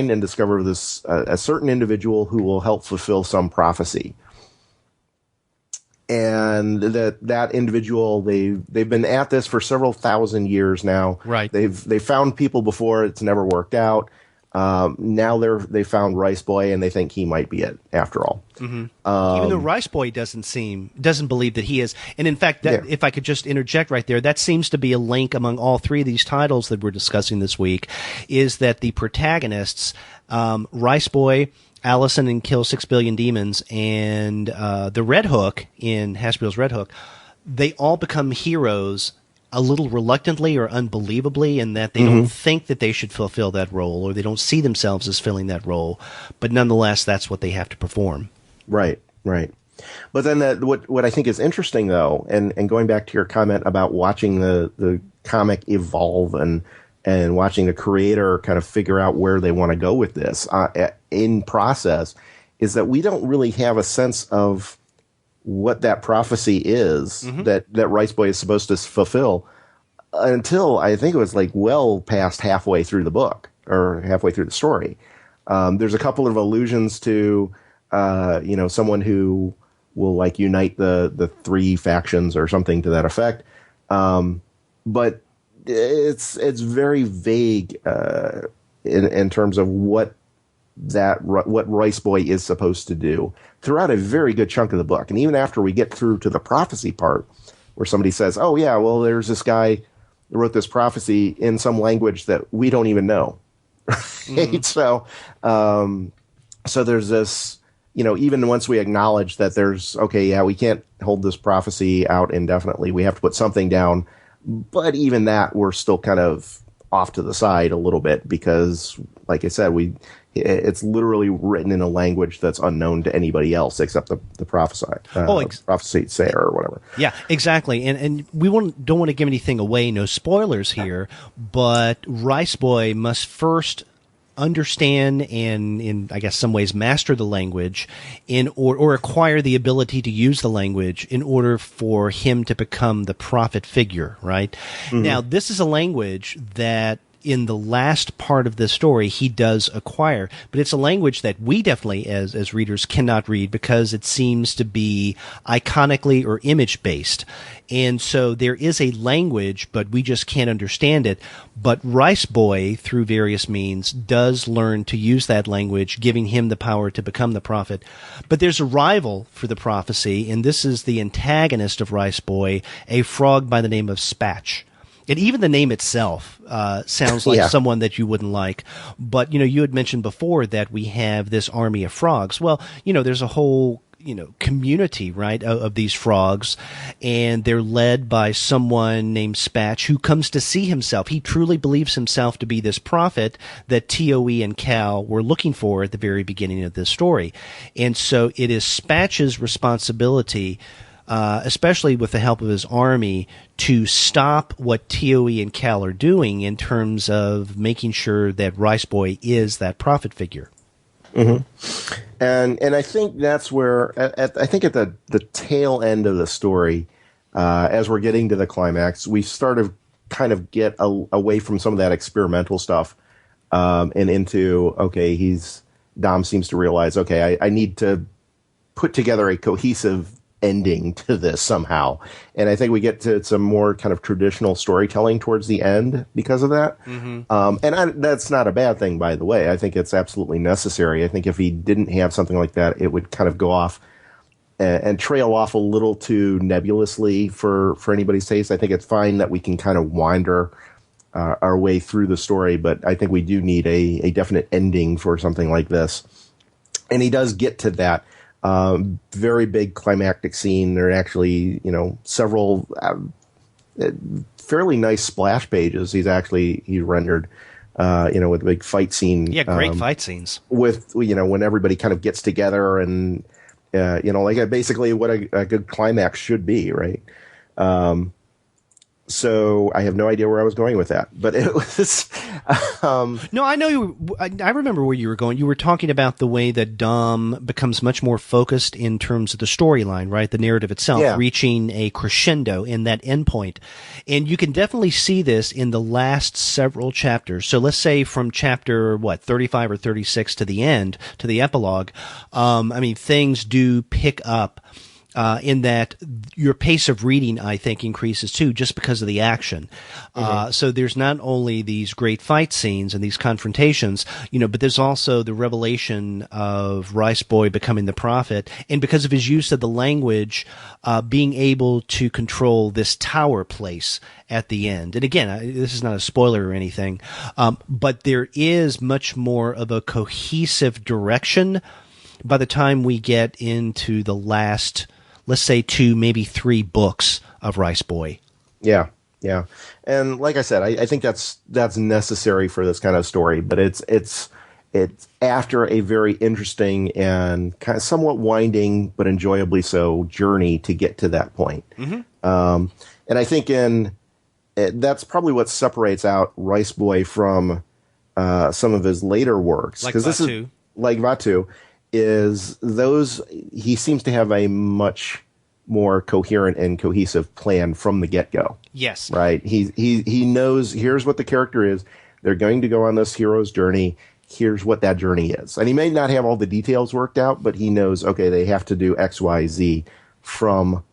and discover this, a certain individual who will help fulfill some prophecy. And that individual, they've been at this for several thousand years now. Right. They've found people before, it's never worked out. Now they found Rice Boy, and they think he might be it after all. Even though Rice Boy doesn't believe that he is. And in fact, if I could just interject right there, that seems to be a link among all three of these titles that we're discussing this week, is that the protagonists, Rice Boy, Allison and Kill 6 Billion Demons, and the Red Hook in Haspiel's Red Hook, they all become heroes a little reluctantly or unbelievably, in that they don't think that they should fulfill that role, or they don't see themselves as filling that role, but nonetheless, that's what they have to perform. Right. But then what I think is interesting, though, and going back to your comment about watching the comic evolve and watching the creator kind of figure out where they want to go with this in process, is that we don't really have a sense of what that prophecy is that Rice Boy is supposed to fulfill until I think it was like well past halfway through the book or halfway through the story. There's a couple of allusions to, someone who will like unite the three factions or something to that effect. But it's very vague in terms of what Rice Boy is supposed to do throughout a very good chunk of the book. And even after we get through to the prophecy part, where somebody says, oh yeah, well, there's this guy who wrote this prophecy in some language that we don't even know. Right? So there's this, even once we acknowledge that we can't hold this prophecy out indefinitely, we have to put something down. But even that, we're still kind of off to the side a little bit because, like I said, it's literally written in a language that's unknown to anybody else except the prophecy sayer or whatever. Yeah, exactly. And we don't want to give anything away, no spoilers here, but Rice Boy must first understand and, in I guess some ways, master the language or acquire the ability to use the language in order for him to become the prophet figure, right? Mm-hmm. Now, this is a language that in the last part of the story he does acquire, but it's a language that we definitely as readers cannot read because it seems to be iconically or image based. And so there is a language, but we just can't understand it. But Rice Boy, through various means, does learn to use that language, giving him the power to become the prophet. But there's a rival for the prophecy, and this is the antagonist of Rice Boy, a frog by the name of Spatch. And even the name itself sounds like someone that you wouldn't like. But, you had mentioned before that we have this army of frogs. Well, there's a whole, community, right, of these frogs. And they're led by someone named Spatch who comes to see himself. He truly believes himself to be this prophet that TOE and Cal were looking for at the very beginning of this story. And so it is Spatch's responsibility, especially with the help of his army, to stop what TOE and Cal are doing in terms of making sure that Rice Boy is that prophet figure. Mm-hmm. And I think that's where, I think at the tail end of the story, as we're getting to the climax, we start to kind of get away from some of that experimental stuff and into, Dom seems to realize, I need to put together a cohesive ending to this somehow. And I think we get to some more kind of traditional storytelling towards the end because of that. Mm-hmm. That's not a bad thing, by the way. I think it's absolutely necessary. I think if he didn't have something like that, it would kind of go off and trail off a little too nebulously for anybody's taste. I think it's fine that we can kind of wander our way through the story, but I think we do need a definite ending for something like this. And he does get to that. Very big climactic scene. There are actually, several fairly nice splash pages. He's rendered, with a big fight scene. Yeah, great fight scenes. With, when everybody kind of gets together and, basically what a good climax should be, right? So I have no idea where I was going with that, but it was. No, I know I remember where you were going. You were talking about the way that Dom becomes much more focused in terms of the storyline, right? The narrative itself, reaching a crescendo in that endpoint, and you can definitely see this in the last several chapters. So let's say from chapter 35 or 36 to the end, to the epilogue. Things do pick up. In that your pace of reading, I think, increases too, just because of the action. Mm-hmm. So there's not only these great fight scenes and these confrontations, but there's also the revelation of Rice Boy becoming the prophet, and because of his use of the language, being able to control this tower place at the end. And again, this is not a spoiler or anything, but there is much more of a cohesive direction by the time we get into the last, let's say 2, maybe 3 books of Rice Boy. Yeah. And like I said, I think that's necessary for this kind of story, but it's after a very interesting and kind of somewhat winding, but enjoyably so, journey to get to that point. Mm-hmm. And I think that's probably what separates out Rice Boy from some of his later works. Like Vatu. Like Vatu. He seems to have a much more coherent and cohesive plan from the get-go. Yes. Right? He knows, here's what the character is. They're going to go on this hero's journey. Here's what that journey is. And he may not have all the details worked out, but he knows, they have to do X, Y, Z from,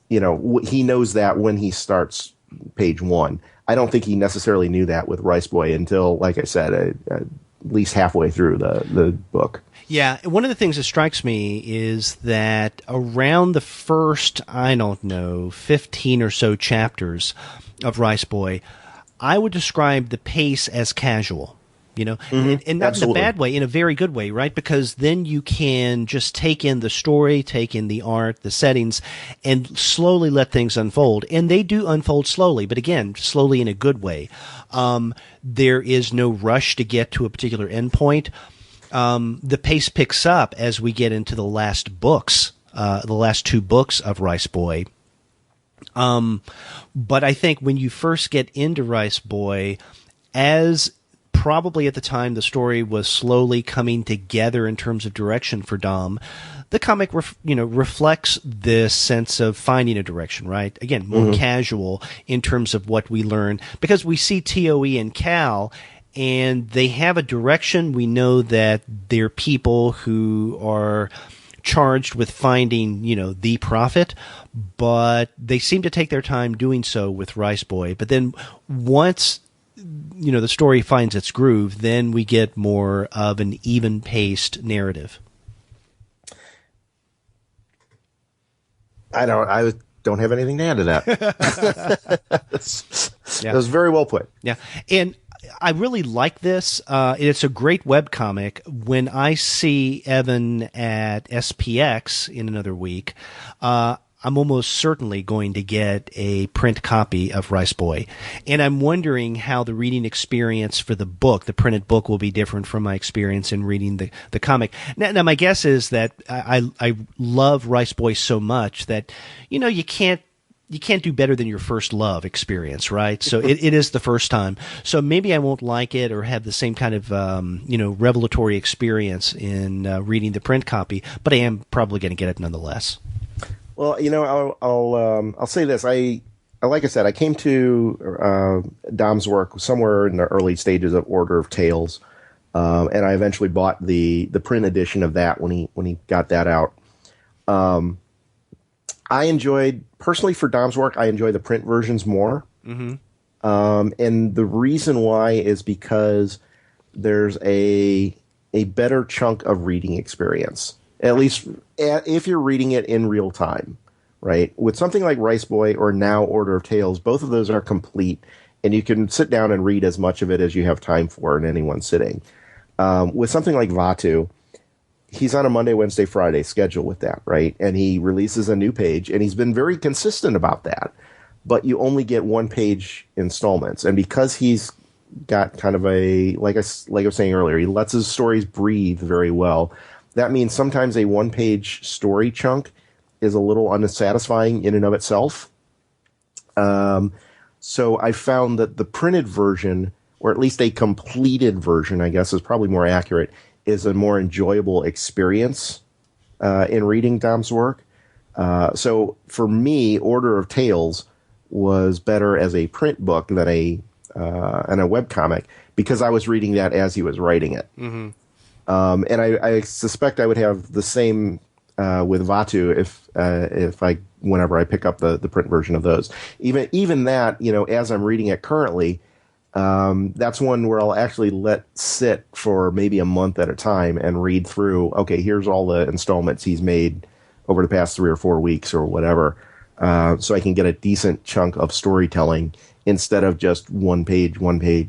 he knows that when he starts page 1. I don't think he necessarily knew that with Rice Boy until, like I said, at least halfway through the book. Yeah, one of the things that strikes me is that around the first, 15 or so chapters of Rice Boy, I would describe the pace as casual. you know, Mm-hmm. and not Absolutely. in a bad way, in a very good way, right? Because then you can just take in the story, take in the art, the settings, and slowly let things unfold. And they do unfold slowly, but again, slowly in a good way. There is no rush to get to a particular endpoint. The pace picks up as we get into the last books, the last two books of Rice Boy. But I think when you first get into Rice Boy, as probably at the time the story was slowly coming together in terms of direction for Dom, the comic reflects this sense of finding a direction, right? Again, more casual in terms of what we learn, because we see TOE and Cal, and they have a direction. We know that they're people who are charged with finding, the prophet, but they seem to take their time doing so with Rice Boy. But then once the story finds its groove, then we get more of an even-paced narrative. I don't have anything to add to that. That was very well put. Yeah. And I really like this. It's a great webcomic. When I see Evan at SPX in another week, I'm almost certainly going to get a print copy of Rice Boy. And I'm wondering how the reading experience for the book, the printed book, will be different from my experience in reading the comic. Now, my guess is that I love Rice Boy so much that, you can't do better than your first love experience, right? So it is the first time. So maybe I won't like it or have the same kind of, revelatory experience in reading the print copy, but I am probably going to get it nonetheless. Well, I'll say this. Like I said, I came to Dom's work somewhere in the early stages of Order of Tales, and I eventually bought the print edition of that when he got that out. I enjoyed, personally for Dom's work, I enjoy the print versions more. Mm-hmm. And the reason why is because there's a better chunk of reading experience. At least if you're reading it in real time, right? With something like Rice Boy or now Order of Tales, both of those are complete, and you can sit down and read as much of it as you have time for in any one sitting. With something like Vaatu, he's on a Monday, Wednesday, Friday schedule with that, right? And he releases a new page, and he's been very consistent about that. But you only get one-page installments, and because he's got kind of like I was saying earlier, he lets his stories breathe very well. That means sometimes a one-page story chunk is a little unsatisfying in and of itself. So I found that the printed version, or at least a completed version, I guess is probably more accurate, is a more enjoyable experience in reading Dom's work. So for me, Order of Tales was better as a print book than a webcomic, because I was reading that as he was writing it. Mm-hmm. And I suspect I would have the same with Vaatu whenever I pick up the print version of those. Even that, as I'm reading it currently, that's one where I'll actually let sit for maybe a month at a time and read through. Okay, here's all the installments he's made over the past 3 or 4 weeks or whatever, so I can get a decent chunk of storytelling instead of just one page every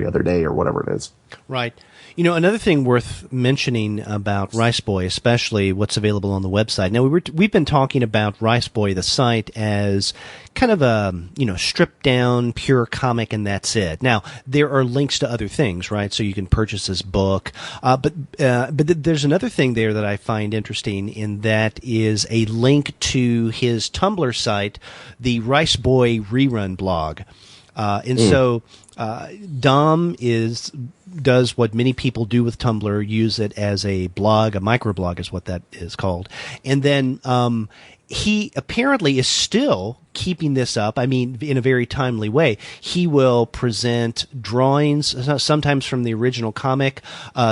other day or whatever it is. Right. Another thing worth mentioning about Rice Boy, especially what's available on the website. Now, we've been talking about Rice Boy, the site, as kind of a, stripped down, pure comic, and that's it. Now, there are links to other things, right? So you can purchase this book. But there's another thing there that I find interesting, in that is a link to his Tumblr site, the Rice Boy Rerun blog. So Dom does what many people do with Tumblr, use it as a blog, a microblog is what that is called. And then he apparently is still keeping this up, in a very timely way. He will present drawings, sometimes from the original comic,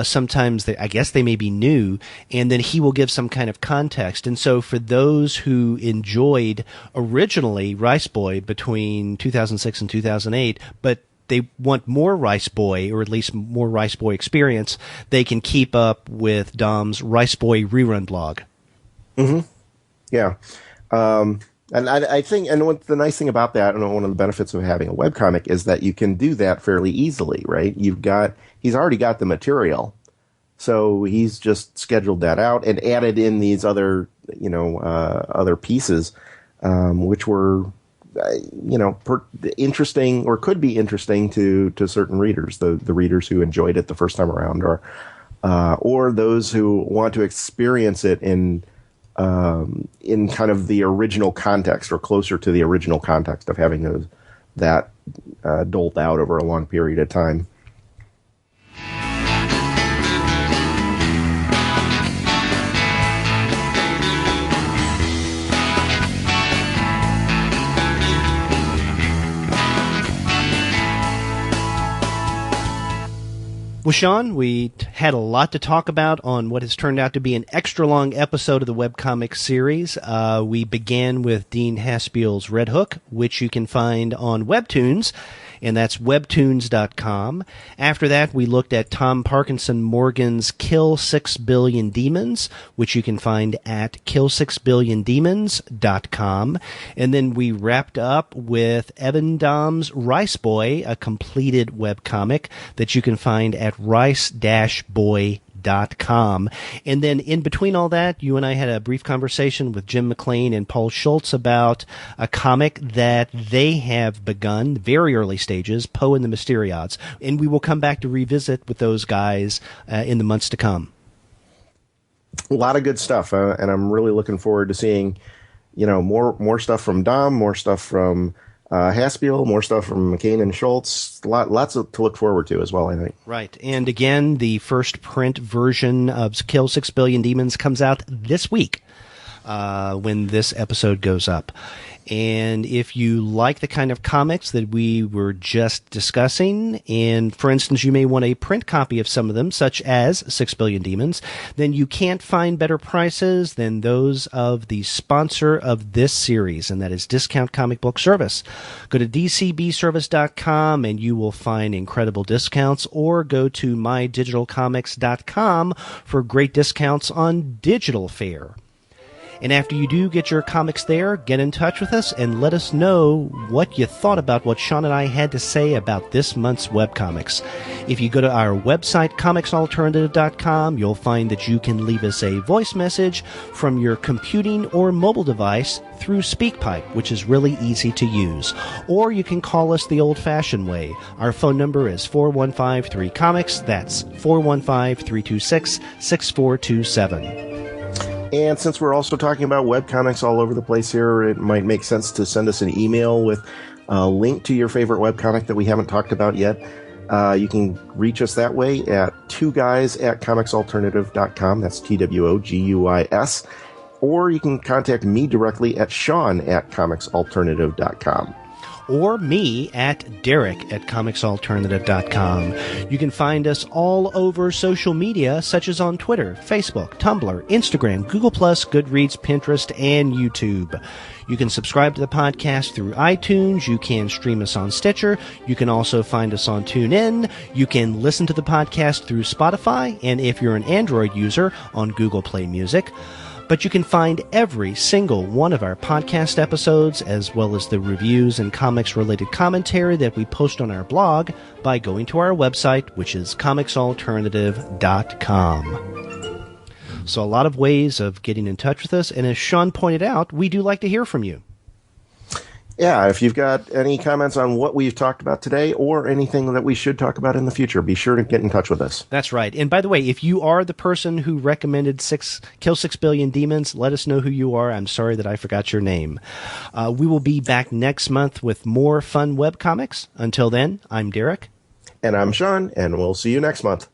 sometimes I guess they may be new, and then he will give some kind of context. And so for those who enjoyed originally Rice Boy between 2006 and 2008, but they want more Rice Boy, or at least more Rice Boy experience, they can keep up with Dom's Rice Boy Rerun blog. Mm-hmm. Yeah. And I think, and what the nice thing about that, and one of the benefits of having a webcomic is that you can do that fairly easily, right? He's already got the material. So he's just scheduled that out and added in these other, other pieces, which were, interesting or could be interesting to certain readers, the readers who enjoyed it the first time around, or those who want to experience it in kind of the original context or closer to the original context of having that doled out over a long period of time. Well, Sean, we had a lot to talk about on what has turned out to be an extra-long episode of the webcomic series. We began with Dean Haspiel's Red Hook, which you can find on Webtoons, and that's webtoons.com. After that, we looked at Tom Parkinson Morgan's Kill 6 Billion Demons, which you can find at kill6billiondemons.com. And then we wrapped up with Evan Dom's Rice Boy, a completed webcomic that you can find at rice-boy.com. And then in between all that, you and I had a brief conversation with Jim McLean and Paul Schultz about a comic that they have begun, very early stages, Poe and the Mysteriads. And we will come back to revisit with those guys in the months to come. A lot of good stuff, and I'm really looking forward to seeing, more stuff from Dom, more stuff from Haspiel, more stuff from McCain and Schultz. Lots to look forward to as well, I think. Right. And again, the first print version of Kill 6 Billion Demons comes out this week when this episode goes up. And if you like the kind of comics that we were just discussing, and for instance, you may want a print copy of some of them, such as 6 Billion Demons, then you can't find better prices than those of the sponsor of this series, and that is Discount Comic Book Service. Go to dcbservice.com and you will find incredible discounts, or go to mydigitalcomics.com for great discounts on digital fare. And after you do get your comics there, get in touch with us and let us know what you thought about what Sean and I had to say about this month's webcomics. If you go to our website, comicsalternative.com, you'll find that you can leave us a voice message from your computing or mobile device through SpeakPipe, which is really easy to use. Or you can call us the old-fashioned way. Our phone number is 415-3-COMICS. That's 415-326-6427. And since we're also talking about webcomics all over the place here, it might make sense to send us an email with a link to your favorite webcomic that we haven't talked about yet. You can reach us that way at 2guys@comicsalternative.com. That's TWOGUIS. Or you can contact me directly at Sean@comicsalternative.com. Or me at Derek@comicsalternative.com. You can find us all over social media, such as on Twitter, Facebook, Tumblr, Instagram, Google+, Goodreads, Pinterest, and YouTube. You can subscribe to the podcast through iTunes. You can stream us on Stitcher. You can also find us on TuneIn. You can listen to the podcast through Spotify, and if you're an Android user, on Google Play Music. But you can find every single one of our podcast episodes, as well as the reviews and comics-related commentary that we post on our blog, by going to our website, which is comicsalternative.com. So a lot of ways of getting in touch with us, and as Sean pointed out, we do like to hear from you. Yeah, if you've got any comments on what we've talked about today or anything that we should talk about in the future, be sure to get in touch with us. That's right. And by the way, if you are the person who recommended Kill 6 Billion Demons, let us know who you are. I'm sorry that I forgot your name. We will be back next month with more fun webcomics. Until then, I'm Derek. And I'm Sean, and we'll see you next month.